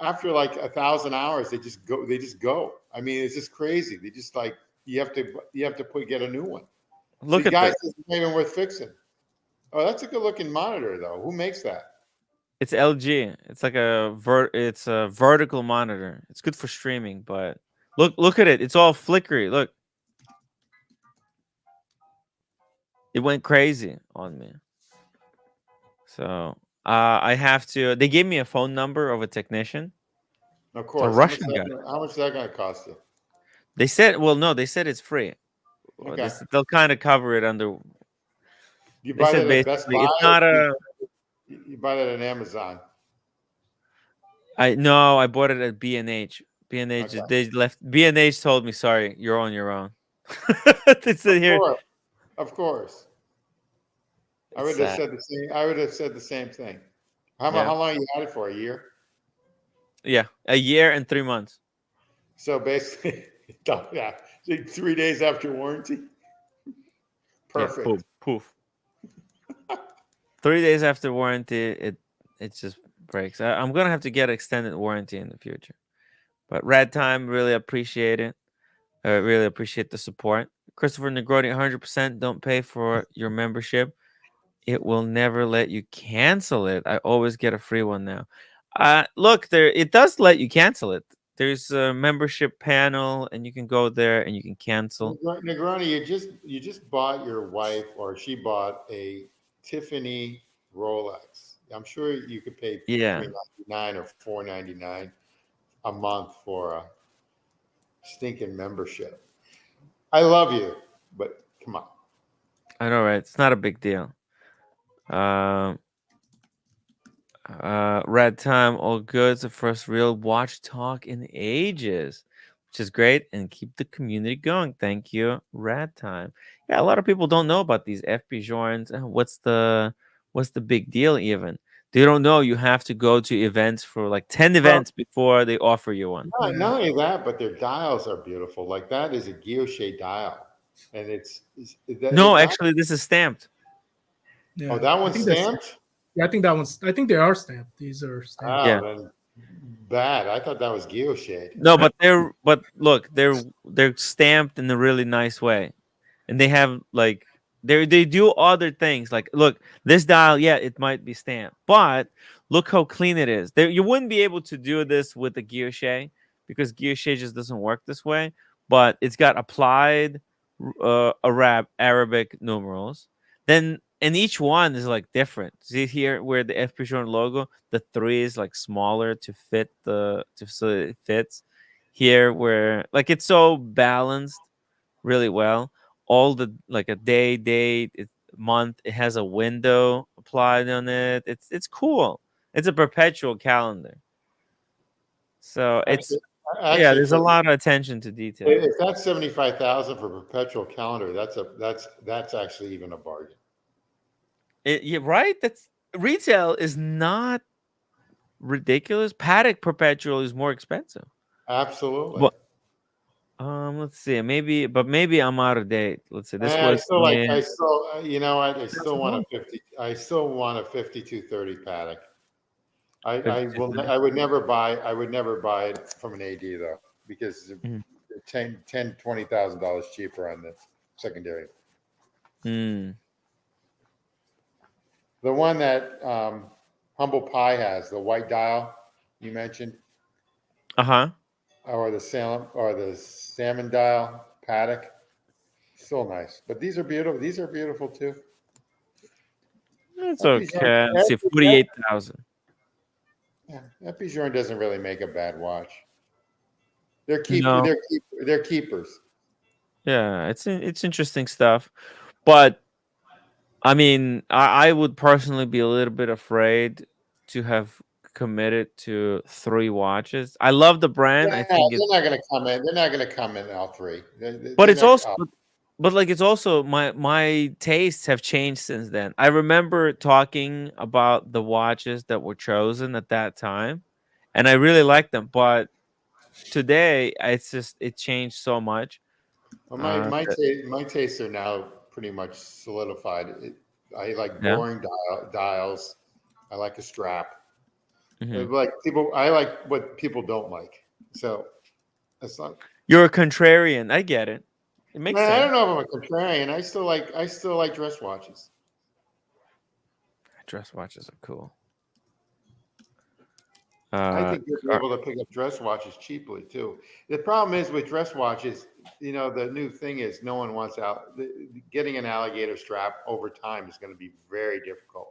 After like 1,000 hours, they just go. I mean, it's just crazy. They just like you have to get a new one. Look at guys, this. it's not even worth fixing. Oh, that's a good looking monitor though. Who makes that? It's LG. It's like it's a vertical monitor. It's good for streaming, but look at it. It's all flickery. Look. It went crazy on me. So I have to. They gave me a phone number of a technician. Of course. A Russian guy. How much is that going to cost you? They said, well, no, they said it's free. Okay. They'll kind of cover it under. You buy that at Best Buy? It's not you buy that at Amazon. I bought it at B&H. B&H, Okay. they left. B&H told me, sorry, you're on your own. They said here. Of course. I would have said the same. I would have said the same thing. How long you had it for? A year? Yeah, a year and 3 months. So basically, yeah, 3 days after warranty. Perfect. Yeah, poof. 3 days after warranty, it just breaks. I'm gonna have to get extended warranty in the future. But Rad Time, really appreciate it. Really appreciate the support. Christopher Negroni, 100%. Don't pay for your membership. It will never let you cancel it. I always get a free one now. Look, it does let you cancel it. There's a membership panel, and you can go there and you can cancel. Negroni, you just bought your wife, or she bought a Tiffany Rolex. I'm sure you could pay $399 or $499 a month for a stinking membership. I love you, but come on. I know, right? It's not a big deal. Rad Time, all good. It's the first real watch talk in ages, which is great, and keep the community going. Thank you, Rad Time. Yeah, a lot of people don't know about these FP Journes. What's the big deal? Even they don't know you have to go to events for like 10 events before they offer you one. Not only that, but their dials are beautiful. Like that is a guilloche dial, and actually, this is stamped. Yeah. Oh, that one's stamped. Yeah, I think that one's. I think they are stamped. These are stamped. Oh, then bad. I thought that was guilloche. No, but they're stamped in a really nice way, and they have like they do other things. Like, look, this dial, yeah, it might be stamped, but look how clean it is. You wouldn't be able to do this with the guilloche because guilloche just doesn't work this way. But it's got applied Arabic numerals. Then. And each one is like different. See here where the FP Journe logo, the 3 is like smaller to fit so it fits. Here where like it's so balanced really well. All the like a day, date, month, it has a window applied on it. It's cool. It's a perpetual calendar. So there's a lot of attention to detail. If that's 75,000 for perpetual calendar, that's actually even a bargain. Right? That's retail is not ridiculous. Patek Perpetual is more expensive. Absolutely. Let's see. Maybe I'm out of date. Let's see. This was I still want a 5230 Patek. I would never buy it from an AD though, because it's $20,000 cheaper on the secondary. The one that Humble Pie has, the white dial you mentioned. Or the salmon dial Patek. Still nice. But these are beautiful. These are beautiful too. That's okay. Let's see, 48,000. Yeah, ep Journe doesn't really make a bad watch. They're keepers. Yeah, it's interesting stuff. But I mean, I would personally be a little bit afraid to have committed to 3 watches. I love the brand. Yeah, I think they're not going to come in. They're not going to come in all 3. But it's also, it's also my tastes have changed since then. I remember talking about the watches that were chosen at that time, and I really liked them. But today, it changed so much. Well, my tastes are now pretty much solidified. I like boring dials. I like a strap. I like what people don't like. So that's not. You're a contrarian. I get it. It makes sense. I don't know if I'm a contrarian. I still like dress watches. Dress watches are cool. I think you'll be able to pick up dress watches cheaply too. The problem is with dress watches, the new thing is no one wants getting an alligator strap over time is going to be very difficult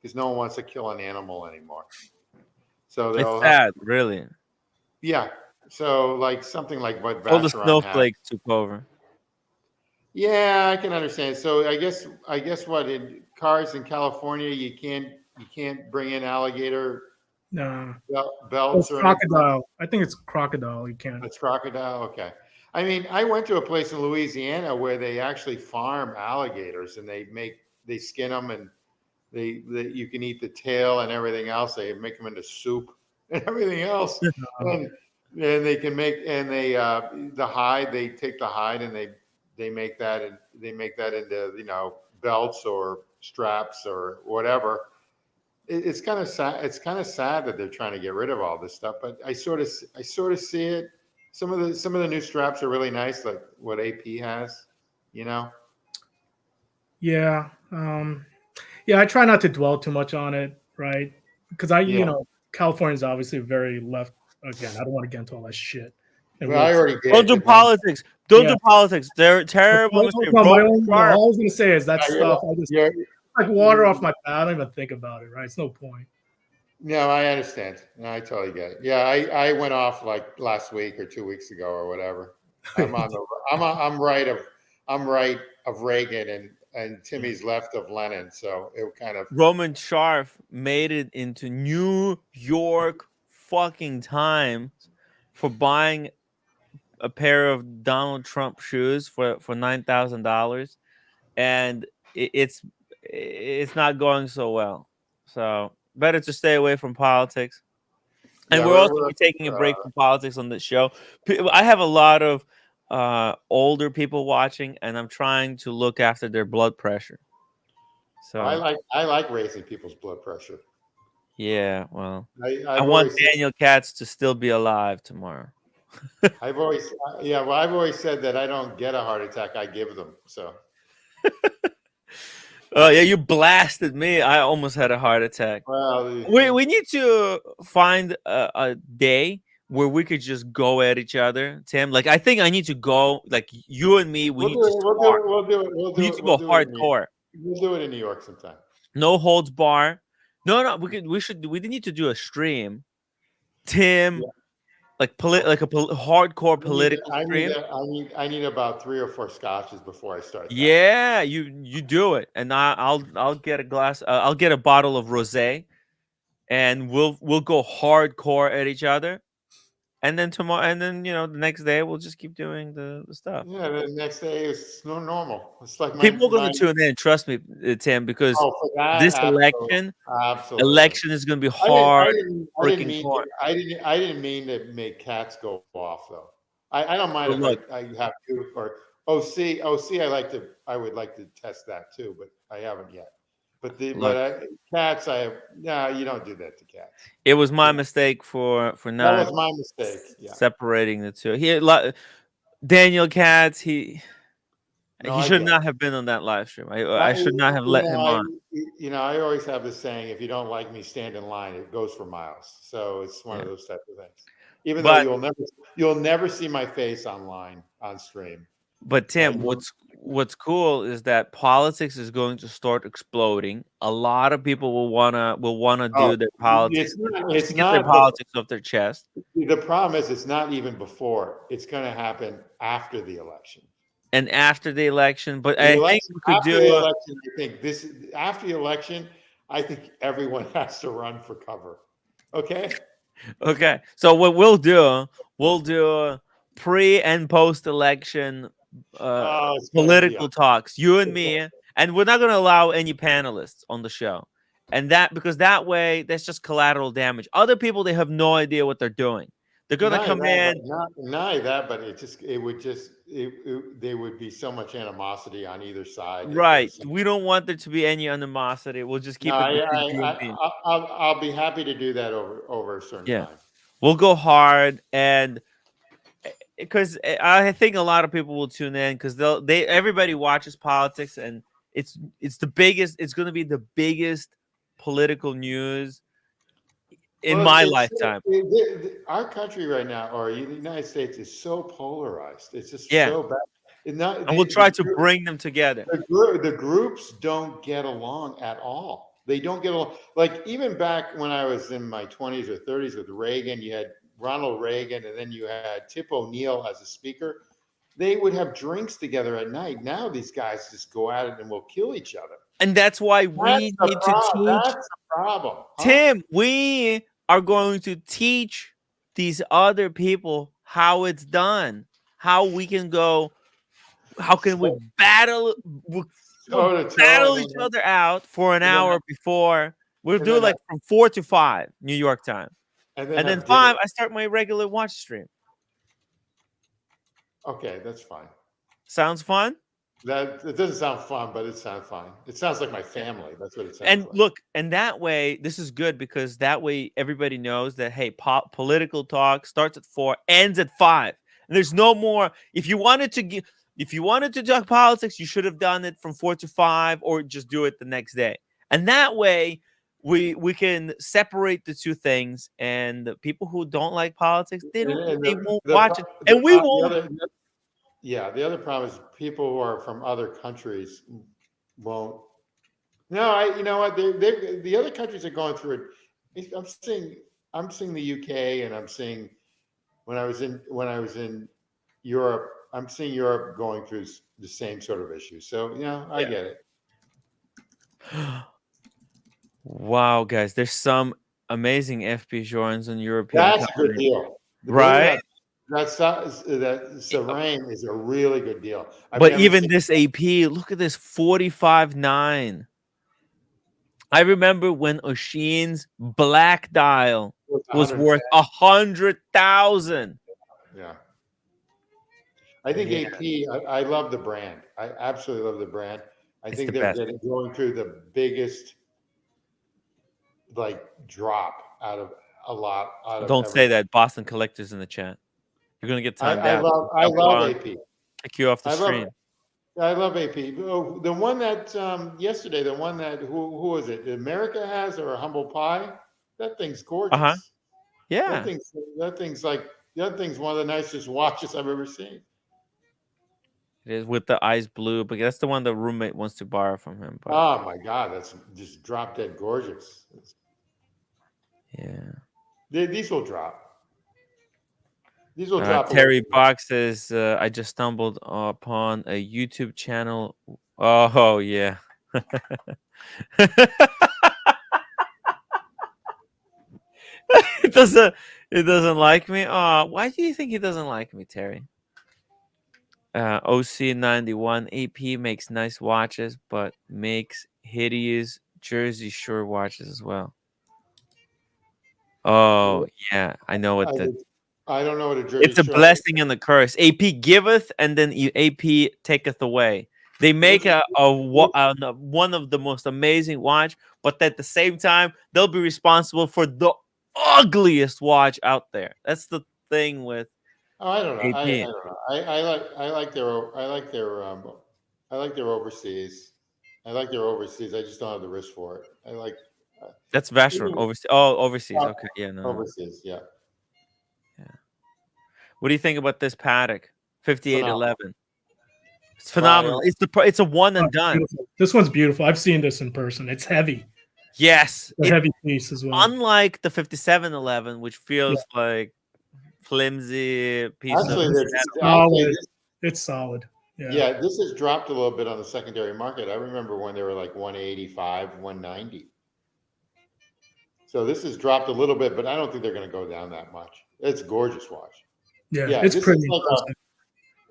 because no one wants to kill an animal anymore. So it's sad, really. Yeah. So like something like what all the snowflakes took over. Yeah, I can understand. So I guess what in cars in California you can't bring in alligator. No. Belts or crocodile. Anything. I think it's crocodile. You can't. It's crocodile. Okay. I mean, I went to a place in Louisiana where they actually farm alligators and they they skin them and they you can eat the tail and everything else. They make them into soup and everything else, and they can make the hide. They take the hide and they make that into belts or straps or whatever. It's kind of sad. It's kind of sad that they're trying to get rid of all this stuff. But I sort of see it. Some of the new straps are really nice, like what AP has. Yeah. Yeah, I try not to dwell too much on it, right? Because California is obviously very left. Again, I don't want to get into all that shit. Well, I already did. Don't do politics. Don't do politics. They're terrible. All I was going to say is that stuff. I just like water off my pad. I don't even think about it. Right? It's no point. No, I understand. No, I totally get it. Yeah, I went off like last week or 2 weeks ago or whatever. I'm right of Reagan and Timmy's left of Lenin. So it kind of Roman Scharf made it into New York fucking Times for buying a pair of Donald Trump shoes for $9,000, and it's not going so well. So better to stay away from politics. And we're also taking a break from politics on this show. I have a lot of older people watching, and I'm trying to look after their blood pressure. So I like raising people's blood pressure. Yeah, well, I want Daniel Katz to still be alive tomorrow. I've always said that I don't get a heart attack, I give them. So. Oh yeah, you blasted me. I almost had a heart attack. Well, we need to find a day where we could just go at each other, Tim. Like I think I need to go. Like you and me, we need to go hardcore. We'll do it in New York sometime. No holds bar. No. We need to do a stream, Tim. Yeah. Like hardcore political stream. I need about 3 or 4 scotches before I start. Yeah, you do it, and I'll get a glass. I'll get a bottle of rosé, and we'll go hardcore at each other, and then tomorrow, and then the next day we'll just keep doing the stuff. Yeah, the next day is normal. It's like people are going to tune in. Trust me, Tim, because this election is going to be hard. I didn't mean to make Cats go off though. I don't mind if I have to, or OC. I would like to test that too, but I haven't yet. But Cats, you don't do that to Cats. It was my mistake for not. That was my mistake. Yeah. Separating the two. Daniel Katz, he should not have been on that live stream. I should not have let him on. I always have this saying: if you don't like me, stand in line. It goes for miles. So it's one of those types of things. Even though you'll never see my face online on stream. But Tim, what's cool is that politics is going to start exploding. A lot of people will wanna do their politics. It's not their politics off their chest. The problem is it's not even before. It's going to happen after the election. And after the election, but I think we could do. After the election, I think everyone has to run for cover. Okay. Okay. So what we'll do pre and post election political talks, you and me, and we're not going to allow any panelists on the show, and because that way that's just collateral damage. Other people, they have no idea what they're doing. They're going to come in. Not that, but there would be so much animosity on either side. Right. We don't want there to be any animosity. We'll just keep it. I'll be happy to do that over a certain time. We'll go hard, and because I think a lot of people will tune in because everybody watches politics, and it's the biggest. It's going to be the biggest political news in my lifetime. Our country right now, or the United States, is so polarized. It's just so bad. And we'll try to bring them together. The groups don't get along at all. They don't get along. Like even back when I was in my 20s or 30s with Reagan, you had Ronald Reagan, and then you had Tip O'Neill as a speaker. They would have drinks together at night. Now these guys just go at it and will kill each other. And that's why we need to teach. That's the problem. Huh? Tim, we are going to teach these other people how it's done, how we can go, how can we battle toe to toe, battle and each then- other out for an and then hour before. We'll and do then like from 4 to 5 New York time, and and then have dinner. 5 I start my regular watch stream. Okay, that's fine. Sounds fun. That it doesn't sound fun, but it sounds fine. It sounds like my family. That's what it sounds And like. look, and that way, this is good because that way everybody knows that hey, political talk starts at 4, ends at 5. And there's no more. If you wanted to talk politics, you should have done it from 4 to 5, or just do it the next day. And that way, we can separate the two things. And the people who don't like politics, they won't watch it, and we won't. The other problem is people who are from other countries won't. No, you know what? The other countries are going through it. I'm seeing the UK, and I'm seeing when I was in Europe, I'm seeing Europe going through the same sort of issues. So I get it. Wow, guys, there's some amazing FP Journes on European. That's a good deal, right? That Serene is a really good deal. But even this AP, look at this 45.9. I remember when O'Shea's black dial was worth 100,000. Yeah. I think AP, I love the brand. I absolutely love the brand. I think they're going through the biggest drop out of a lot. Don't say that. Boston Collectors in the chat. You're going to get timed out. I love AP. Take you off the stream. I love AP. Oh, the one that yesterday, the one that who was it? America has, or a humble pie? That thing's gorgeous. Yeah. That thing's one of the nicest watches I've ever seen. It is with the eyes blue, but that's the one the roommate wants to borrow from him. But... Oh my God, that's just drop dead gorgeous. Yeah. These will drop. These will drop. Terry Box says, I just stumbled upon a YouTube channel. Oh, yeah. It doesn't like me. Why do you think he doesn't like me, Terry? OC91 AP makes nice watches, but makes hideous Jersey Shore watches as well. Oh, yeah. I know what I don't know what a Jersey It's a blessing and a curse. AP giveth, and then AP taketh away. They make one of the most amazing watch, but at the same time, they'll be responsible for the ugliest watch out there. That's the thing with. Oh, I don't know. AP. I don't know. I like their overseas. I like their overseas. I just don't have the wrist for it. I like. That's Vacheron overseas. Oh, overseas. Okay, yeah, no. Overseas, yeah. Yeah. What do you think about this Patek 5811? It's phenomenal. It's a one and done. Beautiful. This one's beautiful. I've seen this in person. It's heavy. Yes, a heavy piece as well. Unlike the 5711, which feels like flimsy piece it's solid. Yeah, this has dropped a little bit on the secondary market. I remember when they were like 185, 190. So this has dropped a little bit, but I don't think they're going to go down that much. It's a gorgeous watch. Yeah, it's pretty.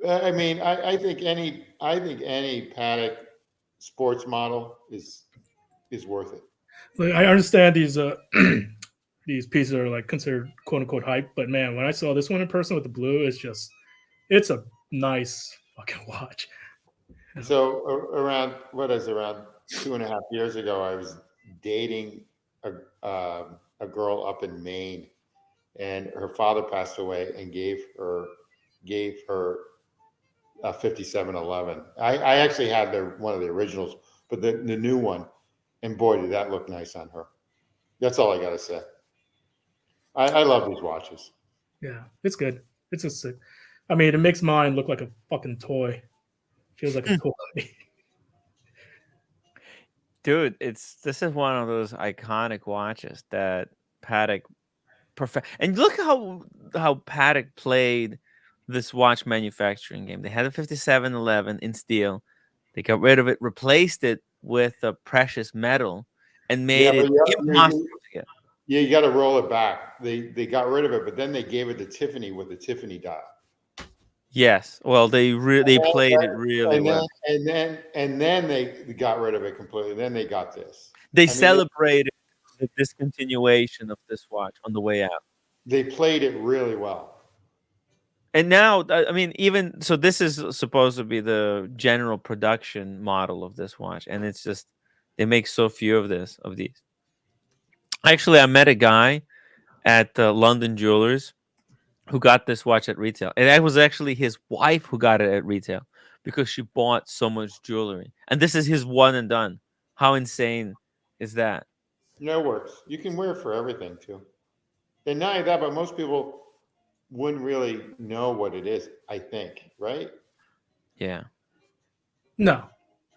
I mean, I think any Patek sports model is worth it. Like, I understand these these pieces are like considered quote unquote hype, but man, when I saw this one in person with the blue, it's a nice fucking watch. So around 2.5 years ago, I was dating a girl up in Maine, and her father passed away and gave her a 5711. I actually had one of the originals, but the new one, and boy, did that look nice on her. That's all I got to say. I love these watches. Yeah, it's good. It's a sick. I mean, it makes mine look like a fucking toy. Feels like a toy. Dude, this is one of those iconic watches that Patek and look how Patek played this watch manufacturing game. They had a 5711 in steel. They got rid of it, replaced it with a precious metal, and made it impossible to get. Yeah, you got to roll it back. They got rid of it, but then they gave it to Tiffany with the Tiffany dial. Yes. Well, they played it really well. And then they got rid of it completely. Then they got this. They I mean, celebrated the discontinuation of this watch on the way out. they played it really well. And now, I mean, even so, this is supposed to be the general production model of this watch, and it's just they make so few of these. Actually, I met a guy at London Jewelers who got this watch at retail, and that was actually his wife who got it at retail because she bought so much jewelry, and this is his one and done. How insane is that? No, it works. You can wear it for everything too. And not only that, but most people wouldn't really know what it is, I think, right? Yeah. No,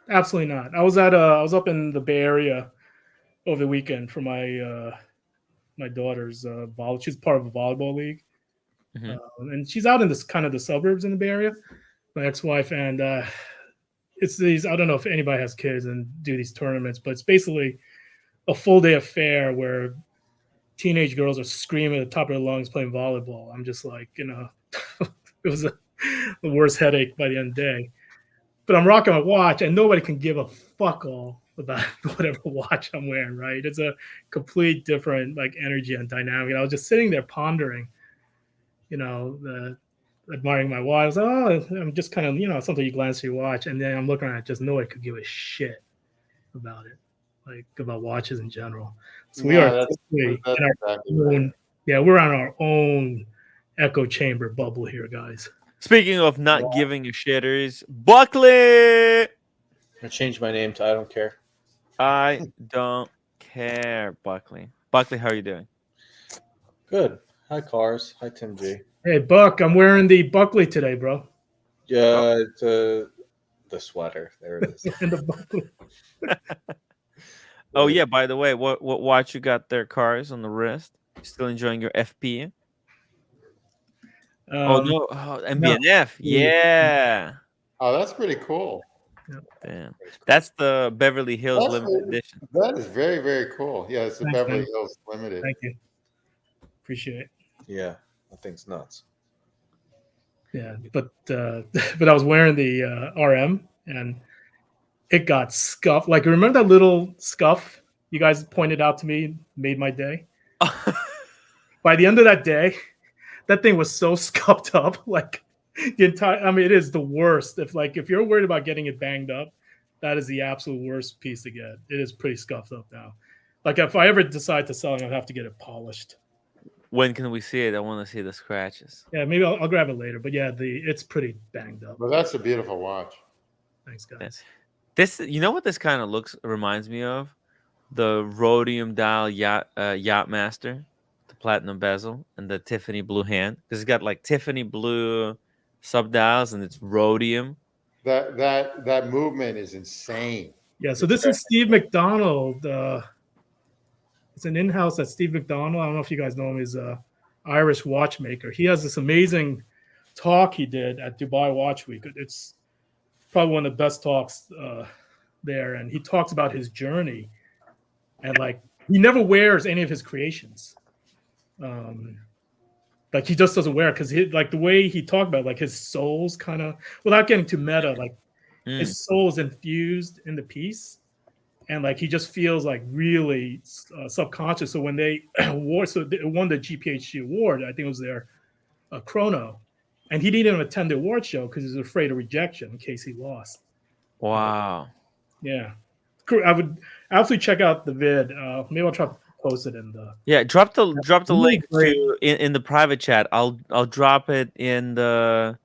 absolutely not. I was up in the Bay Area over the weekend for my my daughter's she's part of a volleyball league. Mhm. And she's out in this kind of the suburbs in the Bay Area, my ex-wife, and it's these, I don't know if anybody has kids and do these tournaments, but it's basically a full day affair where teenage girls are screaming at the top of their lungs playing volleyball. I'm just like, it was the worst headache by the end of the day. But I'm rocking a watch and nobody can give a fuck all about whatever watch I'm wearing, right? It's a complete different like energy and dynamic. And I was just sitting there pondering, admiring my watch. I was like, oh, I'm just kind of, something you glance at your watch, and then I'm looking at it, just nobody could give a shit about it, like about watches in general. So we are in our own, we're on our own echo chamber bubble here, guys. Speaking of not giving a shitters, Buckley. I changed my name to I don't care. I don't care, Buckley. Buckley, how are you doing? Good. Hi, Cars. Hi, Tim G. Hey, Buck, I'm wearing the Buckley today, bro. Yeah, it's the sweater. There it is. And the Buckley. Oh yeah, by the way, what watch you got there, Cars, on the wrist? Still enjoying your FP? MBNF. No. Yeah. Oh, that's pretty cool. Damn. That's the Beverly Hills limited edition. That is very, very cool. Yeah, it's the Beverly Hills limited. Thank you. Appreciate it. Yeah, that thing's nuts. Yeah, but I was wearing the RM and it got scuffed. Like, remember that little scuff you guys pointed out to me made my day? By the end of that day, that thing was so scuffed up. Like the entire, I mean, it is the worst. If you're worried about getting it banged up, that is the absolute worst piece to get. It is pretty scuffed up now. Like if I ever decide to sell it, I'll have to get it polished. When can we see it? I want to see the scratches. Yeah, maybe I'll grab it later. But yeah, it's pretty banged up. Well, that's a beautiful watch. Thanks, guys. This, you know what this kind of reminds me of? The rhodium dial Yachtmaster, the platinum bezel, and the Tiffany blue hand. Because it's got like Tiffany blue sub dials and it's rhodium. That movement is insane. Yeah, so this is Steve McDonald. It's an in-house at Steve McDonald. I don't know if you guys know him. He's an Irish watchmaker. He has this amazing talk he did at Dubai Watch Week. It's probably one of the best talks there. And he talks about his journey. And like, he never wears any of his creations. Like he just doesn't wear it because like the way he talked about, like his soul's kind of, without getting too meta, like his soul's infused in the piece. And like he just feels like really subconscious. So when they won the GPHG award, I think it was their chrono, and he didn't even attend the award show because he was afraid of rejection in case he lost. Wow. Yeah, I would absolutely check out the vid. Maybe I'll try to post it in the. Drop the link to in the private chat. I'll drop it in the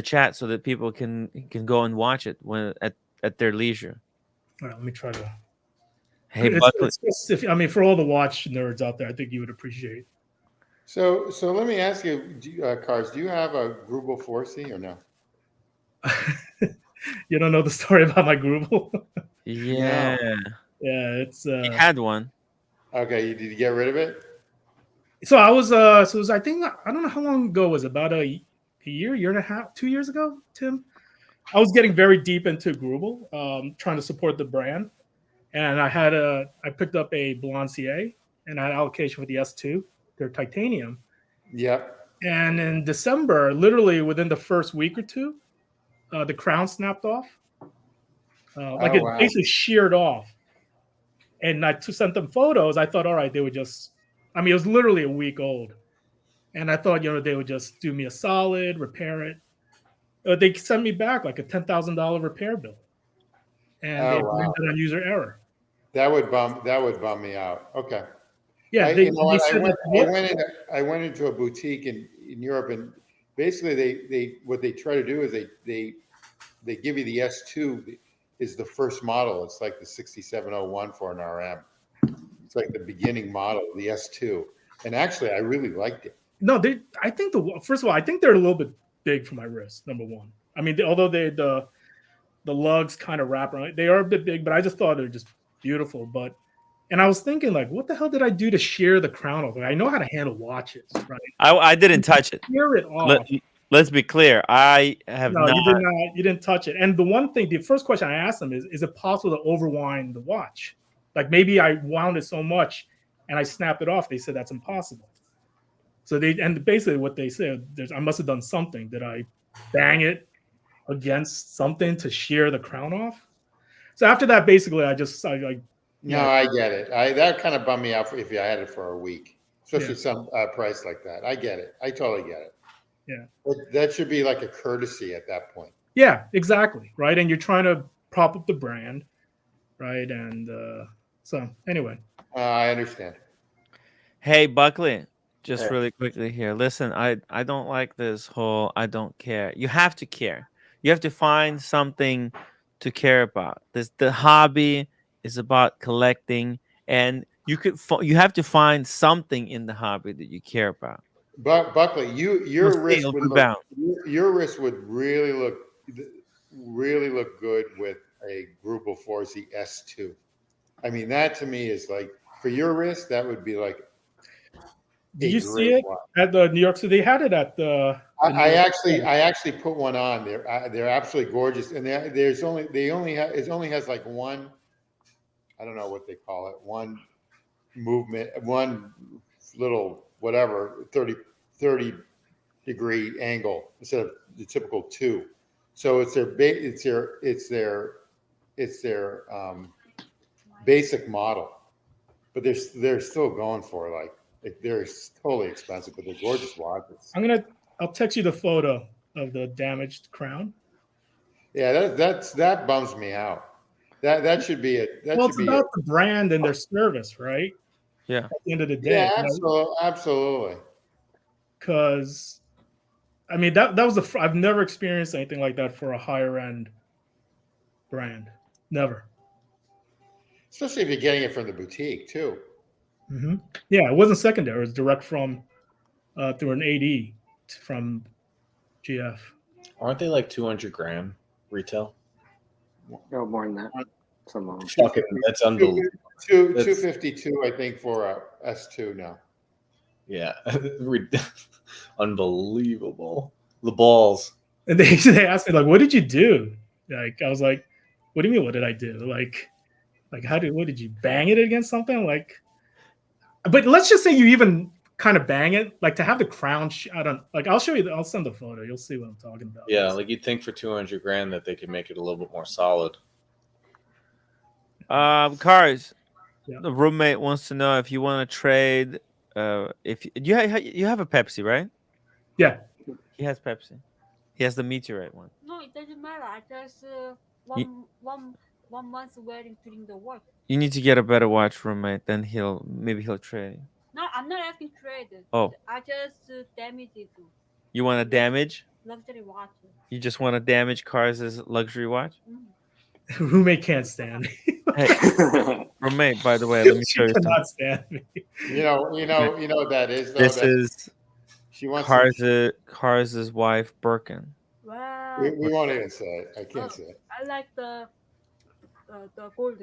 chat so that people can go and watch it when at their leisure. All right, let me try to. Hey, it's just, for all the watch nerds out there, I think you would appreciate. So let me ask you, Cars, do you have a Greubel Forsey or no? You don't know the story about my Greubel? Yeah. No. Yeah, it's. He had one. Okay, did you get rid of it? So I was. So it was, I think, I don't know how long ago it was. About a year and a half, 2 years ago, Tim. I was getting very deep into Greubel, trying to support the brand, and I picked up a Balancier and I had allocation for the S2, their titanium. Yep. And in December, literally within the first week or two, the crown snapped off. Like Oh, it wow. basically sheared off. And I sent them photos. I thought, all right, they would just, I mean, it was literally a week old. And I thought, they would just do me a solid, repair it. They sent me back like a $10,000 repair bill. And they Oh, blamed wow. it on user error. That would bum me out. Okay. Yeah, You know what? said I went into a boutique in Europe, and basically they try to do is they give you the S2 is the first model. It's like the 6701 for an RM. It's like the beginning model, the S2. And actually, I really liked it. No, I think first of all, I think they're a little bit big for my wrist. Number one, I mean, although the lugs kind of wrap around, they are a bit big, but I just thought they're just beautiful. And I was thinking, like, what the hell did I do to shear the crown off? Like, I know how to handle watches, right? I didn't touch it. Shear it off. Let's be clear. I have no, not. You did not. You didn't touch it. And the one thing, the first question I asked them is it possible to overwind the watch? Like maybe I wound it so much and I snapped it off. They said that's impossible. So basically what they said, I must have done something. Did I bang it against something to shear the crown off? So after that, basically, I get it. That kind of bummed me out if I had it for a week, especially some price like that. I get it. I totally get it. Yeah. But that should be like a courtesy at that point. Yeah, exactly. Right. And you're trying to prop up the brand. Right. And so anyway. I understand. Hey, Buckley, just really quickly here. Listen, I don't like this whole I don't care. You have to care. You have to find something to care about. The hobby is about collecting, and you have to find something in the hobby that you care about. But Buckley, your wrist would really look good with a Greubel Forsey S2. I mean, that to me is like, for your wrist, that would be like. Did you see it at the New York City? They had it at the. I actually put one on. They're absolutely gorgeous, and it only has like one. I don't know what they call it. One movement, one little whatever 30 degree angle instead of the typical 2. So it's their basic model, but they're still going for like they're totally expensive, but they're gorgeous watches. I'll text you the photo of the damaged crown. Yeah, that bums me out. That should be it. It's about the brand and their service, right? Yeah. At the end of the day. Yeah, absolutely. Because, I mean, that was I've never experienced anything like that for a higher end brand. Never. Especially if you're getting it from the boutique too. Mm-hmm. Yeah, it wasn't secondary. It was direct from through an AD from GF. Aren't they like 200 grand retail? No, more than that. Fucking, that's unbelievable. 252, I think, for a S2 now. Yeah, unbelievable. The balls. And they asked me, like, what did you do? Like, I was like, what do you mean, what did I do? Like what did you bang it against something? Like, but let's just say you even kind of bang it, like to have the crown. I'll show you. I'll send the photo. You'll see what I'm talking about. Yeah, like you'd think for 200 grand that they could make it a little bit more solid. Cars. Yeah. The roommate wants to know if you want to trade. If you have a Pepsi, right? Yeah. He has Pepsi. He has the Meteorite one. No, it doesn't matter. I just one month waiting to do the work. You need to get a better watch, roommate. Then maybe he'll trade. No, I'm not asking trade. Oh. I just damage it. You want to damage? Luxury watch. You just want to damage Cars' luxury watch? Mm. Roommate can't stand me. Hey, roommate, by the way, let me show you something. Cannot stand me. You know what that is. Though, this is she wants Cars' wife, Birkin. Wow. We won't even say it. I can't say it. I like the gold.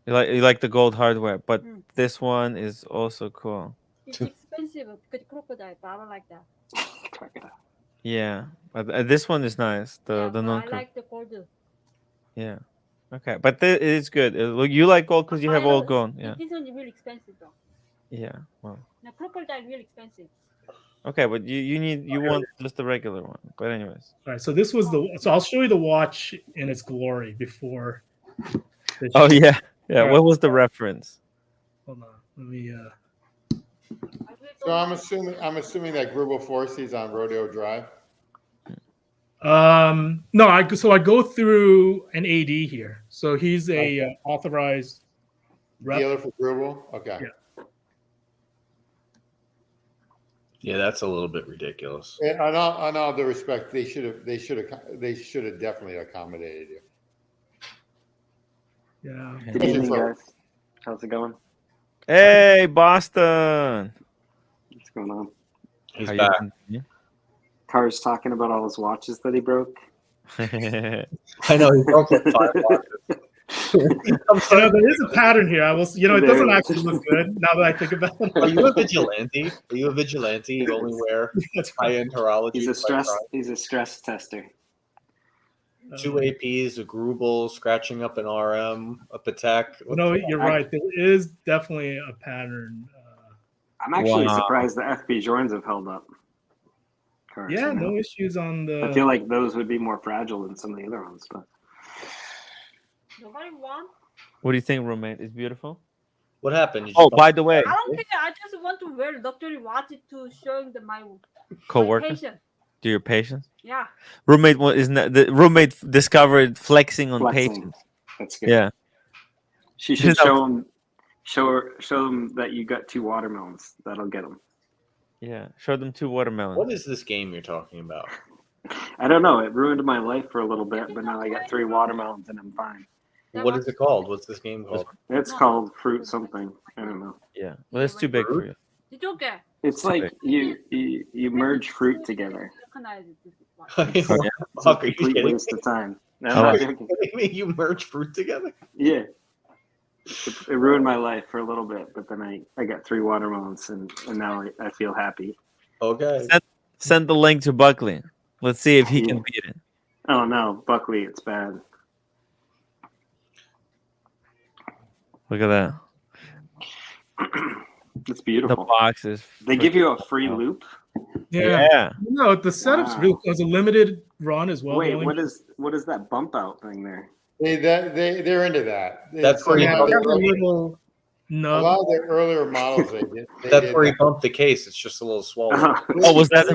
You like the gold hardware, but this one is also cool. It's expensive because crocodile, but I don't like that. Yeah, but this one is nice. The non. I like the gold. Yeah. Okay, but it is good. Look, you like gold because you have all gold. Yeah. This one is really expensive though. Yeah. Well. The crocodile is really expensive. Okay, but you want just the regular one. But anyways. All right, so this was so I'll show you the watch in its glory before. This Oh shit. yeah. Yeah. Alright. What was the reference? Hold on, let me. So I'm assuming that Greubel Forsey is on Rodeo Drive. No, I go through an AD here. So he's a authorized rep. Dealer for Greubel. Okay. Yeah. Yeah, that's a little bit ridiculous. And on all due respect, they should have definitely accommodated you. Yeah. Good evening, guys. How's it going? Hey, Boston. What's going on? He's How you back. been? Car's talking about all his watches that he broke. I know he broke like 5 watches. There is a pattern here. I will. It doesn't actually look good now that I think about it. Are you a vigilante? Are you a vigilante? You only wear high-end horology. He's a stress tester. 2 APs, a Greubel, scratching up an RM, a Patek. No, you're right. There is definitely a pattern. I'm actually Wow. surprised the FB Journes have held up. Cars, Yeah, you know? no issues on the. I feel like those would be more fragile than some of the other ones, but Nobody want? What do you think, roommate? Is beautiful? What happened? Did you Oh, bump- by the way, I don't care. I just want to wear luxury watch to showing my co-workers, patient. do your patients. Yeah. Roommate isn't that the roommate discovered flexing on flexing. patients. That's good. Yeah. She should show him that you got 2 watermelons. That'll get him. Yeah. Show them 2 watermelons. What is this game you're talking about? I don't know. It ruined my life for a little bit, but now I got 3 watermelons and I'm fine. What is it called? What's this game called? It's called fruit something. I don't know. Yeah. Well, it's too big for you. Did you get? It's like you merge fruit together. Recognize this watch. It's a Fuck, are you complete kidding waste of time. No, Oh. I'm not me? joking. You merge fruit together? Yeah. It ruined my life for a little bit, but then I got 3 watermelons and now I feel happy. Okay. Send the link to Buckley. Let's see if he can beat it. Oh no, Buckley, it's bad. Look at that. It's The beautiful. box is. They give you a freaking free awesome. loop. Yeah. Yeah. No, the setup's Wow. real. It was a limited run as well. Wait, They only- what is that bump out thing there? They're into that. That's where Yeah, you they have a bump little a nub. lot of their earlier models. They did That's where you that. bump the case. It's just a little swollen. Oh, was that?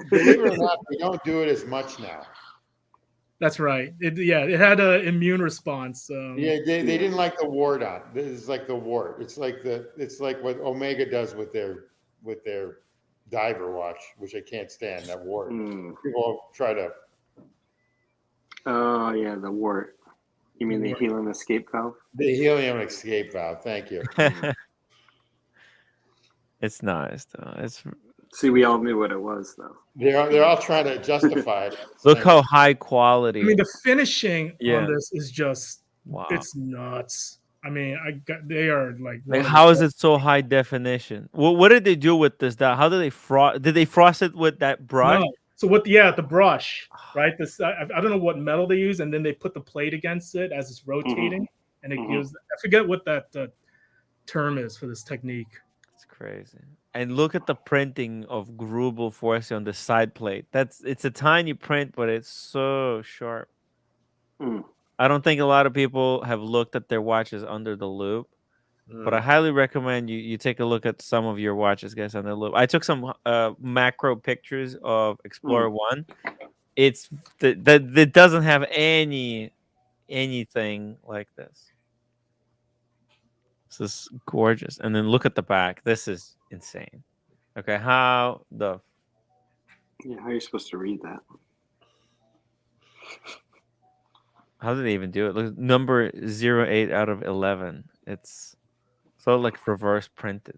Believe it or not, they don't do it as much now. That's right. It had an immune response. Yeah, they didn't like the wart on. This is like the wart. It's like what Omega does with their diver watch, which I can't stand. That wart. Hmm. People try to. Oh yeah, the wart. You mean the helium escape valve? The helium escape valve. Thank you. It's nice though. It's See, we all knew what it was though. They're all trying to justify it. look how high quality. I mean, the finishing Yeah. on this is just Wow. it's nuts. I mean, they are like Like, how is it so high definition? What did they do with this? How did they frost? Did they frost it with that brush? No. So what? Yeah, the brush, right? This I don't know what metal they use, and then they put the plate against it as it's rotating, and it gives. I forget what that term is for this technique. It's crazy. And look at the printing of Greubel Forsey on the side plate. It's a tiny print, but it's so sharp. Mm. I don't think a lot of people have looked at their watches under the loop, but I highly recommend you take a look at some of your watches, guys, under the loop. I took some macro pictures of Explorer 1. It's that doesn't have anything like this. This is gorgeous. And then look at the back. This is insane. Okay, how are you supposed to read that? How did they even do it? Look, number 08 out of 11. It's so like reverse printed.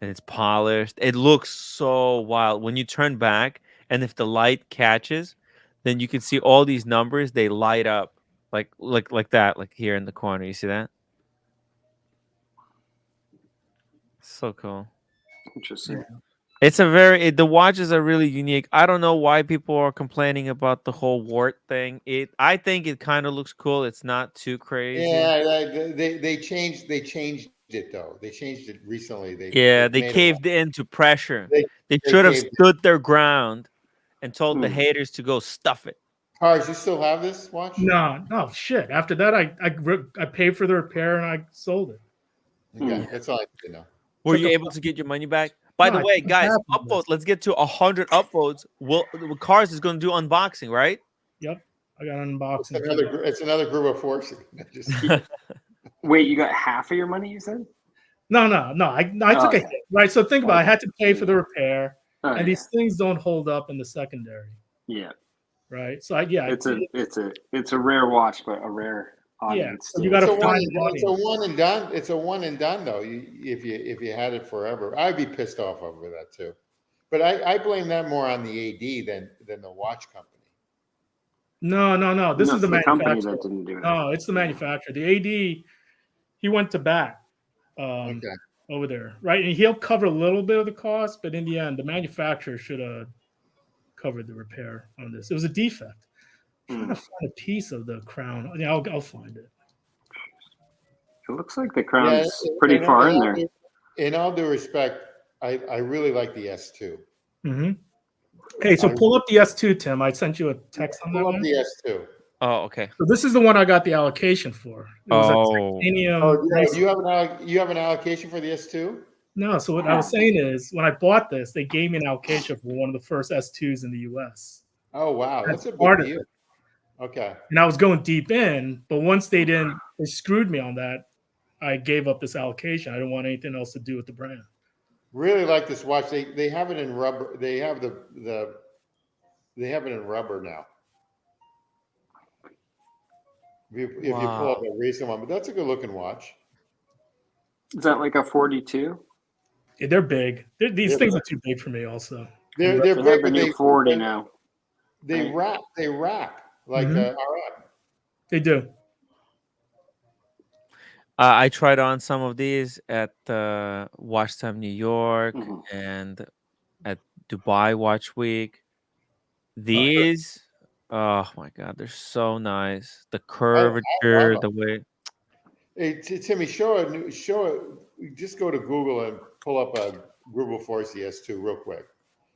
And it's polished. It looks so wild. When you turn back and if the light catches, then you can see all these numbers, they light up like that, like here in the corner. You see that? So cool. Interesting. It's the watches are really unique. I don't know why people are complaining about the whole wart thing. I think it kind of looks cool. It's not too crazy. Yeah, they changed it though. They changed it recently. They made it caved into pressure. They They should have caved stood their ground and told the haters to go stuff it. Cars, you still have this watch? No, shit. After that, I paid for the repair and I sold it. Okay, that's all I need to know. Were you able to get your money back? By the way, guys, upvote. Let's get to 100 upvotes. Cars is going to do unboxing, right? Yep, I got an unboxing. It's another Greubel Forsey. Wait, you got half of your money? You said? No. I took a hit, right? So think about it. I had to pay for the repair, and these things don't hold up in the secondary. Yeah. Right. So it's a rare watch, but a rare audience. Yeah. So you got to find it's a one and done. It's a one and done though. If you had it forever, I'd be pissed off over that too. But I blame that more on the AD than the watch company. No. This is the manufacturer. That didn't do it. No, it's the manufacturer. The AD, he went to bat over there, right? And he'll cover a little bit of the cost, but in the end, the manufacturer should have covered the repair on this. It was a defect. I'm trying to find a piece of the crown. Yeah, I'll find it. It looks like the crown's pretty far in there. In all due respect, I really like the S2. Mm-hmm. Okay, so pull up the S2, Tim. I sent you a text on that one. Pull up the S2. Oh, okay. So this is the one I got the allocation for. It was a titanium. You have an allocation for the S2? No, so what I was saying is when I bought this, they gave me an allocation for one of the first S2s in the US. Oh, wow. That's a big deal. Okay. And I was going deep in, but once they screwed me on that, I gave up this allocation. I didn't want anything else to do with the brand. Really like this watch. They have it in rubber. They have they have it in rubber now. If you pull up a recent one, but that's a good looking watch. Is that like a 42? Yeah, they're big. These things are too big for me. Also, they're big. The new 40 now. They wrap like RM. They do. I tried on some of these at Watch Time New York and at Dubai Watch Week. These, oh my God, they're so nice. The curvature, the way. Hey, Timmy, show it. Just go to Google and pull up a Greubel Forsey S2 real quick.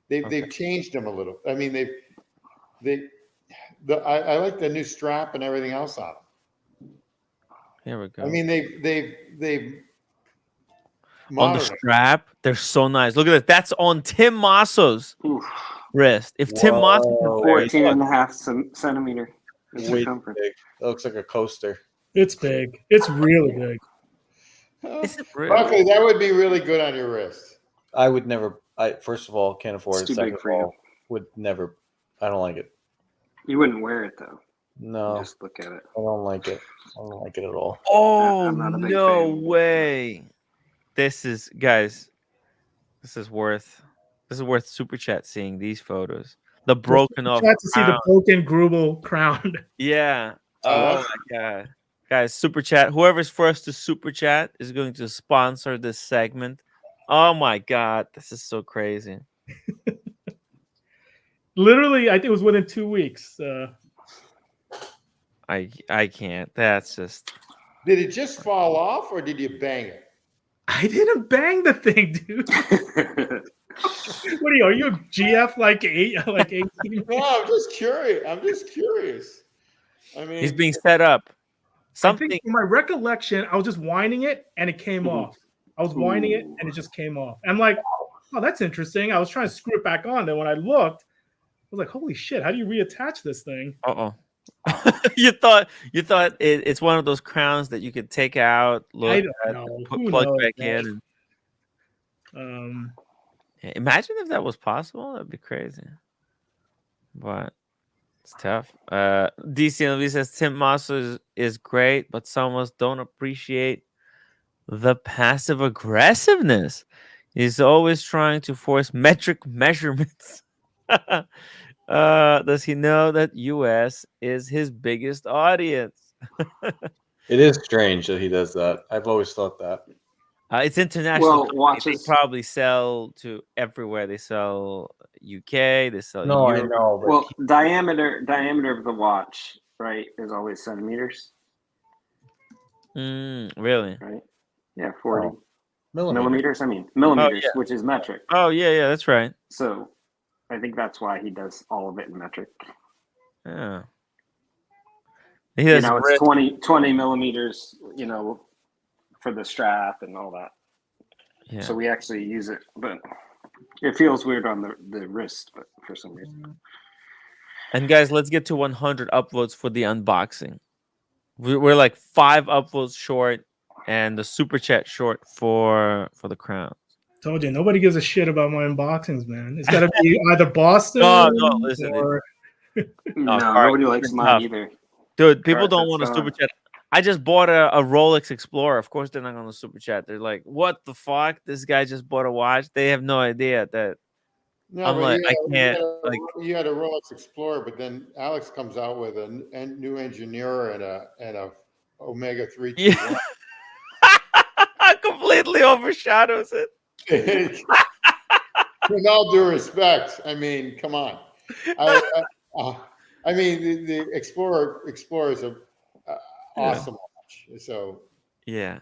They've changed them a little. I mean, I like the new strap and everything else on them. Here we go. I mean, they've on the strap, they're so nice. Look at this. That's on Tim Masso's wrist. If Tim Masso 14.5 centimeter circumference. Big. It looks like a coaster. It's big. It's really big. Is it really? Okay, that would be really good on your wrist. I would never. First of all, can't afford It's it. too big Second for of you. all, would never. I don't like it. You wouldn't wear it though. No, Just look at it. I don't like it. I don't like it at all. Oh, I'm not a big no fan. way. This is, guys, this is worth Super Chat seeing these photos. The broken off Chat to see the crown. broken Greubel crown. Yeah. Oh my God. Guys, Super Chat. Whoever's first to Super Chat is going to sponsor this segment. Oh my God. This is so crazy. Literally, I think it was within 2 weeks. I can't. That's just. Did it just fall off, or did you bang it? I didn't bang the thing, dude. What are you a GF like 18? No, I'm just curious. I mean, He's being set up. Something. I think from my recollection, I was just winding it and it came off. I was winding it and it just came off. I'm like, oh, that's interesting. I was trying to screw it back on. Then when I looked, I was like, holy shit, how do you reattach this thing? you thought it's one of those crowns that you could take out, look at, plug back in. Imagine if that was possible. That'd be crazy. But it's tough. DCLV says Tim Masso is great, but some of us don't appreciate the passive aggressiveness. He's always trying to force metric measurements. Does he know that US is his biggest audience? It is strange that he does that. I've always thought that. It's international. Well, watches. They probably sell to everywhere. They sell UK. They sell No, Europe. I know. But Well, diameter of the watch, right, is always centimeters. Really? Right. Yeah, 40 Oh, millimeters. millimeters. I mean millimeters, yeah. which is metric. Oh yeah, that's right. So I think that's why he does all of it in metric. Yeah. He has It's wrist. 20 millimeters, for the strap and all that. Yeah. So we actually use it, but it feels weird on the wrist, but for some reason. And guys, let's get to 100 upvotes for the unboxing. We're like 5 upvotes short, and the super chat short for the crown. Told you, nobody gives a shit about my unboxings, man. It's got to be either Boston No, listen. No, Carl, nobody likes it's mine tough. either. Dude, people Carl, don't that's want to super gone. chat. I just bought a Rolex Explorer. Of course, they're not going to super chat. They're like, "What the fuck? This guy just bought a watch." They have no idea that. No, I'm but like, I can't. you had a Rolex Explorer, but then Alex comes out with a new engineer and a Omega 321. Completely overshadows it. With all due respect, I mean, come on. I mean, the Explorer is a awesome watch. So Yeah.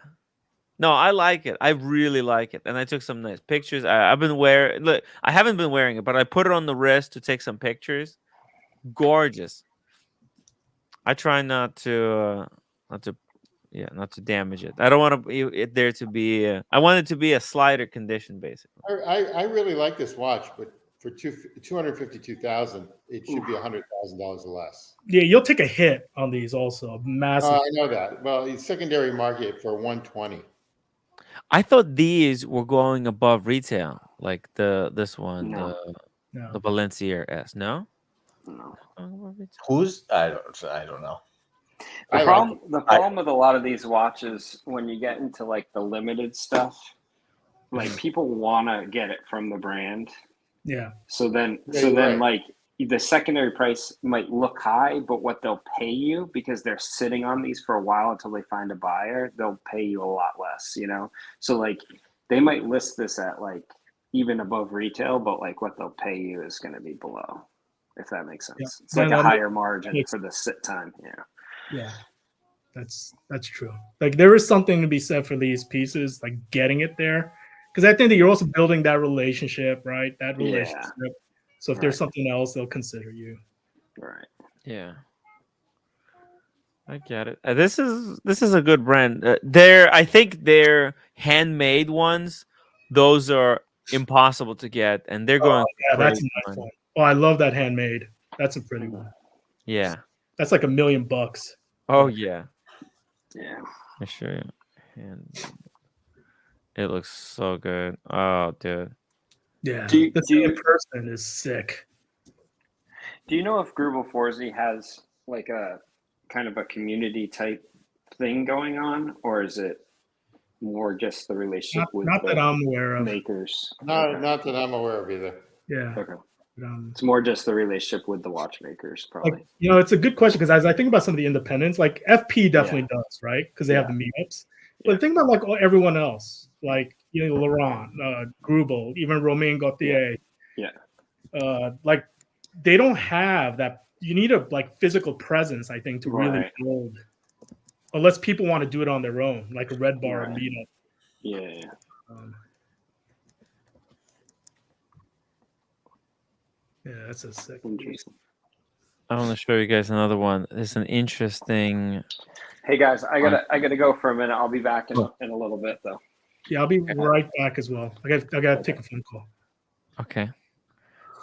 No, I like it. I really like it, and I took some nice pictures. I've been wearing. Look, I haven't been wearing it, but I put it on the wrist to take some pictures. Gorgeous. I try not to damage it. I don't want it there to be. I want it to be a slider condition, basically. I really like this watch, but for $252,000, it should be $100,000 less. Yeah, you'll take a hit on these also. Massive. I know that. Well, the secondary market for 120. I thought these were going above retail, like this one, No. the Balenciaga S. No. No. Who's I don't know. The problem with a lot of these watches, when you get into like the limited stuff, like people want to get it from the brand. Yeah. So then right. like the secondary price might look high, but what they'll pay you, because they're sitting on these for a while until they find a buyer, they'll pay you a lot less, So like they might list this at like even above retail, but like what they'll pay you is going to be below, if that makes sense. Yeah. It's like a higher margin for the sit time. Yeah. That's true. Like there is something to be said for these pieces, like getting it there. Because I think that you're also building that relationship, right? That relationship. Yeah. So if there's something else, they'll consider you. Right. Yeah. I get it. This is a good brand. I think they're handmade ones. Those are impossible to get, and they're going. Yeah, that's a nice one. Oh, I love that handmade. That's a pretty one. Yeah. That's like $1 million. Oh yeah. Yeah. I show you. And it looks so good. Oh, dude. Yeah. The person is sick. Do you know if Greubel Forsey has like a kind of a community type thing going on, or is it more just the relationship with not that I'm aware of makers? Not that I'm aware of either. Yeah. Okay. It's more just the relationship with the watchmakers, probably. Like, it's a good question, because as I think about some of the independents, like FP definitely does, right? Because they have the meetups. But think about like everyone else, like Laurent, Greubel, even Romain Gauthier. Yeah. Like they don't have that. You need a like physical presence, I think, to really build. Unless people want to do it on their own, like a Red Bar meetup. Yeah. Yeah, that's a sick. Interesting. I want to show you guys another one. It's an interesting. Hey guys, I gotta go for a minute. I'll be back in a little bit though. Yeah, I'll be right back as well. I gotta take a phone call. Okay.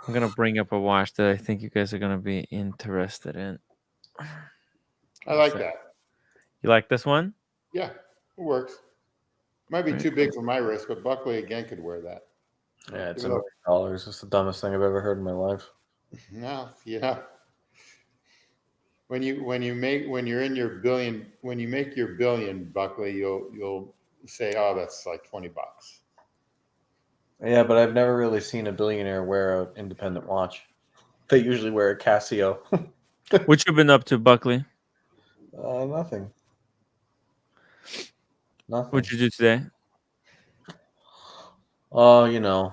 I'm gonna bring up a watch that I think you guys are gonna be interested in. I like that. You like this one? Yeah, it works. Might be too big for my wrist, but Buckley again could wear that. Yeah, it's $1 It's the dumbest thing I've ever heard in my life. No, when you make your billion, Buckley, you'll say, oh, that's like $20. Yeah, but I've never really seen a billionaire wear an independent watch. They usually wear a Casio. What you been up to, Buckley? Nothing. What'd you do today? Oh, a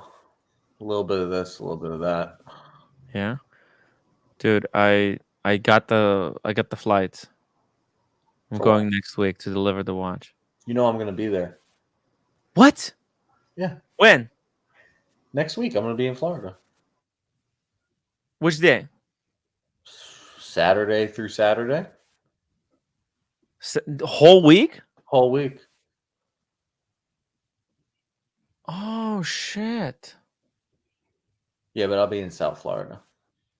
little bit of this, a little bit of that. Yeah, dude, I got the flights. I'm going next week to deliver the watch. I'm gonna be there. What? Yeah. When? Next week, I'm going to be in Florida. Which day? Saturday through Saturday. The whole week? Whole week. Oh shit. Yeah, but I'll be in South Florida.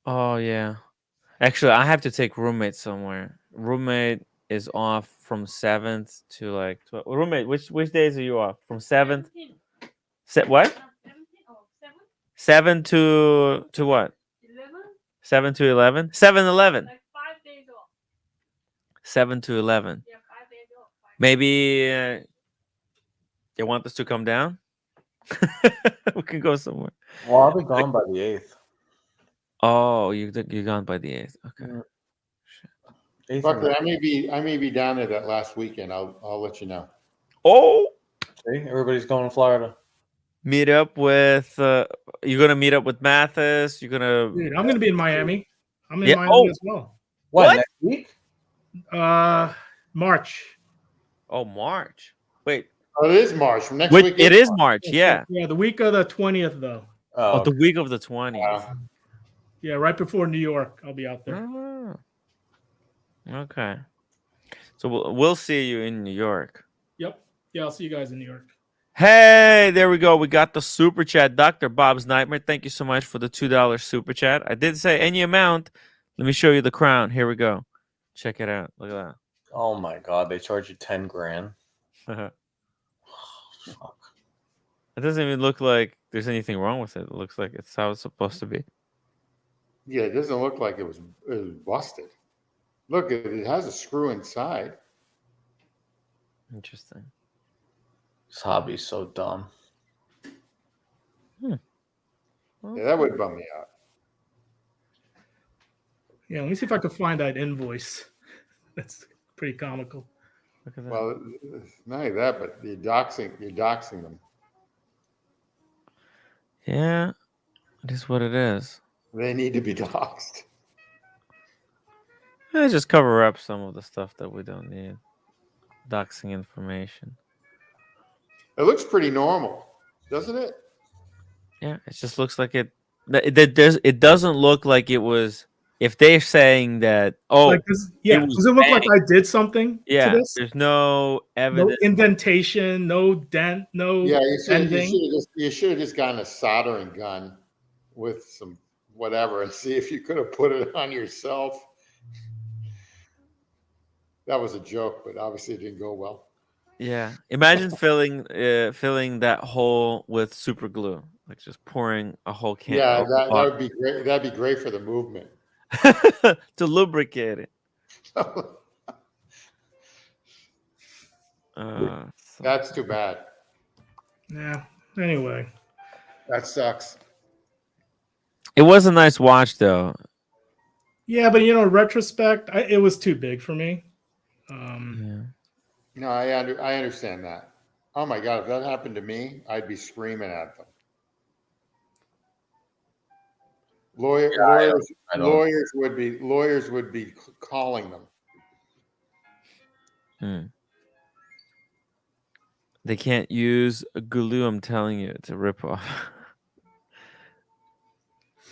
Oh yeah. Actually, I have to take roommate somewhere. Roommate is off from 7th to like 12. Roommate, which days are you off? From 7th? 17. What? 17 or 7? 7 to what? 11? 7 to 11? 7-11. Like 5 days off. 7 to 11. Yeah, 5 days off. Maybe they want us to come down. We can go somewhere. Well, I'll be gone by the 8th. Oh, you're gone by the 8th. Okay. Yeah. 8th Buckley, and I may be down there that last weekend. I'll let you know. Oh, See, everybody's going to Florida. meet up with. You're gonna meet up with Mathis. You're gonna. Dude, I'm gonna be in Miami. I'm in Yeah, Miami oh. as well. What? Next week? March. Oh, March. Wait. Oh, it is March. Next Wait, week it is March. Yeah. Yeah, the week of the 20th though. Oh, Oh, the week of the 20th. Wow. Yeah, right before New York. I'll be out there. Oh. Okay. So we'll see you in New York. Yep. Yeah, I'll see you guys in New York. Hey, there we go. We got the super chat. Dr. Bob's Nightmare. Thank you so much for the $2 super chat. I did say any amount. Let me show you the crown. Here we go. Check it out. Look at oh my God! They charge you 10 grand. that. Fuck. It doesn't even look like there's anything wrong with it. It looks like it's how it's supposed to be. Yeah, it doesn't look like it was busted. Look, it has a screw inside. Interesting. This hobby's so dumb. Yeah, that would bum me out. Yeah, let me see if I can find that invoice. That's pretty comical. Look at that. Well, not only that, but you're doxing them. Yeah, it is what it is. They need to be doxed. Just cover up some of the stuff that we don't need. Doxing information. It looks pretty normal, doesn't it? Yeah, it just looks like it. It doesn't look like it was. If they're saying that, oh, Like this, yeah, was does it look like banged. I did something Yeah, to this? there's no No evidence. indentation, no dent, no Yeah, bending. you should have just gotten a soldering gun with some whatever and see if you could have put it on yourself. That was a joke, but obviously it didn't go well. Yeah, imagine filling that hole with super glue, like just pouring a whole can. Yeah, that would be great. That'd be great for the movement. To lubricate it. That's too bad. Yeah. Anyway. That sucks. It was a nice watch, though. Yeah, but in retrospect, it was too big for me. Yeah. No, I understand that. Oh my God, if that happened to me, I'd be screaming at them. Lawyers would be calling them. They can't use a glue. I'm telling you, it's a ripoff.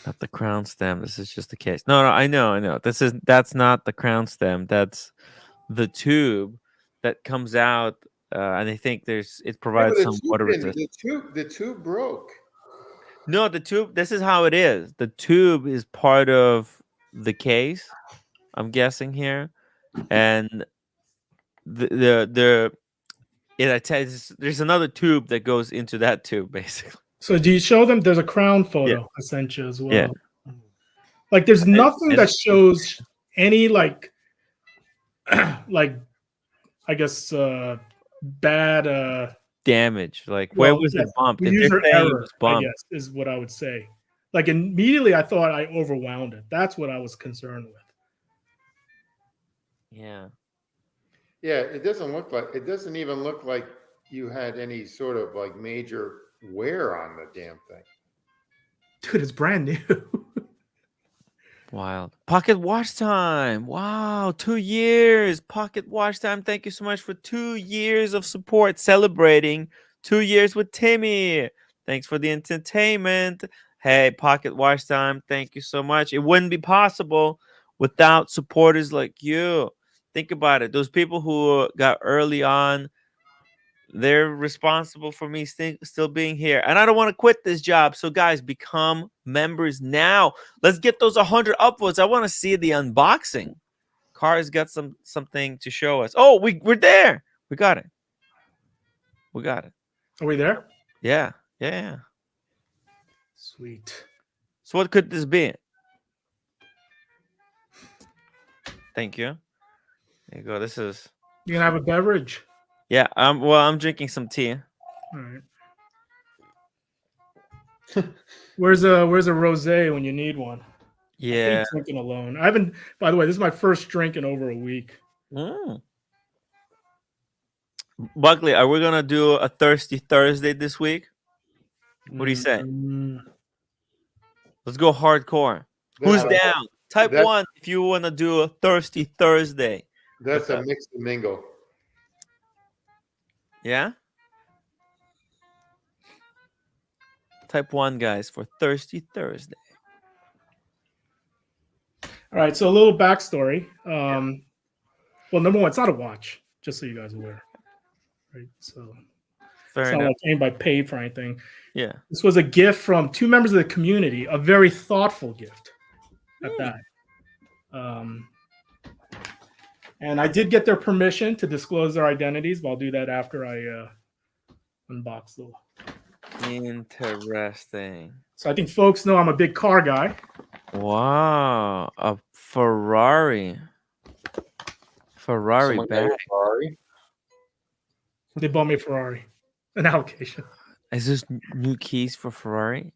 Not the crown stem. This is just the case. No, I know. That's not the crown stem. That's the tube that comes out, and I think it provides some water resistance. The tube broke. No, the tube. This is how it is. The tube is part of the case. I'm guessing here, and there's another tube that goes into that tube, basically. So do you show them? There's a crown photo I sent you as well. Yeah. Like there's nothing that shows any like I guess bad damage. Like where was it bumped? If user they're saying it error, was I bumped, guess is what I would say. Like immediately I thought I overwound it. That's what I was concerned with. yeah. Yeah, it doesn't even look like you had any sort of like major wear on the damn thing. Dude, it's brand new. Wild. Pocket watch time. Wow, 2 years. Pocket watch time. Thank you so much for 2 years of support, celebrating 2 years with Timmy. Thanks for the entertainment. Hey, Pocket Watch Time. Thank you so much. It wouldn't be possible without supporters like you. Think about it. Those people who got early on, they're responsible for me still being here. And I don't want to quit this job. So, guys, become members now. Let's get those 100 upvotes. I want to see the unboxing. Car's got something to show us. Oh, we're there. We got it. We got it. Are we there? Yeah. Yeah. Sweet. So what could this be? Thank you. There you go. This is... You gonna have a beverage? Yeah. Well, I'm drinking some tea. All right. Where's a rosé when you need one? Yeah. I hate drinking alone. I haven't. By the way, this is my first drink in over a week. Buckley, are we gonna do a Thirsty Thursday this week? What do you say? Let's go hardcore. Who's down? Type 1 if you want to do a Thirsty Thursday. That's a mix and mingle. Yeah? Type 1, guys, for Thirsty Thursday. All right, so a little backstory. Well, number one, it's not a watch, just so you guys are aware. Right, so Fair it's enough. not like anybody paid for anything. Yeah. This was a gift from 2 members of the community, a very thoughtful gift at that. And I did get their permission to disclose their identities, but I'll do that after I unbox them. Interesting. So I think folks know I'm a big car guy. Wow. A Ferrari. Ferrari Someone got bag. a Ferrari? They bought me a Ferrari, an allocation. Is this new keys for Ferrari?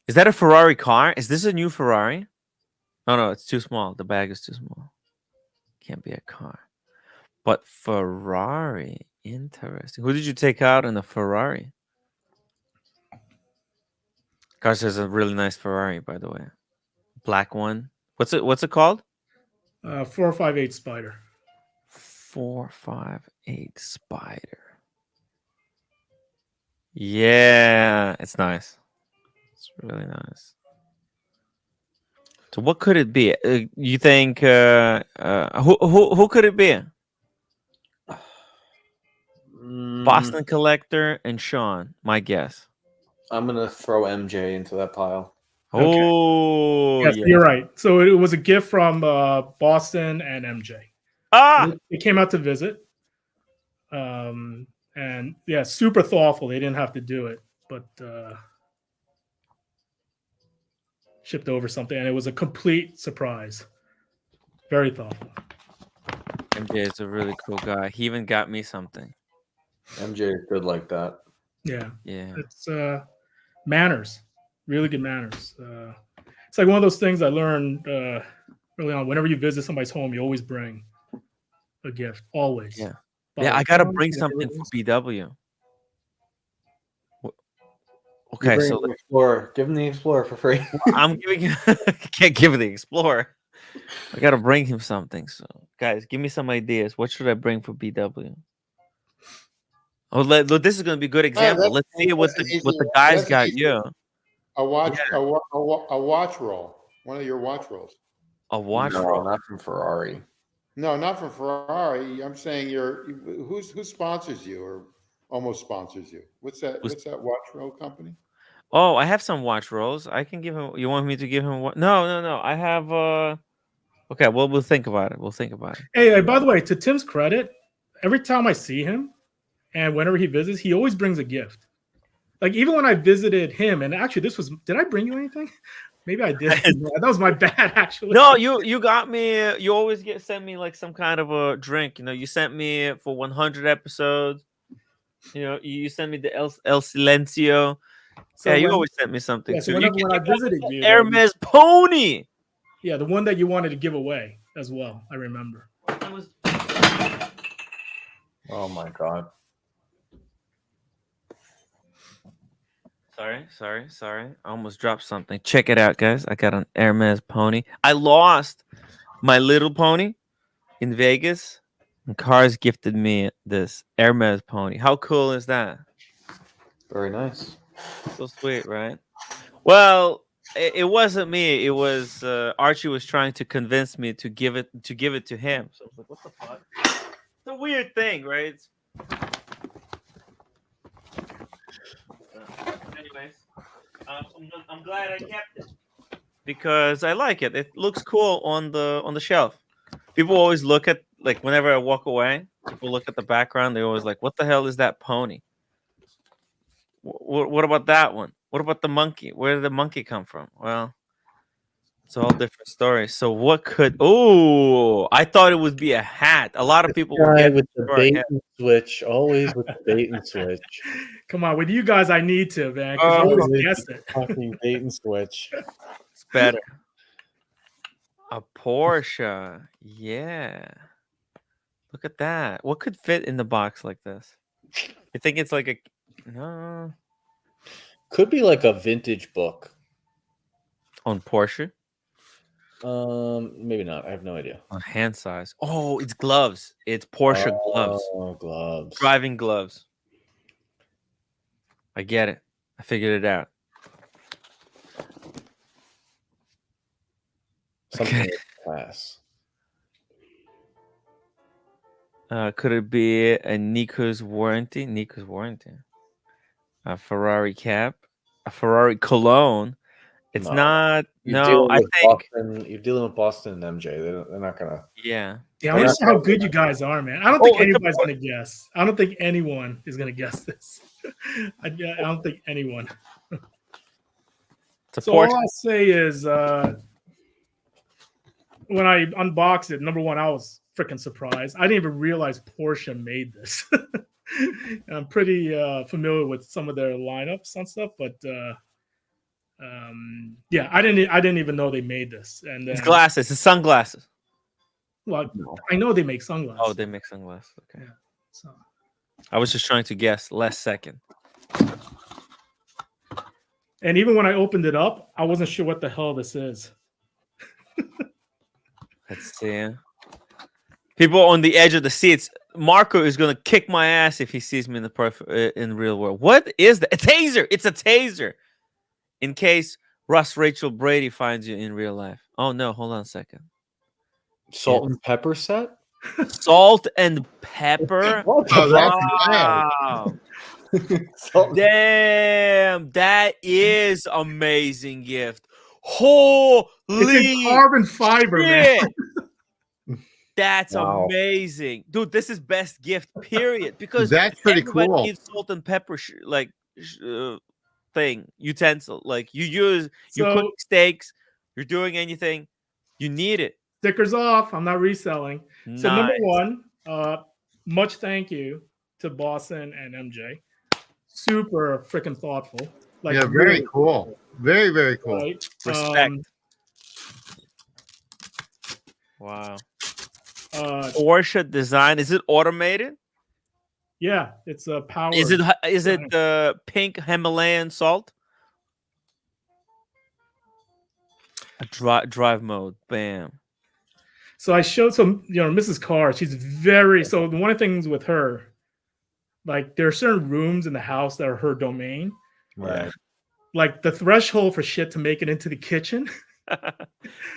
Is that a Ferrari car? Is this a new Ferrari? Oh, no, it's too small. The bag is too small. Can't be a car. But Ferrari. Interesting. Who did you take out in the Ferrari? Gosh, there's a really nice Ferrari, by the way. Black one. What's it called? 458 Spider. 458 Spider. Yeah, it's nice. It's really nice. So what could it be? You think who could it be? Boston Collector and Sean, my guess. I'm gonna throw MJ into that pile. Okay. Oh, Yes, yeah. you're right. So it was a gift from Boston and MJ. They came out to visit. And yeah, super thoughtful. They didn't have to do it, but shipped over something, and it was a complete surprise. Very thoughtful. MJ is a really cool guy. He even got me something. MJ is good like that. Yeah. Yeah. It's manners, really good manners. It's like one of those things I learned early on. Whenever you visit somebody's home, you always bring a gift. Always. Yeah. Yeah, I gotta bring something for BW. Okay, so the Explorer. Give him the Explorer for free. I'm giving him. Can't give the Explorer. I gotta bring him something. So, guys, give me some ideas. What should I bring for BW? Oh, look, this is gonna be a good example. Let's see what the guys got you. A watch, a watch roll. One of your watch rolls. A watch No, roll. not from Ferrari. No, not from Ferrari. I'm saying who sponsors you or almost sponsors you. What's that watch roll company? Oh, I have some watch rolls. I can give him. You want me to give him what? No. I have. Okay, well, we'll think about it. Hey, by the way, to Tim's credit, every time I see him, and whenever he visits, he always brings a gift. Like even when I visited him, and actually, did I bring you anything? Maybe I did. That was my bad, actually. No, you got me. You always send me like some kind of a drink. You know, you sent me for 100 episodes. You know, you sent me the El Silencio. So yeah, you always sent me something. Yeah, so too. when I visited you, Hermes pony. Yeah, the one that you wanted to give away as well. I remember. Oh my god. Sorry. I almost dropped something. Check it out, guys. I got an Hermes pony. I lost my little pony in Vegas, and Cars gifted me this Hermes pony. How cool is that? Very nice. So sweet, right? Well, it wasn't me. It was Archie was trying to convince me to give it to him. So I was like, "What the fuck?" It's a weird thing, right? Anyways, I'm glad I kept it because I like it. It looks cool on the shelf. People always look at, like, whenever I walk away, people look at the background. They're always like, "What the hell is that pony? What about that one? What about the monkey? Where did the monkey come from?" Well, it's all different stories. So what could? Oh, I thought it would be a hat. A lot of people would Guy get with the for a bait hat. and switch, always with the bait and switch. Come on, with you guys, I need to, man, because you Oh. always Always guessed the it. fucking bait and switch. It's better. A Porsche. Yeah. Look at that. What could fit in the box like this? You think it's like a no Could be like a vintage book. on Porsche? Maybe not. I have no idea. On hand size. Oh, it's gloves. It's Porsche gloves. Oh, gloves. Driving gloves. I get it. I figured it out. Something Okay. with class. Could it be a Nico's warranty? Nico's warranty. A Ferrari cap. A Ferrari cologne. It's No. not. You're No, dealing I with think. Boston. You're dealing with Boston and MJ. They're not gonna. Yeah. Yeah, I want to see how good you guys are, man. I don't think Oh, it's a anybody's gonna guess. I don't think anyone is gonna guess this. I don't think anyone. It's a So Porsche. all I'll say is, when I unboxed it, number one, I was freaking surprised. I didn't even realize Porsche made this. I'm pretty familiar with some of their lineups and stuff, but yeah, I didn't even know they made this. And then, It's glasses. It's sunglasses. well, I know they make sunglasses. Oh, they make sunglasses. Okay. Yeah. So I was just trying to guess last second. and even when I opened it up, I wasn't sure what the hell this is. Let's see. People on the edge of the seats. Marco is gonna kick my ass if he sees me in the in real world. What is that? A taser! It's a taser. In case Russ Rachel Brady finds you in real life. Oh no! Hold on a second. Salt and pepper set. Salt and pepper. What the Oh, that's Wow. Salt- Damn, that is amazing gift. It's Holy in carbon fiber, man. shit. That's Wow. amazing, dude. This is best gift, period. Because That's pretty everybody cool. needs salt and pepper, thing utensil. Like you So cook steaks, you're doing anything, you need it. stickers off. I'm not reselling. So number Nice. one, much thank you to Boston and MJ. Super freaking thoughtful. Like Yeah, very really, cool. Very, very cool. right? Respect. Wow. Porsche. Porsche design. Is it automated? Yeah, it's a power. Is it the pink Himalayan salt? Drive mode. Bam. So I showed some, Mrs. Carr. She's very so. One of the things with her, like there are certain rooms in the house that are her domain. Right. Like the threshold for shit to make it into the kitchen. I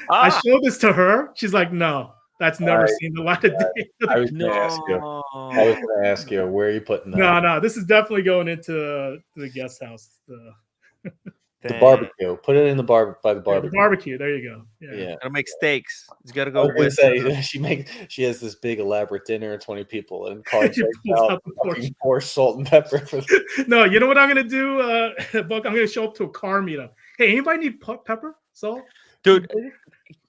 Ah, showed this to her. She's like, "No, that's never Right. seen the light of day." I was going to ask you. I was going to ask you where are you putting that? No, this is definitely going into the guest house. The barbecue. Put it in the by the The barbecue. barbecue. There you go. Yeah. Yeah. Gotta make steaks. It's gotta I go was gonna with. say she has this big elaborate dinner of 20 people and cards She right pulls now. out the Porsche. Pour salt and pepper. No, you know what I'm gonna do, Buck? I'm gonna show up to a car meetup. Hey, anybody need pepper, salt? Dude,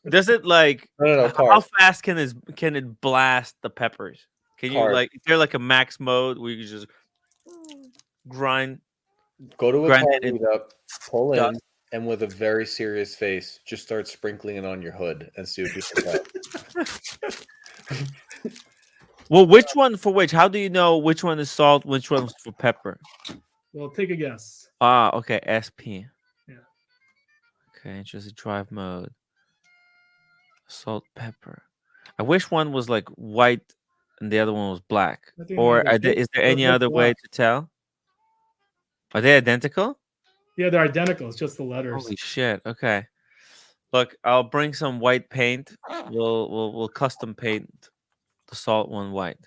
does it like No, how cards. fast can it blast the peppers? Can you Carb. like is there like a max mode where you can just grind? Go to a Grind car it in meetup, pull in, dust. and with a very serious face, just start sprinkling it on your hood and see what people say. Well, which one for which? How do you know which one is salt, which one's for pepper? Well, take a guess. Ah, okay, SP. Yeah. Okay, just a drive mode. Salt, pepper. I wish one was like white and the other one was black. I think Or they're is there both any other way black. to tell? Are they identical? Yeah, they're identical. It's just the letters. Holy shit. Okay. Look, I'll bring some white paint. We'll custom paint the salt one white.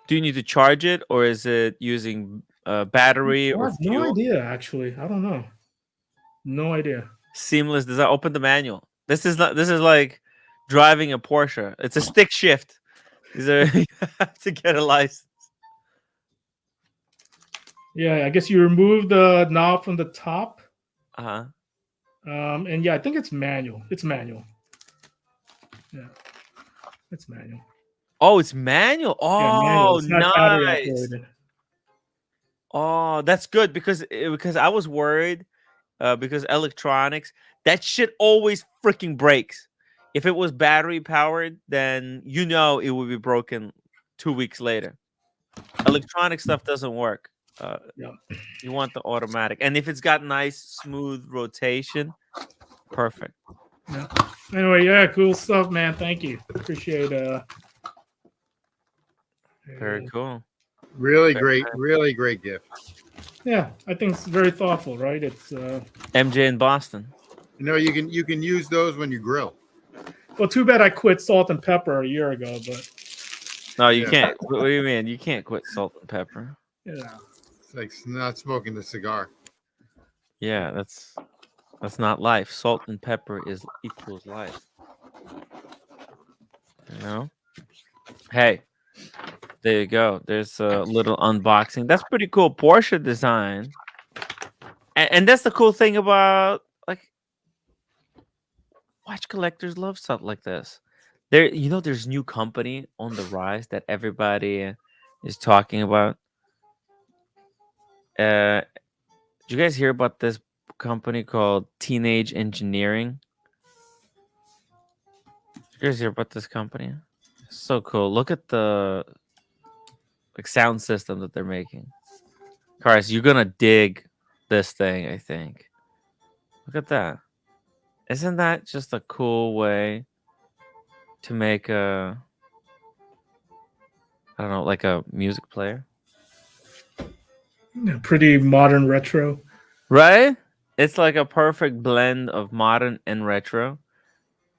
Do you need to charge it, or is it using battery I or have no fuel? idea, actually. I don't know. No idea. Seamless design. Open the manual. This is like driving a Porsche. It's a stick shift. These are you have to get a license. Yeah, I guess you remove the knob from the top. Uh-huh. And yeah, I think it's manual. It's manual. Yeah, it's manual. Oh, it's manual. Yeah, manual. Oh, It's not battery nice. operated. Oh, that's good because I was worried because electronics, that shit always freaking breaks. If it was battery powered, then it would be broken 2 weeks later. Electronic stuff doesn't work. Yeah. You want the automatic, and if it's got nice smooth rotation, perfect. Yeah. Anyway, yeah, cool stuff, man. Thank you. Appreciate Very cool. Really great gift. Yeah, I think it's very thoughtful, right? It's MJ in Boston. You know, you can use those when you grill. well, too bad I quit salt and pepper a year ago, but No, you Yeah. can't. What do you mean? You can't quit salt and pepper. yeah. It's like not smoking the cigar. Yeah, that's not life. Salt and pepper equals life. You know? Hey, there you go. There's a little unboxing. That's pretty cool. Porsche design. And that's the cool thing about like watch collectors love stuff like this. There's new company on the rise that everybody is talking about. Did you guys hear about this company called Teenage Engineering? Did you guys hear about this company? So cool. Look at the sound system that they're making. Cars, you're gonna dig this thing, I think. Look at that. Isn't that just a cool way to make I don't know, like a music player? Yeah, pretty modern retro. Right? It's like a perfect blend of modern and retro.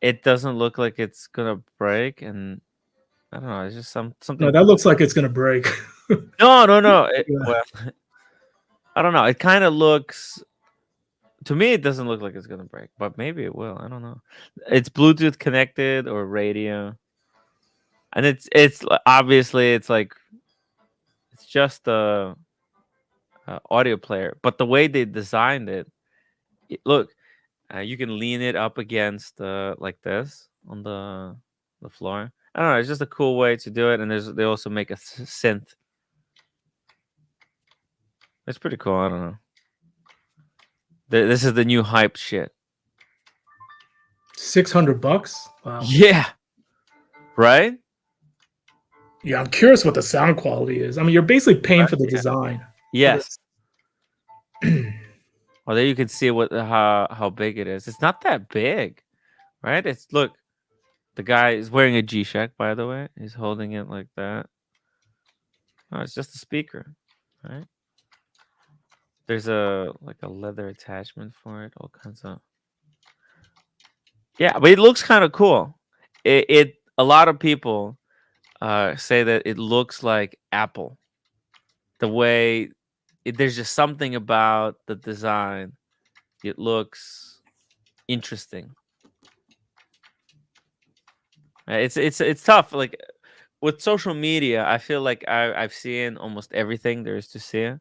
It doesn't look like it's gonna break, and I don't know. It's just something. No, that looks like it's gonna break. No. Yeah. Well, I don't know. It kind of looks. To me, it doesn't look like it's gonna break, but maybe it will. I don't know. It's Bluetooth connected or radio, and it's obviously it's like it's just a audio player. But the way they designed it, look, you can lean it up against like this on the floor. I don't know. It's just a cool way to do it, and they also make a synth. It's pretty cool. I don't know. This is the new hype shit. $600. Wow. Yeah. Right? Yeah, I'm curious what the sound quality is. I mean, you're basically paying for the Yeah. design. Yes. Well, there you can see how big it is. It's not that big, right? Look, the guy is wearing a G-Shock, by the way. He's holding it like that. Oh, it's just a speaker, right? There's a leather attachment for it, all kinds of. Yeah, but it looks kind of cool. A lot of people say that it looks like Apple. The way there's just something about the design. It looks interesting. It's tough. Like with social media, I feel like I've seen almost everything there is to see.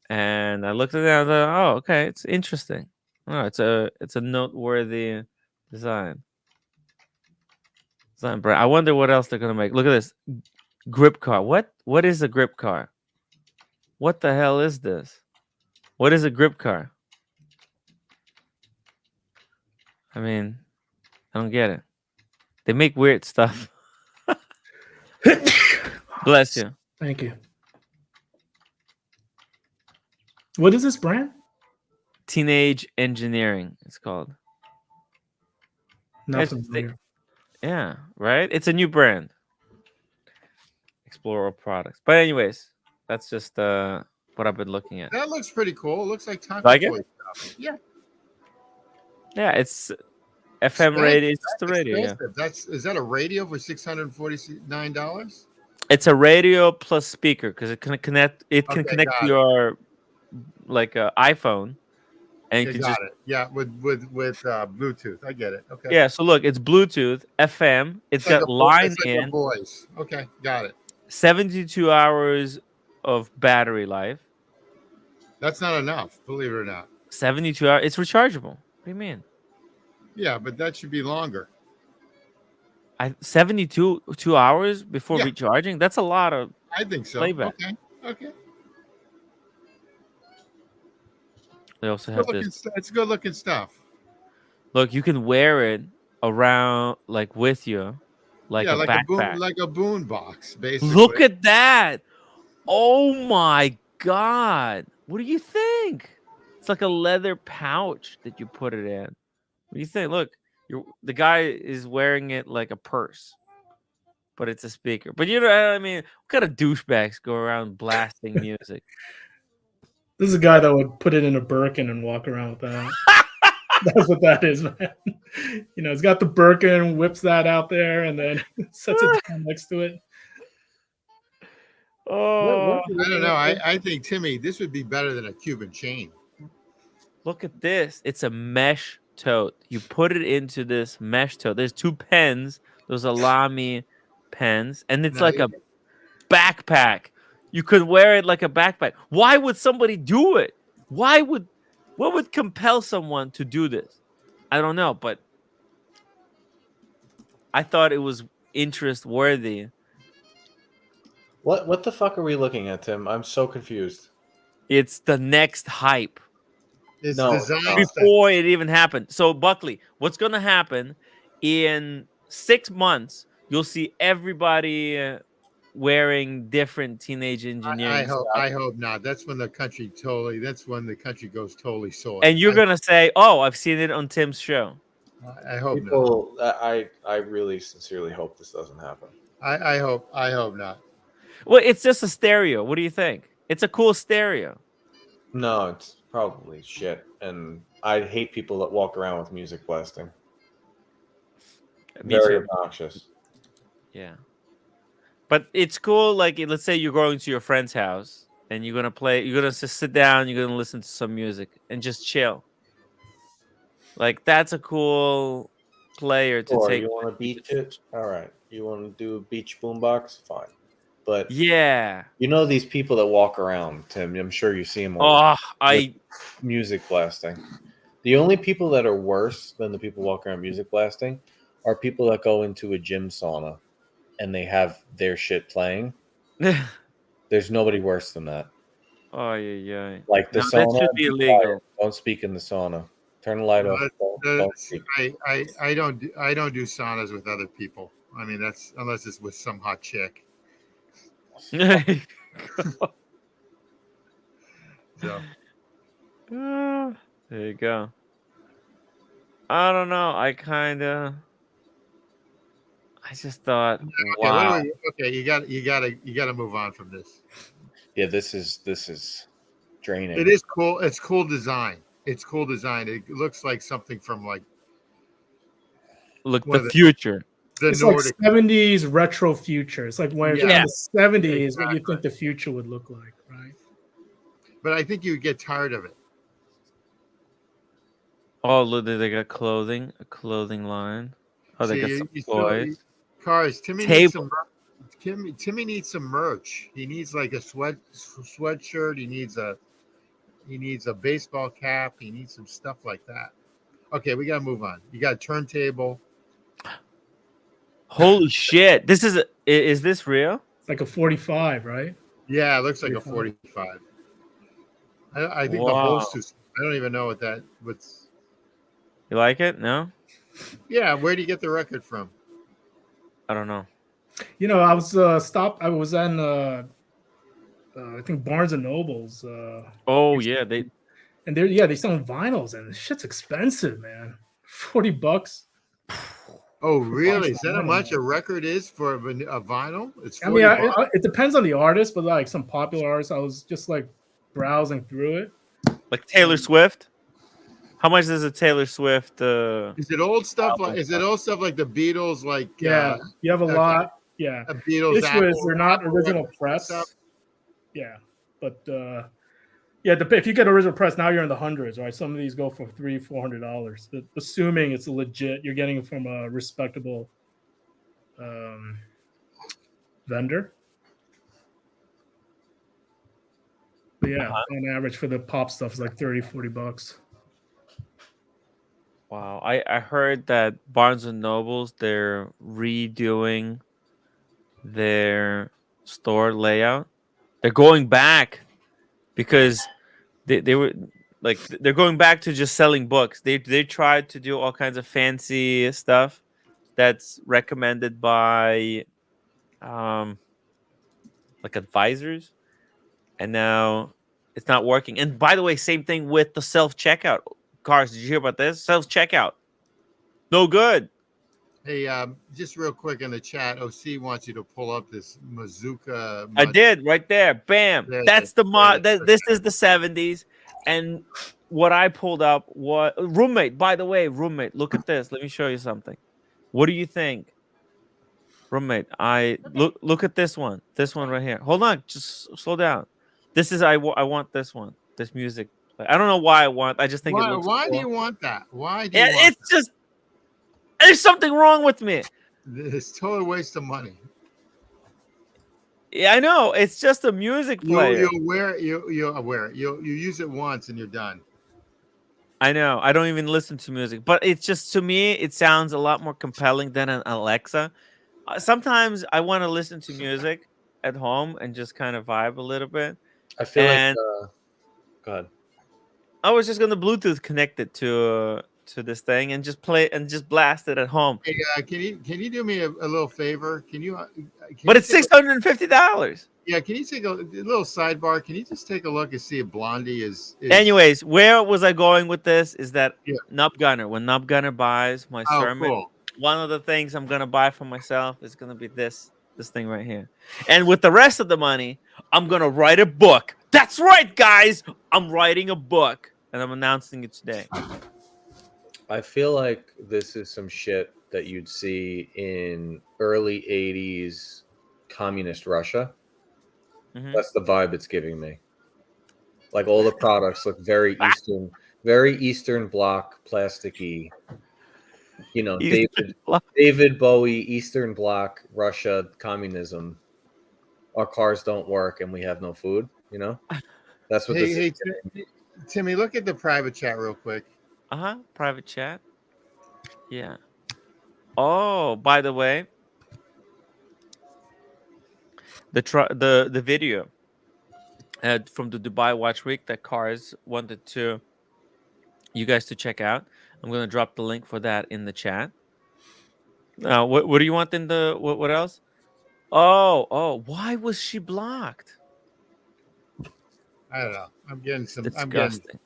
And I looked at it and I was like, oh, okay, it's interesting. Oh, it's a noteworthy design. Brand. I wonder what else they're gonna make. Look at this grip car. What is a grip car? What the hell is this? What is a grip car? I mean, I don't get it. They make weird stuff. Bless you. Thank you. What is this brand? Teenage Engineering, it's called. Not It's- familiar. Yeah, right? It's a new brand. Explore all products. But anyways, That's just what I've been looking at. That looks pretty cool. It looks like Tonka Like it? toy stuff. Yeah. Yeah, it's FM radio. It's just the radio. Yeah. Expensive. Is that a radio for $649? It's a radio plus speaker because it can connect. It can Okay, connect got to it. your iPhone, and you Okay, can got just it. Yeah, with Bluetooth. I get it. Okay. yeah. So look, it's Bluetooth, FM. It's like got a line like a in, voice. Okay, got it. 72 hours of battery life. That's not enough, believe it or not. 72 hours. It's rechargeable. What do you mean? Yeah, but that should be longer. 72 hours before Yeah. recharging. That's a lot of. I think so. Playback. Okay. They also have this. It's good looking stuff. Look, you can wear it around like with you, like a backpack. A boom box, basically. Look at that! Oh my god! What do you think? It's like a leather pouch that you put it in. What do you think? Look, the guy is wearing it like a purse, but it's a speaker. But you know, I mean, what kind of douchebags go around blasting music? This is a guy that would put it in a Birkin and walk around with that. That's what that is, man. You know, he's got the Birkin, whips that out there, and then sets it down next to it. Oh, I don't know. I think, Timmy, this would be better than a Cuban chain. look at this. It's a mesh tote. You put it into this mesh tote. There's two pens. Those Alami pens. And it's like a backpack. You could wear it like a backpack. Why would somebody do it? What would compel someone to do this? I don't know, but I thought it was interest worthy. What the fuck are we looking at, Tim? I'm so confused. It's the next hype. It's No, designed Before it even happened. So Buckley, what's going to happen in 6 months? You'll see everybody wearing different teenage engineering stuff. I hope not. That's when the country goes totally soy. And you're going to say, oh, I've seen it on Tim's show. I hope not. People, I really sincerely hope this doesn't happen. I hope not. Well, it's just a stereo. What do you think? It's a cool stereo. No, it's probably shit. And I hate people that walk around with music blasting. Me Very too. obnoxious. Yeah. But it's cool. Like, let's say you're going to your friend's house and you're going to just sit down, you're going to listen to some music and just chill. Like, that's a cool player to take. You want to beach it? All right. You want to do a beach boombox? Fine. But Yeah. you know these people that walk around, Tim. I'm sure you see them all. Music blasting. The only people that are worse than the people walking around music blasting are people that go into a gym sauna and they have their shit playing. There's nobody worse than that. Oh yeah. Like the No, sauna. that should be illegal. Don't speak in the sauna. Turn the light off. Don't speak. I don't do saunas with other people. I mean, that's unless it's with some hot chick. There So you go. I don't know. I just thought, wow. Okay, you got to move on from this. Yeah, this is draining. It is cool. It's cool design. It looks like something from like The future. the It's Nordic. like 70s retro future. It's like when it's Yeah. in the 70s, what you Exactly. think the future would look like, right? But I think you would get tired of it. Oh, look, they got clothing, a clothing line. Oh, they See, got you- some you still- toys. Cars. Timmy needs some merch. He needs like a sweatshirt. He needs a baseball cap. He needs some stuff like that. Okay, we gotta move on. You got a turntable. Holy shit! Is this real? It's like a 45, right? Yeah, it looks like a 45. 45. I think the Wow. hostess. I don't even know what's. You like it? No, Yeah, where do you get the record from? I don't know. You know, I was I was in I think Barnes and Nobles. Oh yeah, they. And they sell vinyls, and shit's expensive, man. $40. Oh, really? Is that how Vinyl. much a record is for a vinyl? It's I mean, 40 bucks. it depends on the artist, but like some popular artists, I was just like browsing through it. Like Taylor Swift. How much does a Taylor Swift? Is it old stuff album like? Is it old stuff like the Beatles? Like Yeah, you have a okay. lot. Yeah, a the Beatles. issue is Apple, they're not Apple original records and press. stuff? Yeah, but yeah, if you get original press, now you're in the hundreds, right? Some of these go for $300-$400, assuming it's a legit. You're getting it from a respectable vendor. But yeah, on average for the pop stuff is like $30-$40. Wow, I heard that Barnes and Nobles, they're redoing their store layout. They're going back because they were like they're going back to just selling books. They tried to do all kinds of fancy stuff that's recommended by like advisors, and now it's not working. And by the way, same thing with the self-checkout cars. Did you hear about this? Self-checkout. No good. Hey, just real quick in the chat, OC wants you to pull up this Mazuka. I did right there. Bam. There it That's is. the There mod. it is. This is the 70s. And what I pulled up was roommate. By the way, roommate, look at this. Let me show you something. What do you think? Roommate, I look at this one. This one right here. Hold on, just slow down. This is I want this one. This music. I don't know why I want. I just think it looks Why cool. do you want that? Why do you want It's just there's something wrong with me. that? It's total waste of money. Yeah, I know. It's just a music player. You'll wear it. You'll wear it. You use it once and you're done. I know. I don't even listen to music, but it's just to me, it sounds a lot more compelling than an Alexa. Sometimes I want to listen to music at home and just kind of vibe a little bit. I feel And go ahead. I was just gonna Bluetooth connect it to this thing and just play and just blast it at home. Hey, can you do me a little favor? Can you? But it's $650. Yeah, can you take a little sidebar? Can you just take a look and see if Blondie is Anyways, where was I going with this? Is that Yeah. Nub Gunner? When Nub Gunner buys my sermon, cool. one of the things I'm gonna buy for myself is gonna be this thing right here. And with the rest of the money, I'm gonna write a book. That's right, guys. I'm writing a book, and I'm announcing it today. I feel like this is some shit that you'd see in early 80s communist Russia. Mhm. That's the vibe it's giving me. Like all the products look very Eastern Bloc, plasticky. You know, David Bowie, Eastern Bloc, Russia, communism. Our cars don't work and we have no food. You know, that's what this is. Timmy, look at the private chat real quick. Private chat. Yeah. Oh, by the way, the video from the Dubai Watch Week that Cars wanted you guys to check out. I'm gonna drop the link for that in the chat. What do you want in the what else? Oh, why was she blocked? I don't know. I'm getting some. Disgusting.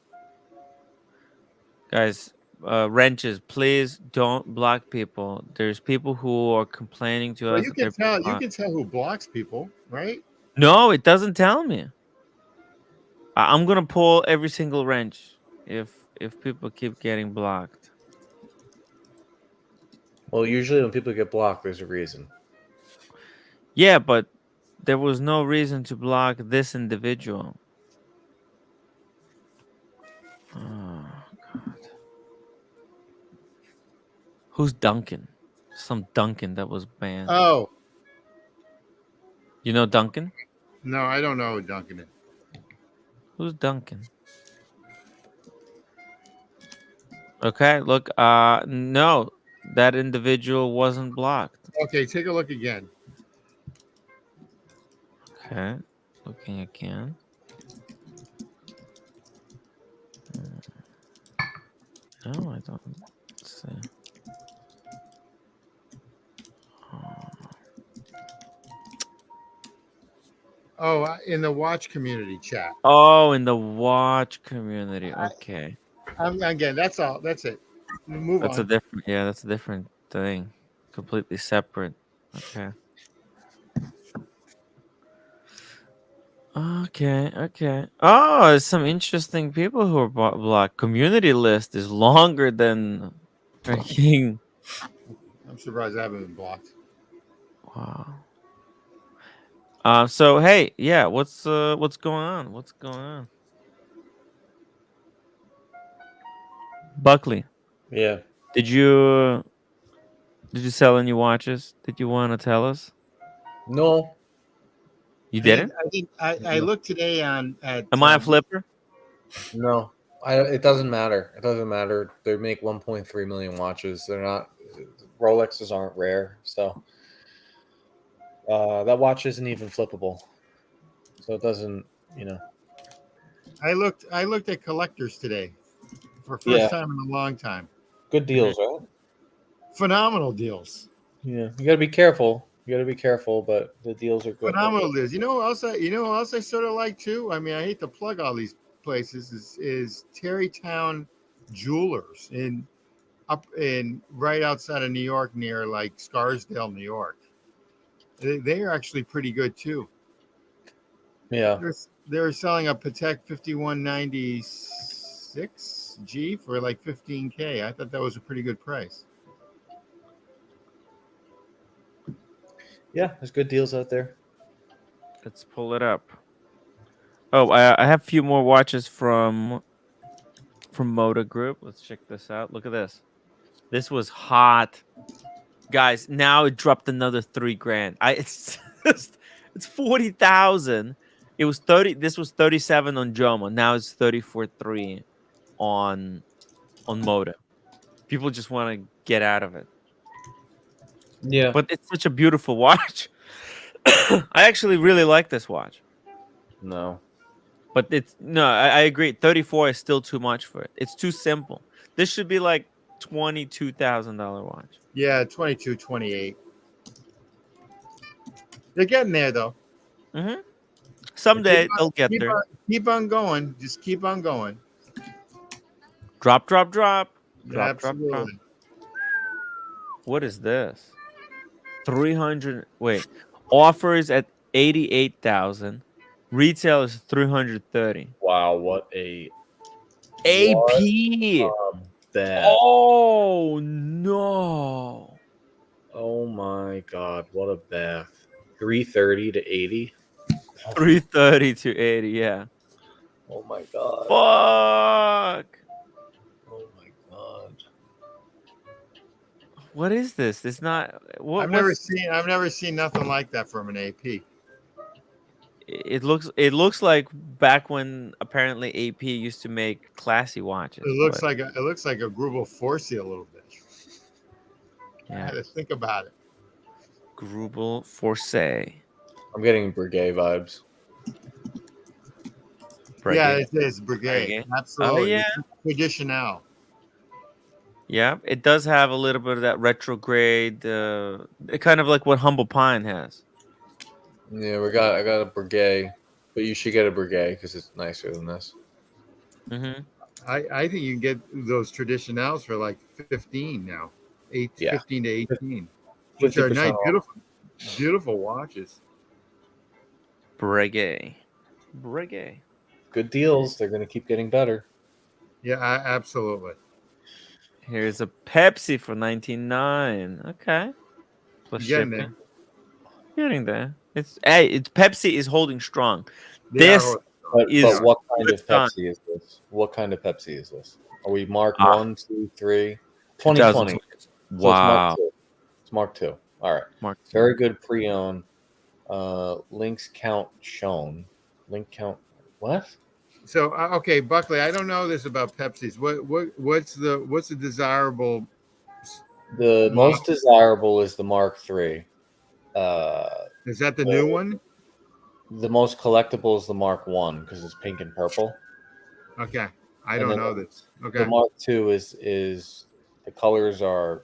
Guys, wrenches, please don't block people. There's people who are complaining to us. You can tell who blocks people, right? No, it doesn't tell me. I'm gonna pull every single wrench if people keep getting blocked. Well, usually when people get blocked, there's a reason. Yeah, but there was no reason to block this individual. Oh God. Who's Duncan? Some Duncan that was banned. Oh. You know Duncan? No, I don't know who Duncan is. Who's Duncan? Okay, look, no, that individual wasn't blocked. Okay, take a look again. Okay, looking again. No, I don't see. Oh, in the watch community chat. Oh, in the watch community. Okay. Again, that's all. That's it. Move That's on. that's a different thing. completely separate. Okay. Okay. Oh, there's some interesting people who are blocked. Community list is longer than freaking. I'm surprised I haven't been blocked. Wow. So hey, yeah, what's going on? What's going on? Buckley, Yeah. did you sell any watches? Did you want to tell us? No. You didn't? I looked today at. Am I a flipper? No. It doesn't matter. It doesn't matter. They make 1.3 million watches. They're not. Rolexes aren't rare, so that watch isn't even flippable. So it doesn't. I looked at collectors today for first time in a long time. Good deals, right? Phenomenal deals. Yeah, you got to be careful. But the deals are good. Phenomenal deals. You know what else I sort of like too? I mean, I hate to plug all these places. Is Terrytown Jewelers right outside of New York, near like Scarsdale, New York. They are actually pretty good too. Yeah. They're selling a Patek 5196G for like $15K. I thought that was a pretty good price. Yeah, there's good deals out there. Let's pull it up. Oh, I have a few more watches from Moda Group. Let's check this out. Look at this. This was hot, guys. Now it dropped another $3,000. It's 40,000. It was 30. This was 37 on Journe. Now it's 34.3 on Moda. People just want to get out of it. Yeah, but it's such a beautiful watch. I actually really like this watch. No. But I agree. 34 is still too much for it. It's too simple. This should be like $22,000 watch. Yeah, 22, 28. They're getting there though. Mm-hmm. Someday they'll get there. Keep on going. Just keep on going. Drop. Absolutely. Drop. What is this? 300. Wait, offers at 88,000. Retail is 330. Wow, what a AP. that. Oh no. Oh my god, what a bath. 330 to 80. 330 to 80, yeah. Oh my god. Fuck. Oh my god. What is this? It's not. I've never seen nothing like that from an AP. It looks like back when apparently AP used to make classy watches. It looks like a Greubel Forsey a little bit. Yeah. I had to think about it. Greubel Forsey. I'm getting Breguet vibes. Yeah, it is Breguet. Absolutely. Oh, yeah. Traditional. Yeah, it does have a little bit of that retrograde, kind of like what Humble Pine has. Yeah, I got a Breguet, but you should get a Breguet because it's nicer than this. Mm-hmm. I think you can get those traditionals for like 15 now, 15 to 18, which are nice, beautiful watches. Breguet. Good deals. They're going to keep getting better. Yeah, absolutely. Here's a Pepsi for $99. Okay. Plus shipping. Getting there. It's Pepsi is holding strong. But what kind of Pepsi is this? What kind of Pepsi is this? Are we Mark 1, 2, 3? 2020. Wow. So it's Mark 2. All right. Mark 2. Very good pre-owned. Links count shown. Link count. What? So okay, Buckley, I don't know this about Pepsis. What's the desirable? The most desirable is the Mark 3. Is that the new one? The most collectible is the Mark 1 because it's pink and purple. Okay, I don't know this. Okay, the Mark 2 is the colors are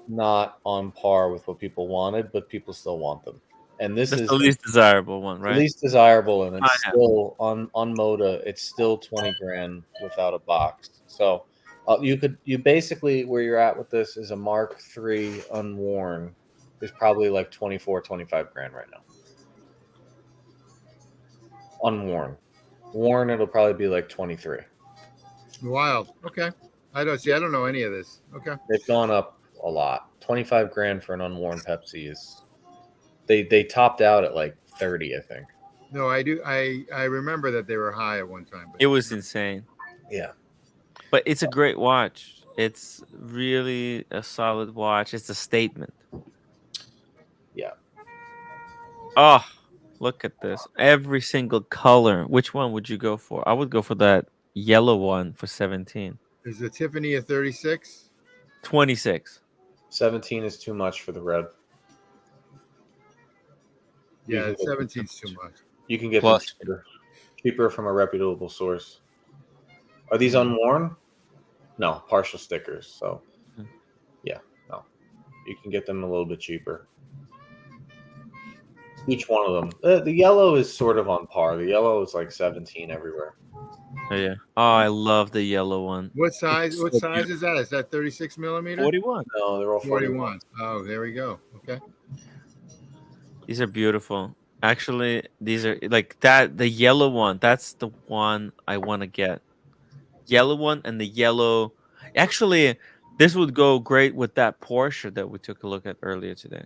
not on par with what people wanted, but people still want them. And this is the least desirable one, right? The least desirable, and it's still on Moda. It's still $20,000 without a box. So You basically where you're at with this is a Mark III unworn is probably like 24, 25 grand right now. Unworn. Worn, it'll probably be like 23. Wild. Okay. I don't know any of this. Okay. They've gone up a lot. 25 grand for an unworn Pepsi is they topped out at like 30, I think. No, I do. I remember that they were high at one time. But It was insane. Yeah. But it's a great watch. It's really a solid watch. It's a statement. Yeah. Oh, look at this. Every single color. Which one would you go for? I would go for that yellow one for 17. Is the Tiffany a 36? 26. 17 is too much for the red. Yeah, 17 is too much. You can get Plus. cheaper from a reputable source. Are these unworn? No, partial stickers. So, yeah, no. You can get them a little bit cheaper. Each one of them. The yellow is sort of on par. The yellow is like 17 everywhere. Oh, yeah. Oh, I love the yellow one. What size? What size is that? Is that 36 millimeter? 41. No, they're all 41. 41. Oh, there we go. Okay. These are beautiful. Actually, these are like that. The yellow one, that's the one I want to get. Yellow one and the yellow. Actually, this would go great with that Porsche that we took a look at earlier today.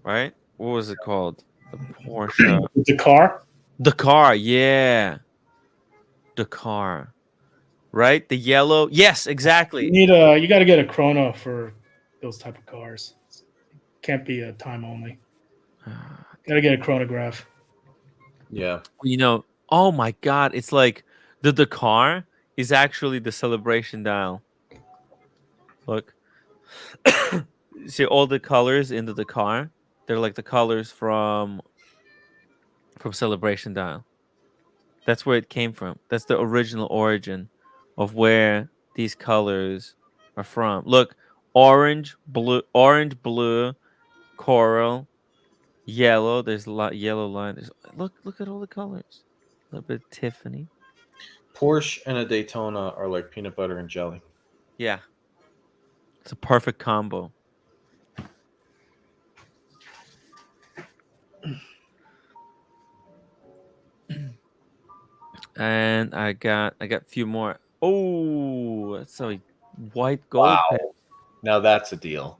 Right? What was it called? The Porsche. Dakar. Dakar, yeah. Dakar. Right? The yellow. Yes, exactly. You got to get a chrono for those type of cars. Can't be a time only. Got to get a chronograph. Yeah. You know, oh my God, it's like the Dakar is actually the celebration dial. Look. See all the colors in the Dakar? They're like the colors from Celebration Dial. That's where it came from. That's the original origin of where these colors are from. Look, orange, blue, coral, yellow. There's a lot yellow line. Look at all the colors. A little bit of Tiffany. Porsche and a Daytona are like peanut butter and jelly. Yeah. It's a perfect combo. And I got a few more. Oh, that's a white gold Wow. pen. Now that's a deal.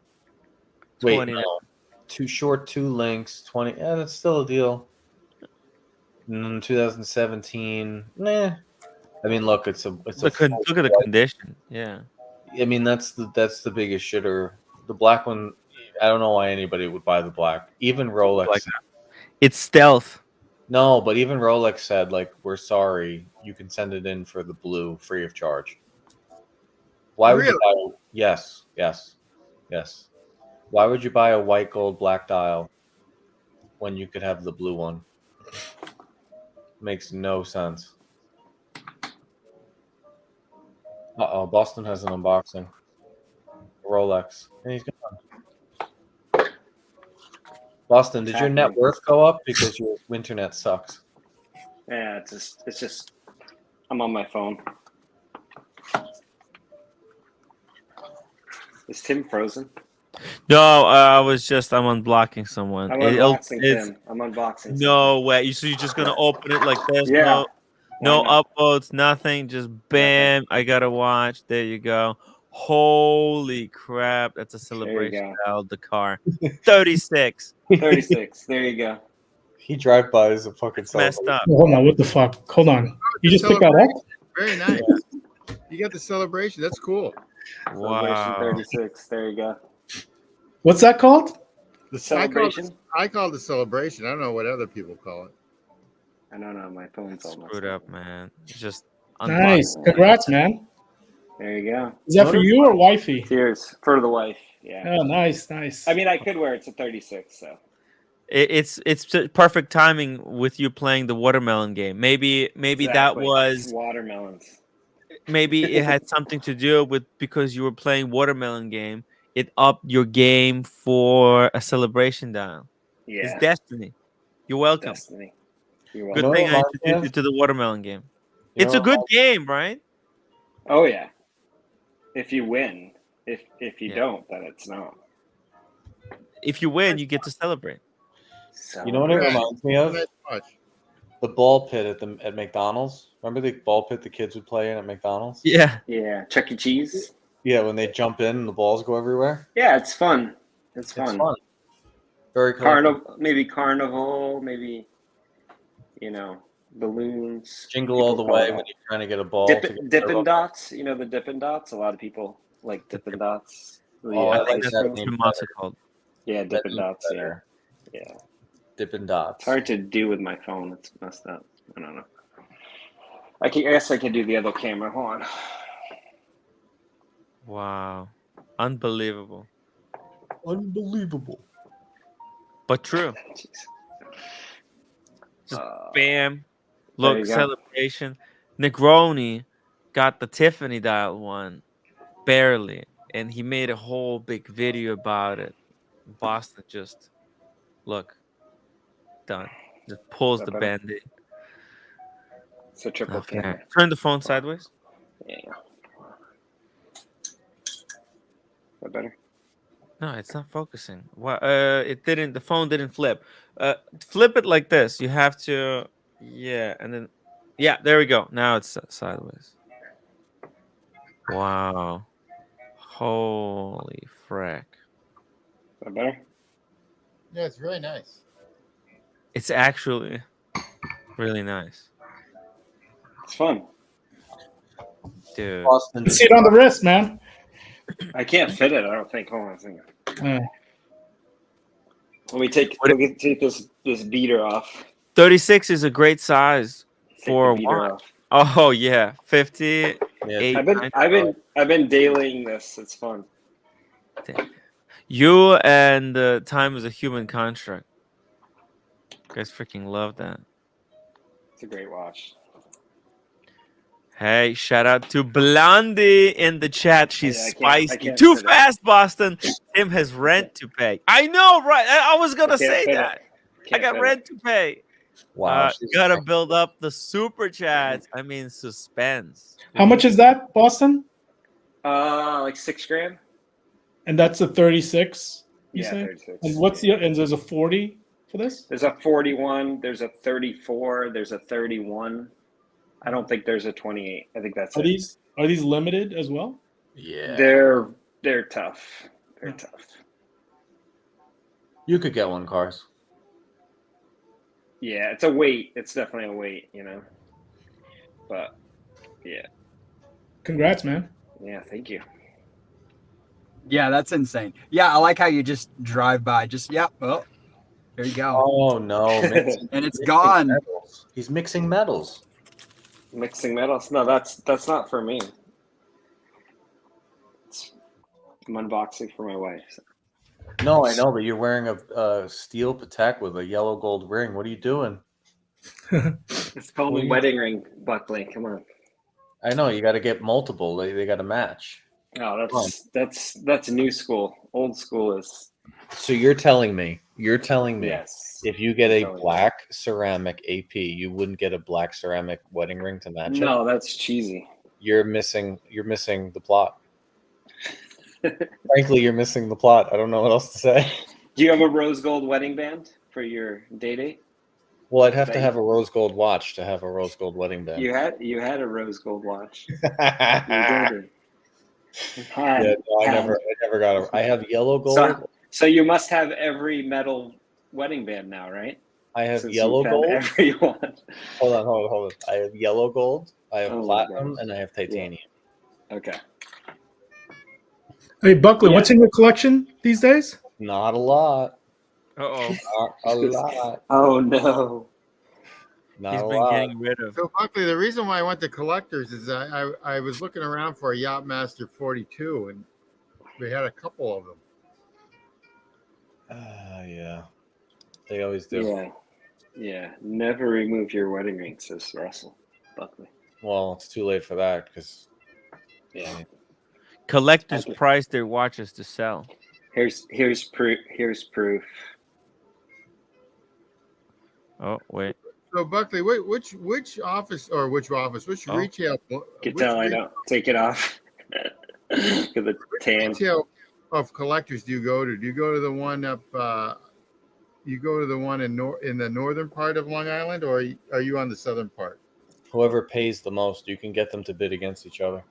Wait, 29. no. Too short, 2 links, 20. Yeah, that's still a deal. 2017. Nah. I mean, look, it's a Look at the condition. Yeah. I mean, that's the biggest shitter. The black one, I don't know why anybody would buy the black. Even Rolex. Like, it's stealth. No, but even Rolex said, like, we're sorry, you can send it in for the blue free of charge. Why would you buy? Yes. Why would you buy a white gold black dial when you could have the blue one? Makes no sense. Uh-oh, Boston has an unboxing. Rolex. And he's gone. Boston, did your net worth go up because your internet sucks? Yeah, it's just I'm on my phone. Is Tim frozen? No, I'm unblocking someone. I'm unboxing Tim. I'm unboxing. No way. So you're just gonna open it like this? Yeah. No upvotes, nothing. Just bam. I gotta watch. There you go. Holy crap! That's a celebration. Dakar. 36. 36. There you go. He drive by as a fucking messed up. Hold on, what the fuck? Hold on. You just picked that up? Very nice. You got the celebration. That's cool. Wow. Celebration 36. There you go. What's that called? The celebration. I call it the celebration. I don't know what other people call it. I don't know. My phone's all Screwed up, man. Just nice. Congrats, man. There you go. Is that for you or wifey? Cheers for the wife. Yeah. Oh, nice. I mean, I could wear it to 36. So it's perfect timing with you playing the watermelon game. Maybe exactly. That was watermelons. Maybe it had something to do with because you were playing watermelon game. It upped your game for a celebration dial. Yeah. It's destiny. You're welcome. Destiny. Good thing I introduced you to the watermelon game. It's a good game, right? Oh yeah. if you win. If you Yeah. don't, then it's not. If you win, you get to celebrate. So, You know what it reminds me of? Nice watch. The ball pit at McDonald's. Remember the ball pit the kids would play in at McDonald's? Yeah. Yeah, Chuck E. Cheese. Yeah, when they jump in and the balls go everywhere. Yeah, it's fun. It's It's fun. fun. Very cool. Carnival, maybe balloons. Jingle all the People way call it when you're trying to get a ball. to get Dippin' Dots. You know the Dippin' Dots. A lot of people like Dippin' Dots. Oh, I like That's that what name the mouse better. are called. Yeah, That Dippin' name's Dots. better. Yeah. Dippin' Dots. It's hard to do with my phone. It's messed up. I don't know. I guess I can do the other camera. Hold on. Wow. Unbelievable. Unbelievable. But true. Jeez. Just Uh, bam. there Look, you go. celebration. Negroni got the Tiffany dial one. Barely. And he made a whole big video about it. Boston just look. Done. Just pulls Is the that better? band-aid. It's a triple Okay. camera. Turn the phone sideways. Yeah. Is that better? No, it's not focusing. Well, it didn't. The phone didn't flip. Flip it like this. You have to. Yeah, and then. Yeah, there we go. Now it's sideways. Wow. Holy frack! Is that better? Yeah, it's really nice. It's actually really nice, It's fun. dude. Boston You see it on the wrist, man. I can't fit it. I don't think. Hold on a second. Uh, Let me take this beater off. 36 is a great size Take for the a beater watch. off. Oh yeah, 50. Yeah, Eight. I've been dailying this. It's fun. You and time is a human construct. You guys freaking love that. It's a great watch. Hey, shout out to Blondie in the chat. She's I can't spicy. fit Too it. fast, Boston. Tim has rent to pay. I know, right? I was gonna I can't say fit it. that. I Can't got fit rent to pay. Wow. Gotta build up the super chats. I mean, suspense. how much is that, Boston? Like $6,000. And that's a 36. You Yeah, say? 36. And what's the? And there's a 40 for this. There's a 41. There's a 34. There's a 31. I don't think there's a 28. I think that's Are it. these limited as well? Yeah. They're tough. They're tough. You could get one, Cars. Yeah, it's a weight. It's definitely a weight, But yeah. Congrats, man. Yeah, thank you. Yeah, that's insane. Yeah, I like how you just drive by. Just oh, there you go, Oh no. and it's gone. Metals. He's mixing metals. Mixing metals? No, that's not for me. I'm unboxing for my wife. So. No, I know, but you're wearing a steel Patek with a yellow gold ring. What are you doing? It's called a wedding ring, Buckley. Come on. I know you got to get multiple. They got to match. No, that's new school. Old school is. So you're telling me Yes. if you get a black ceramic AP, you wouldn't get a black ceramic wedding ring to match it? No, that's cheesy. You're missing the plot. Frankly, you're missing the plot. I don't know what else to say. Do you have a rose gold wedding band for your date? Well, I'd have to have a rose gold watch to have a rose gold wedding band. You had a rose gold watch. You Yeah, did. no, I never got it. I have yellow gold. So you must have every metal wedding band now, right? I have Since yellow you've had gold. every one. Hold on. I have yellow gold. I have Oh, platinum, okay. and I have titanium. Okay. Hey, Buckley, what's in your collection these days? Not a lot. Uh-oh. Not a lot. Oh no. Not He's a been lot. getting rid of. So, Buckley, the reason why I went to collectors is I was looking around for a Yachtmaster 42, and we had a couple of them. Yeah. They always do. Yeah. Never remove your wedding ring, says Russell Buckley. Well, it's too late for that because Yeah. Collectors price their watches to sell. Here's proof. Oh wait. So, Buckley, which retail? Get down, I don't take it off. The tan. Retail of collectors do you go to? Do you go to the one up? You go to the one in the northern part of Long Island, or are you on the southern part? Whoever pays the most, you can get them to bid against each other.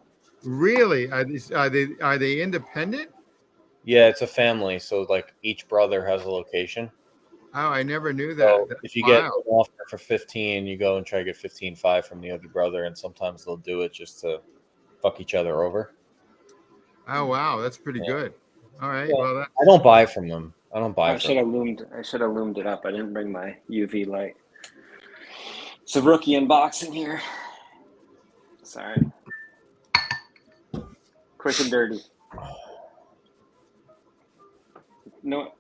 Really? Are they independent? Yeah, it's a family, so like each brother has a location. Oh, I never knew that. So if you get an offer for 15, you go and try to get 15.5 from the other brother, and sometimes they'll do it just to fuck each other over. Oh wow, that's pretty good. All right. Yeah. Well, I don't buy from them. I don't buy. I should have loomed it up. I didn't bring my UV light. It's a rookie unboxing here. Sorry. Quick and dirty. No,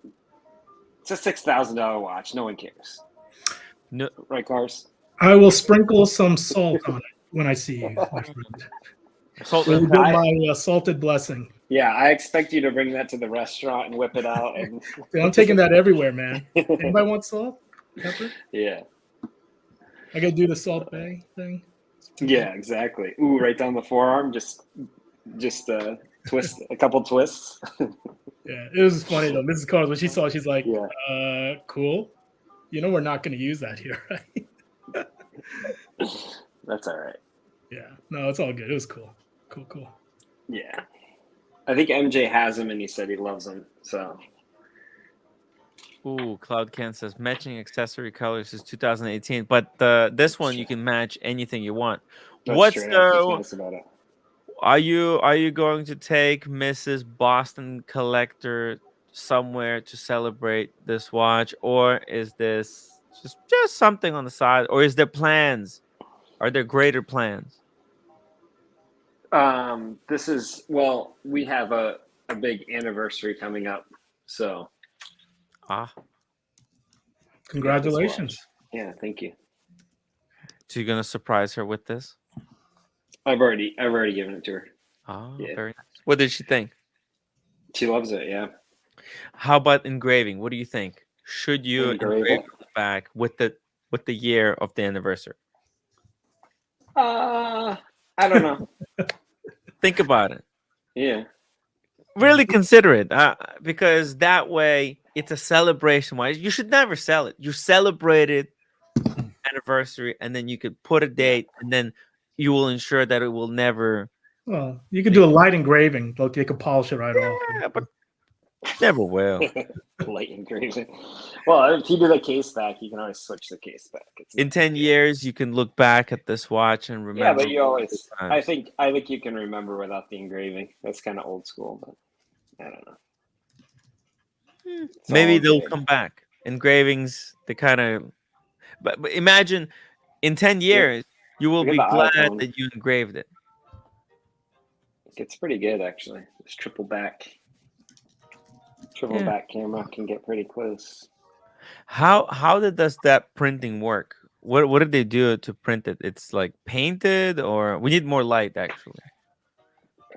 it's a $6,000 watch. No one cares. No, right, Cars? I will sprinkle some salt on it when I see you, my friend. Salt. You'll get my salted blessing. Yeah, I expect you to bring that to the restaurant and whip it out. And Dude, I'm taking that everywhere, man. Anybody want salt? Pepper? Yeah. I gotta do the Salt Bay thing. Yeah, exactly. Ooh, right down the forearm. Just twist a couple twists. Yeah, it was funny though. Mrs. Cars, when she saw it, she's like, Yeah. Cool. You know we're not gonna use that here, right? That's all right. Yeah. No, it's all good. It was cool. Cool. Yeah. I think MJ has him and he said he loves them. So Ooh, Cloud Ken says matching accessory colors is 2018, but this one you can match anything you want. that's What's true. That's what's the? nice about it. Are you going to take Mrs. Boston Collector somewhere to celebrate this watch, or is this just something on the side, or is there plans? Are there greater plans? This is we have a big anniversary coming up, so Congratulations. yeah, thank you. So you're gonna surprise her with this? I've already given it to her. Oh, Yeah. very nice. What did she think? She loves it. Yeah. How about engraving? What do you think? Should you Engrave engrave it? the back with the year of the anniversary? I don't know. Think about it. Yeah. Really consider it, because that way it's a celebration. Wise, you should never sell it. You celebrated anniversary, and then you could put a date, and then you will ensure that it will never. Well, you could do a light engraving. Like you could polish it right off. Yeah, but never will. Light engraving. Well, if you do the case back, you can always switch the case back. In 10 years, you can look back at this watch and remember. Yeah, but you always. times. I think you can remember without the engraving. That's kind of old school, but I don't know. It's Maybe all they'll good. come back. Engravings, they kind of. But imagine, in 10 years, you will Look be at the glad iPhone. that you engraved it. It's pretty good actually. This triple back camera can get pretty close. How does that printing work? What did they do to print it? It's like painted, or we need more light actually.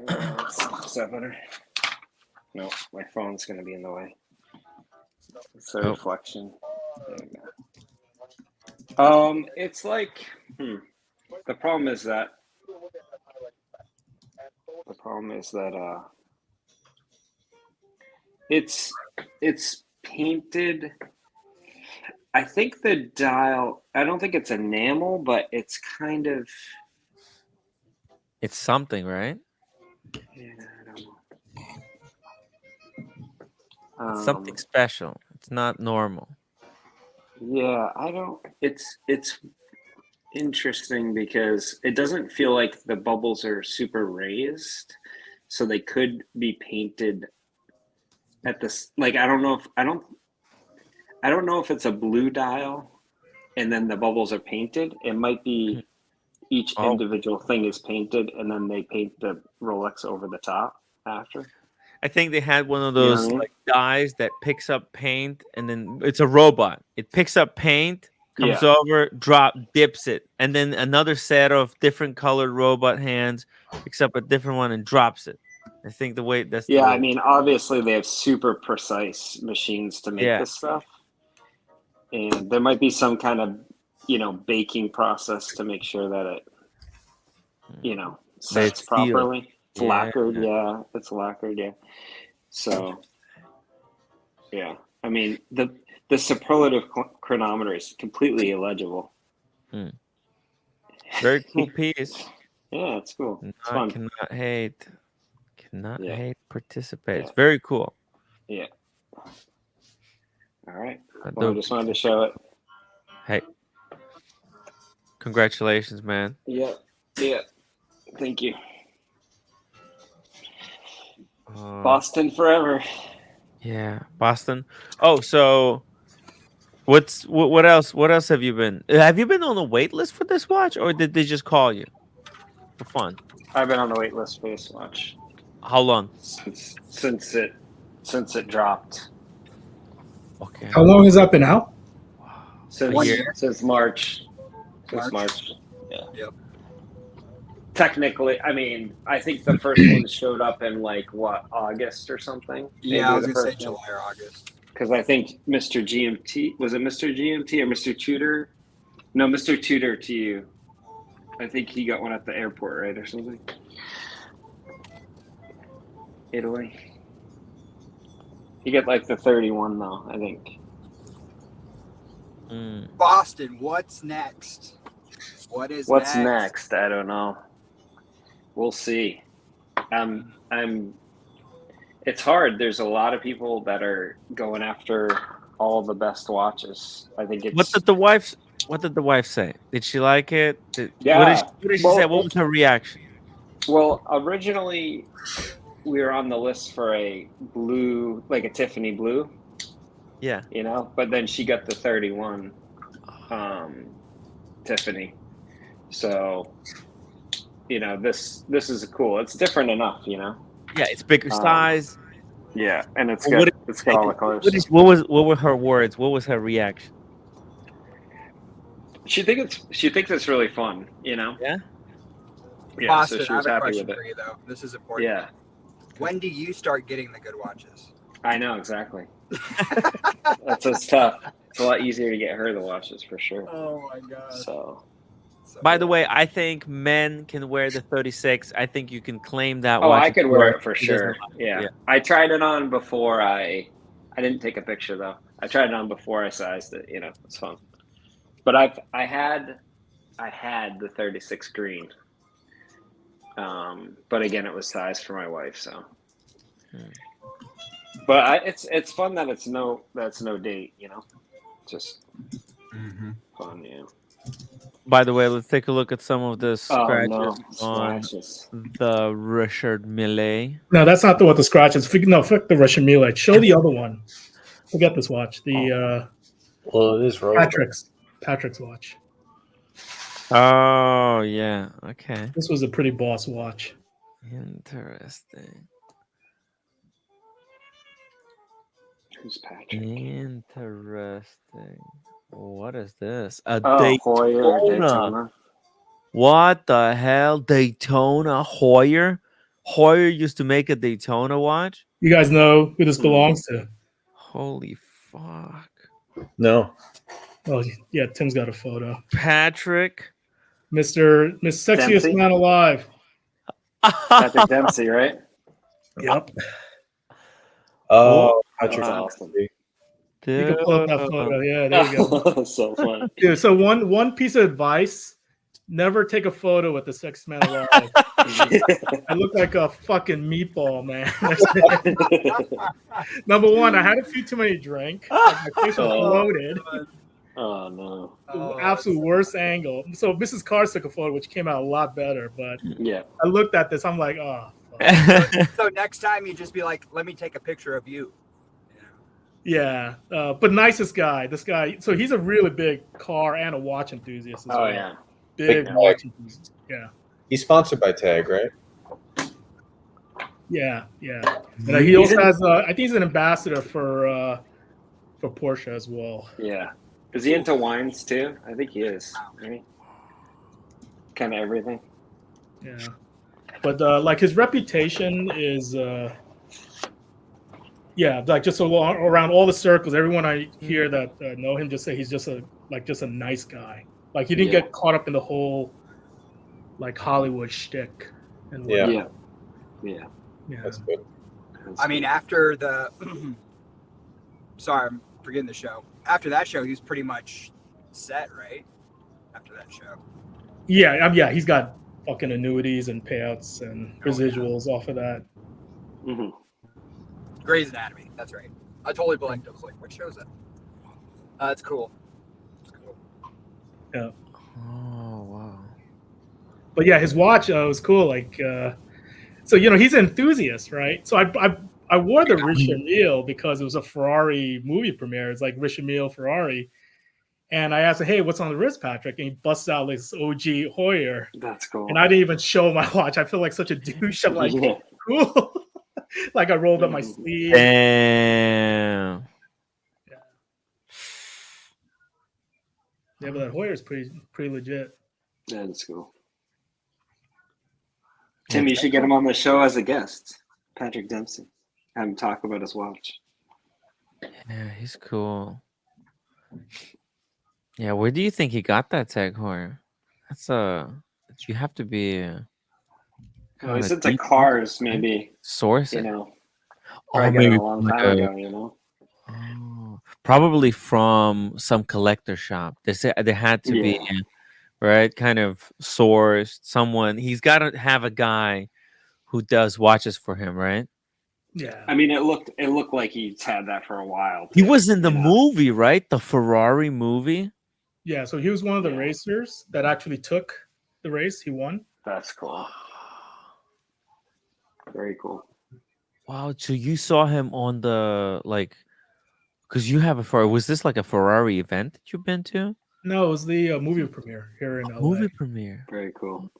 Is that better? No, my phone's gonna be in the way. It's a Oh. reflection. There we go. It's like the problem is that it's painted. I think the dial, I don't think it's enamel, but it's kind of It's something, right? yeah, I don't know. It's something special. It's not normal. Yeah, I don't. It's interesting because it doesn't feel like the bubbles are super raised, so they could be painted at this. Like I don't know if it's a blue dial, and then the bubbles are painted. It might be each individual thing is painted, and then they paint the Rolex over the top after. I think they had one of You know those what I mean? like dies that picks up paint, and then it's a robot. It picks up paint, comes over, dips it, and then another set of different colored robot hands picks up a different one and drops it. I think the way that's Yeah, the way. I mean, obviously they have super precise machines to make this stuff, and there might be some kind of baking process to make sure that it sets sealed. properly. It's lacquered, yeah. It's lacquered, yeah. So, yeah. I mean, the superlative chronometer is completely illegible. Very cool piece. Yeah, it's cool. It's I fun. cannot hate. Cannot Yeah. hate. Participate. It's Yeah. very cool. Yeah. All right. I Well, I do- just wanted to show it. Hey, congratulations, man. Yeah. Yeah. Thank you. Boston forever. Yeah, Boston. Oh, so what else? What else have you been? Have you been on the wait list for this watch, or did they just call you for fun? I've been on the wait list for this watch How long? since it dropped. Okay. How long has that been out? Since One year? since March. Since March. Yeah. Yep. Technically, I mean, I think the first one showed up in like what, August or something. Yeah, I was Maybe gonna the say first one. July or August. Because I think Mr. GMT, was it Mr. GMT or Mr. Tudor? No, Mr. Tudor to you. I think he got one at the airport, right, or something. Italy. He got like the 31 though, I think. Boston, what's next? What's next? I don't know. We'll see. It's hard. There's a lot of people that are going after all the best watches. I think it's. What did the wife say? Did she like it? Yeah. What did she say? What was her reaction? Well, originally we were on the list for a blue, like a Tiffany blue. Yeah. You know, but then she got the 31 Tiffany. So, you know, this is cool. It's different enough, you know. Yeah, it's bigger size. Yeah, and it's Well, got it's got all the colors. What were her words? What was her reaction? She thinks it's really fun, you know. Yeah. Yeah, Boston, so she I was have a happy question with for it. you though. This is important. Yeah, When do you start getting the good watches? I know exactly. It's tough. It's a lot easier to get her the watches for sure. Oh my god. So, By the way, I think men can wear the 36. I think you can claim that oh, watch. I could wear it for He doesn't sure. like it. Yeah, I tried it on before I didn't take a picture though. I tried it on before I sized it. You know, it's fun. But I had the 36 green. But again, it was sized for my wife, so. But it's fun that it's no date, you know, just fun, yeah. By the way, let's take a look at some of the scratches on Scratches. the Richard Mille. No, that's not what the scratches. Fuck the Russian Mille. Show the other one. Forget this watch. The Well, it is Rolex. Patrick's watch. Oh yeah, okay, This was a pretty boss watch. interesting. Who's Patrick? Interesting. What is this? A Hoyer Daytona. What the hell? Daytona Hoyer? Hoyer used to make a Daytona watch? You guys know who this belongs to? Holy fuck. No. Oh yeah, Tim's got a photo. Miss Miss Sexiest Dempsey? Man Alive. Patrick Dempsey, right? Yep. Oh, Patrick. That's awesome. You can pull up that photo. Yeah, there you go. So fun. Dude, so one piece of advice: never take a photo with the Sexiest Man Alive. I look like a fucking meatball, man. Number one, I had a few too many drink. Like my face was bloated. Oh no. Absolute worst angle. So Mrs. Cars took a photo, which came out a lot better. But Yeah. I looked at this, I'm like, oh. Fuck. So next time you just be like, let me take a picture of you. Yeah, but nicest guy. This guy. So he's a really big car and a watch enthusiast. As Oh well. yeah. Big Big watch enthusiast. Yeah. He's sponsored by Tag, right? Yeah. And he also has. I think he's an ambassador for Porsche as well. Yeah. Is he into wines too? I think he is. Right? Kind of everything. Yeah, but like his reputation is, yeah, like just around all the circles. Everyone I hear that know him just say he's just a nice guy. Like he didn't get caught up in the whole like Hollywood shtick. And Yeah. Yeah. Yeah. Yeah. That's good. That's I mean, good. after the sorry, I'm forgetting the show. After that show, he was pretty much set, right? After that show. Yeah, yeah, he's got fucking annuities and payouts and Oh, yeah. residuals off of that. Mhm. Grey's Anatomy. That's right. I totally blanked. I was like, what show is that? That's cool. It's cool. Yeah. Oh wow. But yeah, his watch was cool. Like, so he's an enthusiast, right? So I wore the Richelieu because it was a Ferrari movie premiere. It's like Richelieu Ferrari, and I asked him, "Hey, what's on the wrist, Patrick?" And he busts out this OG Hoyer, That's cool. and I didn't even show my watch. I feel like such a douche. I'm like, Yeah. cool. Like I rolled up my Mhm. sleeve. Damn. Yeah, but that Hoyer's pretty legit. Yeah, that's cool. Tim, you should get him on the show as a guest. Patrick Dempsey. Have him talk about his watch. Yeah, he's cool. Yeah, where do you think he got that Tag Heuer? That's you have to be Oh, he's a into deep cars, maybe. source. You know, Oh, probably got it maybe a long like time ago. You know. probably from some collector shop. They said they had to be Yeah. right, kind of sourced. Someone he's got to have a guy who does watches for him, right? Yeah. I mean, it looked like he's had that for a while. He too, was in the you know? movie, right? The Ferrari movie. Yeah, so he was one of the Yeah. racers that actually took the race. He won. That's cool. Very cool. Wow, so you saw him on the because you have a Ferrari. Was this like a Ferrari event that you've been to? No, it was the movie premiere here in LA. Movie premiere. Very cool.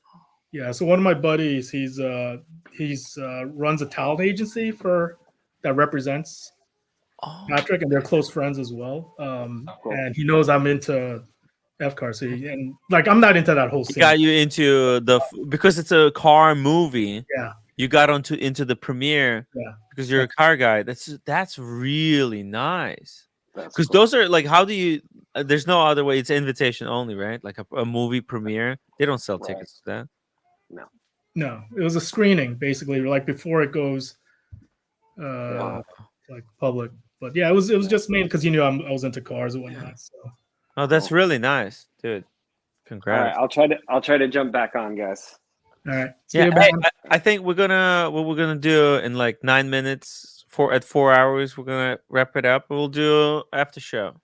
Yeah, so one of my buddies, he's runs a talent agency that represents Oh, Patrick, and they're close friends as well. Cool. And he knows I'm into F cars, and like I'm not into that whole he scene. got you into because it's a car movie. Yeah. You got into the premiere. Yeah. Because you're a car guy. That's really nice. That's Because cool. those are like, how do you? There's no other way. It's invitation only, right? Like a movie premiere. They don't sell Right. tickets to that. No, it was a screening basically, like before it goes like public. But yeah, it was just made because I was into cars and whatnot. So Oh, that's really nice, dude. All Congrats. right, I'll try to jump back on, guys. all right. See Yeah, you, hey, man. I think what we're gonna do in like 9 minutes, 4 hours, we're gonna wrap it up. We'll do after show.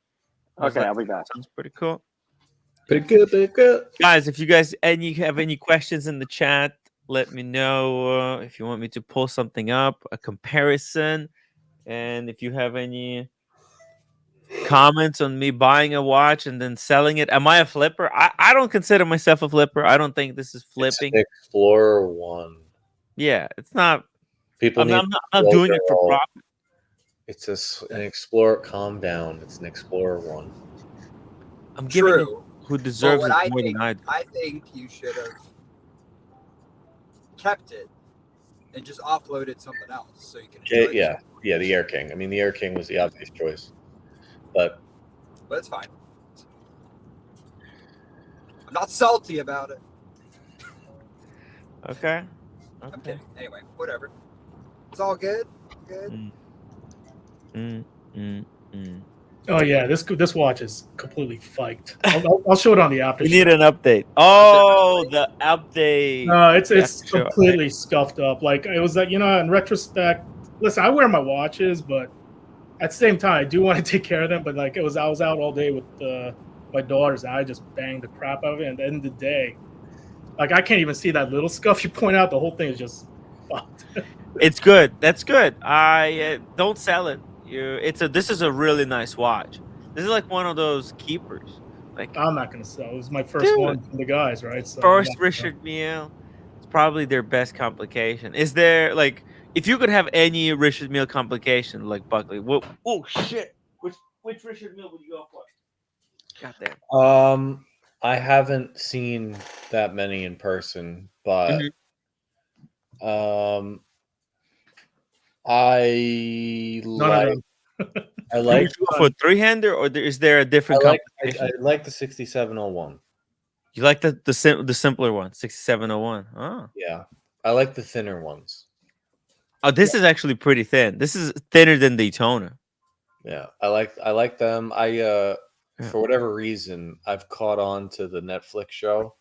Okay, I'll be back. Sounds pretty cool. Pick up. Guys, if you guys have any questions in the chat, let me know. If you want me to pull something up, a comparison, and if you have any comments on me buying a watch and then selling it. Am I a flipper? I don't consider myself a flipper. I don't think this is flipping. It's Explorer 1. Yeah, it's not. People I'm need not doing it for overall. profit. It's an Explorer. Calm down. It's an Explorer 1. I'm giving it True. who But deserves what it I more think, than I do. I think you should have kept it and just offloaded something else so you can enjoy it. Yeah, the Air King. I mean, the Air King was the obvious choice. But It's fine. I'm not salty about it. Okay. I'm kidding. Anyway, whatever. It's all good. Good. Oh yeah, this watch is completely fiked. I'll show it on the after. We show. need an update. Oh, the update. No, it's Sure. completely scuffed up. Like it was like in retrospect. Listen, I wear my watches, but at the same time, I do want to take care of them. But like I was out all day with my daughters, and I just banged the crap out of it. And at the end of the day, like I can't even see that little scuff you point out. The whole thing is just fucked. It's good. That's good. I don't sell it. This is a really nice watch. This is like one of those keepers. Like I'm not gonna sell. It was my first Dude. one from the guys, right? So first yeah. Richard Mille. It's probably their best complication. Is there like if you could have any Richard Mille complication like Buckley? Oh shit! Which Richard Mille would you go for? Goddamn. I haven't seen that many in person, but I like Would you go for a three-hander, or is there a different complication? I like the 6701. You like the simpler one, 6701. Oh. Yeah. I like the thinner ones. Oh, this is actually pretty thin. This is thinner than Daytona. Yeah, I like them. For whatever reason, I've caught on to the Netflix show.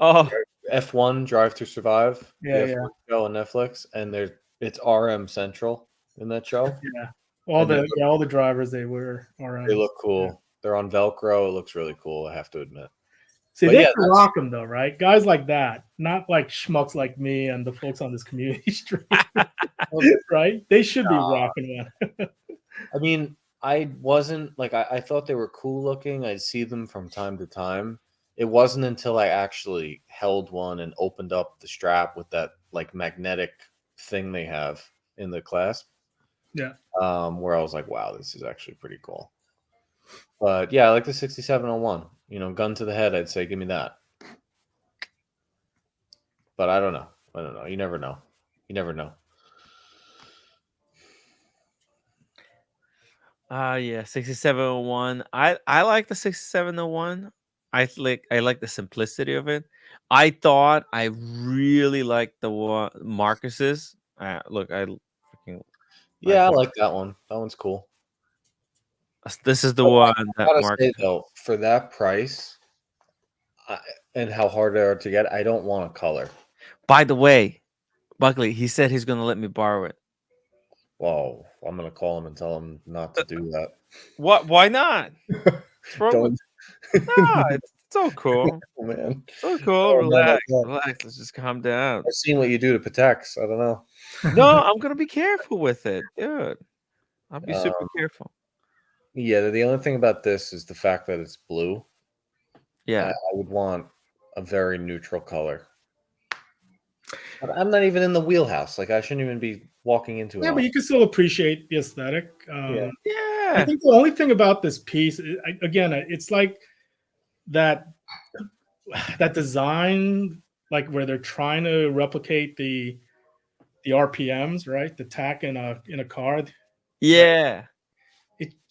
F1 Drive to Survive. Yeah, the F1 show on Netflix, and it's RM Central in that show. Yeah, all the drivers they wear RM. They look cool. Yeah. They're on Velcro. It looks really cool, I have to admit. See, they can rock them though, right? Guys like that, not like schmucks like me and the folks on this community stream, right? They should be rocking one. I mean, I wasn't like I thought they were cool looking. I'd see them from time to time. It wasn't until I actually held one and opened up the strap with that like magnetic thing they have in the clasp. Yeah. Where I was like, wow, this is actually pretty cool. But yeah, I like the 6701. You know, gun to the head, I'd say, give me that. But I don't know. You never know. Yeah, 6701. I like the 6701. I like the simplicity of it. I thought I really liked the one Marcus's. Look, I like that one. That one's cool. This is the one that Marcus. Say, though, for that price and how hard they are to get, I don't want a color. By the way, Buckley, he said he's going to let me borrow it. Well, I'm going to call him and tell him not to do that. What? Why not? Don't. No, it's so cool. Oh, man. So cool. Relax. Let's just calm down. I've seen what you do to Pateks. I don't know. No, I'm going to be careful with it, dude. I'll be super careful. Yeah, the only thing about this is the fact that it's blue. Yeah. I would want a very neutral color. But I'm not even in the wheelhouse. Like, I shouldn't even be walking into it. Yeah, but you can still appreciate the aesthetic. Yeah. I think the only thing about this piece, again, it's like that design, like where they're trying to replicate the RPMs, right? The tack in a car. Yeah.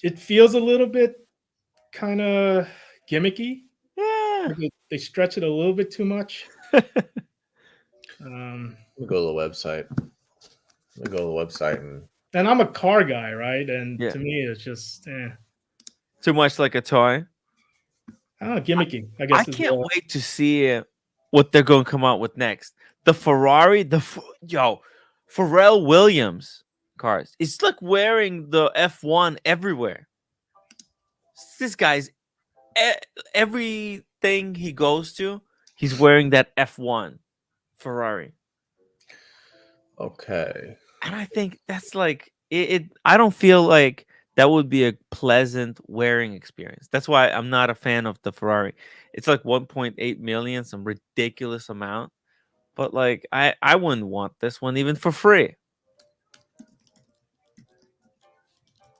It feels a little bit kind of gimmicky. Yeah. They stretch it a little bit too much. Let me go to the website. And I'm a car guy, right? And to me, it's just too much like a toy. Gimmicky. I guess. I can't wait to see what they're going to come out with next. The Ferrari, Pharrell Williams cars. It's like wearing the F1 everywhere. This guy's everything he goes to, he's wearing that F1 Ferrari. Okay. And I think that's like it. I don't feel like that would be a pleasant wearing experience. That's why I'm not a fan of the Ferrari. It's like 1.8 million, some ridiculous amount. But like I wouldn't want this one even for free.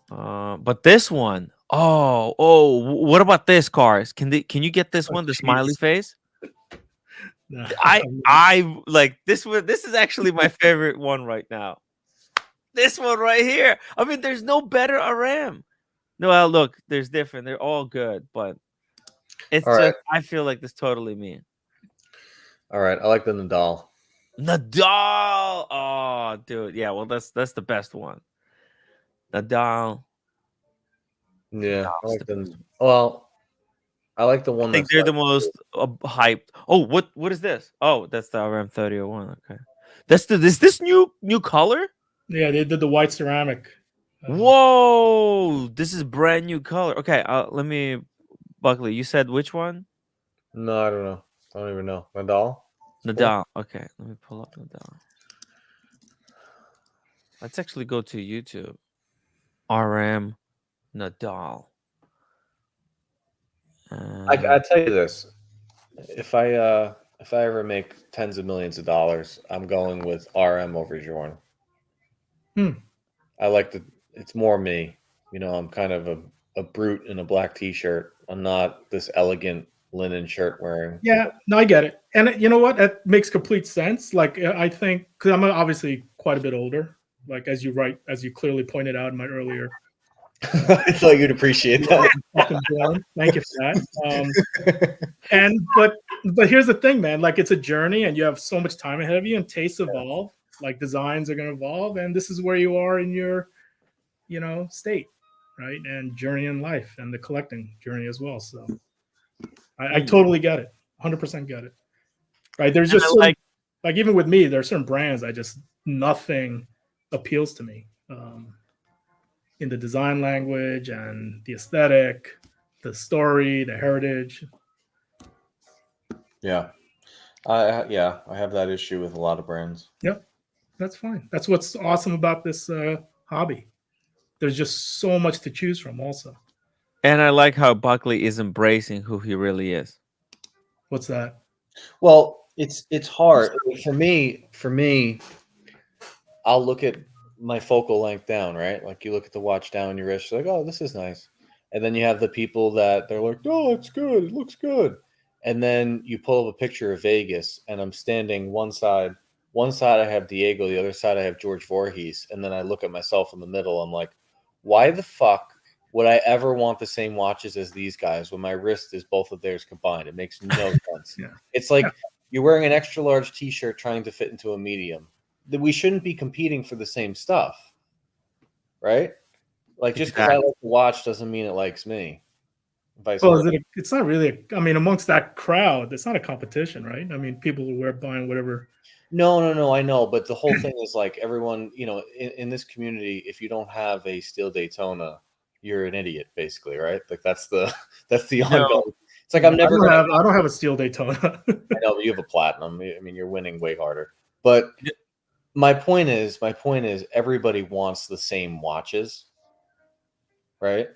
But this one, what about this, cars? Can you get this one, the smiley face? No. I like this one. This is actually my favorite one right now. This one right here. I mean, there's no better RM. No, well, look, there's different. They're all good, but it's just, right. I feel like this totally me. All right, I like the Nadal. Oh, dude, yeah. Well, that's the best one. Nadal. Yeah, I like them. Well, I like the one. I think they're the most hyped. Oh, what is this? Oh, that's the RM3001. Okay, that's this new color. Yeah, they did the white ceramic. Whoa, this is brand new color. Okay, let me, Buckley. You said which one? No, I don't know. I don't even know. Nadal. Okay, let me pull up Nadal. Let's actually go to YouTube. RM Nadal. I tell you this: if I ever make tens of millions of dollars, I'm going with RM over Journe. I like it's more me. You know, I'm kind of a brute in a black t-shirt. I'm not this elegant linen shirt wearing. Yeah, no, I get it. And you know what? That makes complete sense. Like, I think, because I'm obviously quite a bit older, like as you clearly pointed out in my earlier. I thought you'd appreciate that. Thank you for that. But here's the thing, man. Like, it's a journey, and you have so much time ahead of you, and tastes evolve. Like designs are going to evolve, and this is where you are in your, state, right? And journey in life, and the collecting journey as well. So I totally get it, 100% get it. Right? There's just certain, like even with me, there are certain brands nothing appeals to me in the design language and the aesthetic, the story, the heritage. Yeah. I have that issue with a lot of brands. Yep, that's fine. That's what's awesome about this hobby. There's just so much to choose from also. And I like how Buckley is embracing who he really is. What's that? Well, it's hard. For me, I'll look at my focal length down, right? Like you look at the watch down your wrist, you're like, oh, this is nice. And then you have the people that they're like, oh, it's good. It looks good. And then you pull up a picture of Vegas, and I'm standing one side I have Diego, the other side I have George Voorhees, and then I look at myself in the middle. I'm like, why the fuck would I ever want the same watches as these guys when my wrist is both of theirs combined? It makes no sense. Yeah. It's like you're wearing an extra large T-shirt trying to fit into a medium. That we shouldn't be competing for the same stuff, right? Like just because I like the watch doesn't mean it likes me. It's not really. Amongst that crowd, it's not a competition, right? People who are buying whatever. No, I know, but the whole thing is like everyone, in this community, if you don't have a steel Daytona, you're an idiot, basically, right? Like that's the ongoing. It's like I don't have a steel Daytona. I know, but you have a platinum. You're winning way harder. But my point is, everybody wants the same watches, right?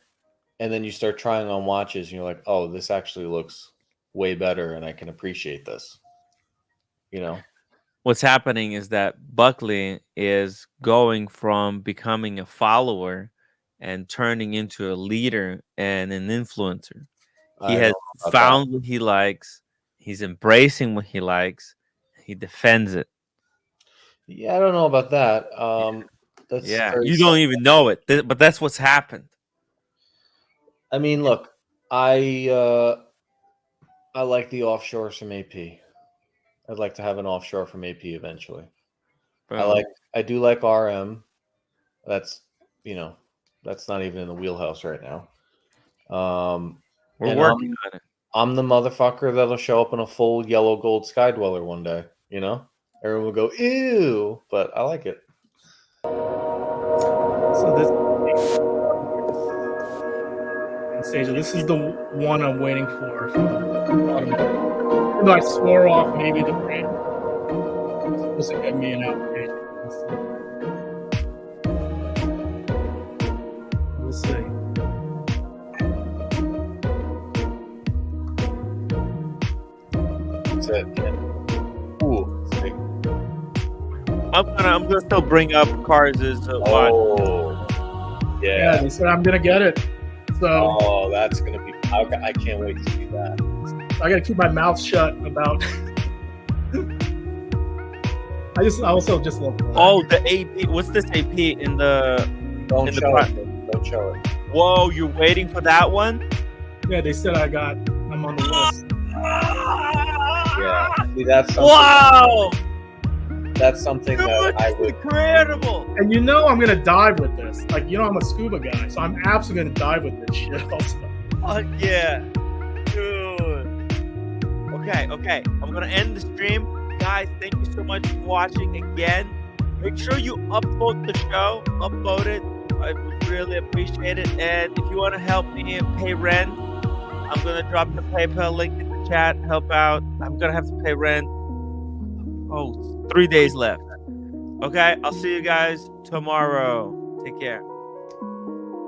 And then you start trying on watches, and you're like, oh, this actually looks way better, and I can appreciate this. What's happening is that Buckley is going from becoming a follower and turning into a leader and an influencer. He has found what he likes. He's embracing what he likes. He defends it. Yeah, I don't know about that. You don't even know it, but that's what's happened. Look, I like the offshores from AP. I'd like to have an offshore from AP eventually. I do like RM. That's that's not even in the wheelhouse right now. We're working on it. I'm the motherfucker that'll show up in a full yellow gold Sky Dweller one day. Everyone will go ew, but I like it. So this is the one I'm waiting for. I swore off maybe the brand. It's supposed to get me an allocation. We'll see. That's it. Ooh. I'm gonna still bring up Cars' watch. Yeah, they said I'm gonna get it. So that's gonna be. I can't wait to see that. I gotta keep my mouth shut about. I also just love. The AP. What's this AP in the? Don't show it. Whoa, you're waiting for that one? Yeah, they said I'm on the list. Yeah, see, that's something. Wow. That's something that I would. Incredible. And I'm gonna dive with this. Like I'm a scuba guy, so I'm absolutely gonna dive with this shit also. Oh yeah, dude. Okay. I'm gonna end the stream, guys. Thank you so much for watching again. Make sure you upvote the show. Upvote it. I would really appreciate it. And if you want to help me pay rent, I'm gonna drop the PayPal link in the chat. Help out. I'm gonna have to pay rent. 3 days left. Okay, I'll see you guys tomorrow. Take care.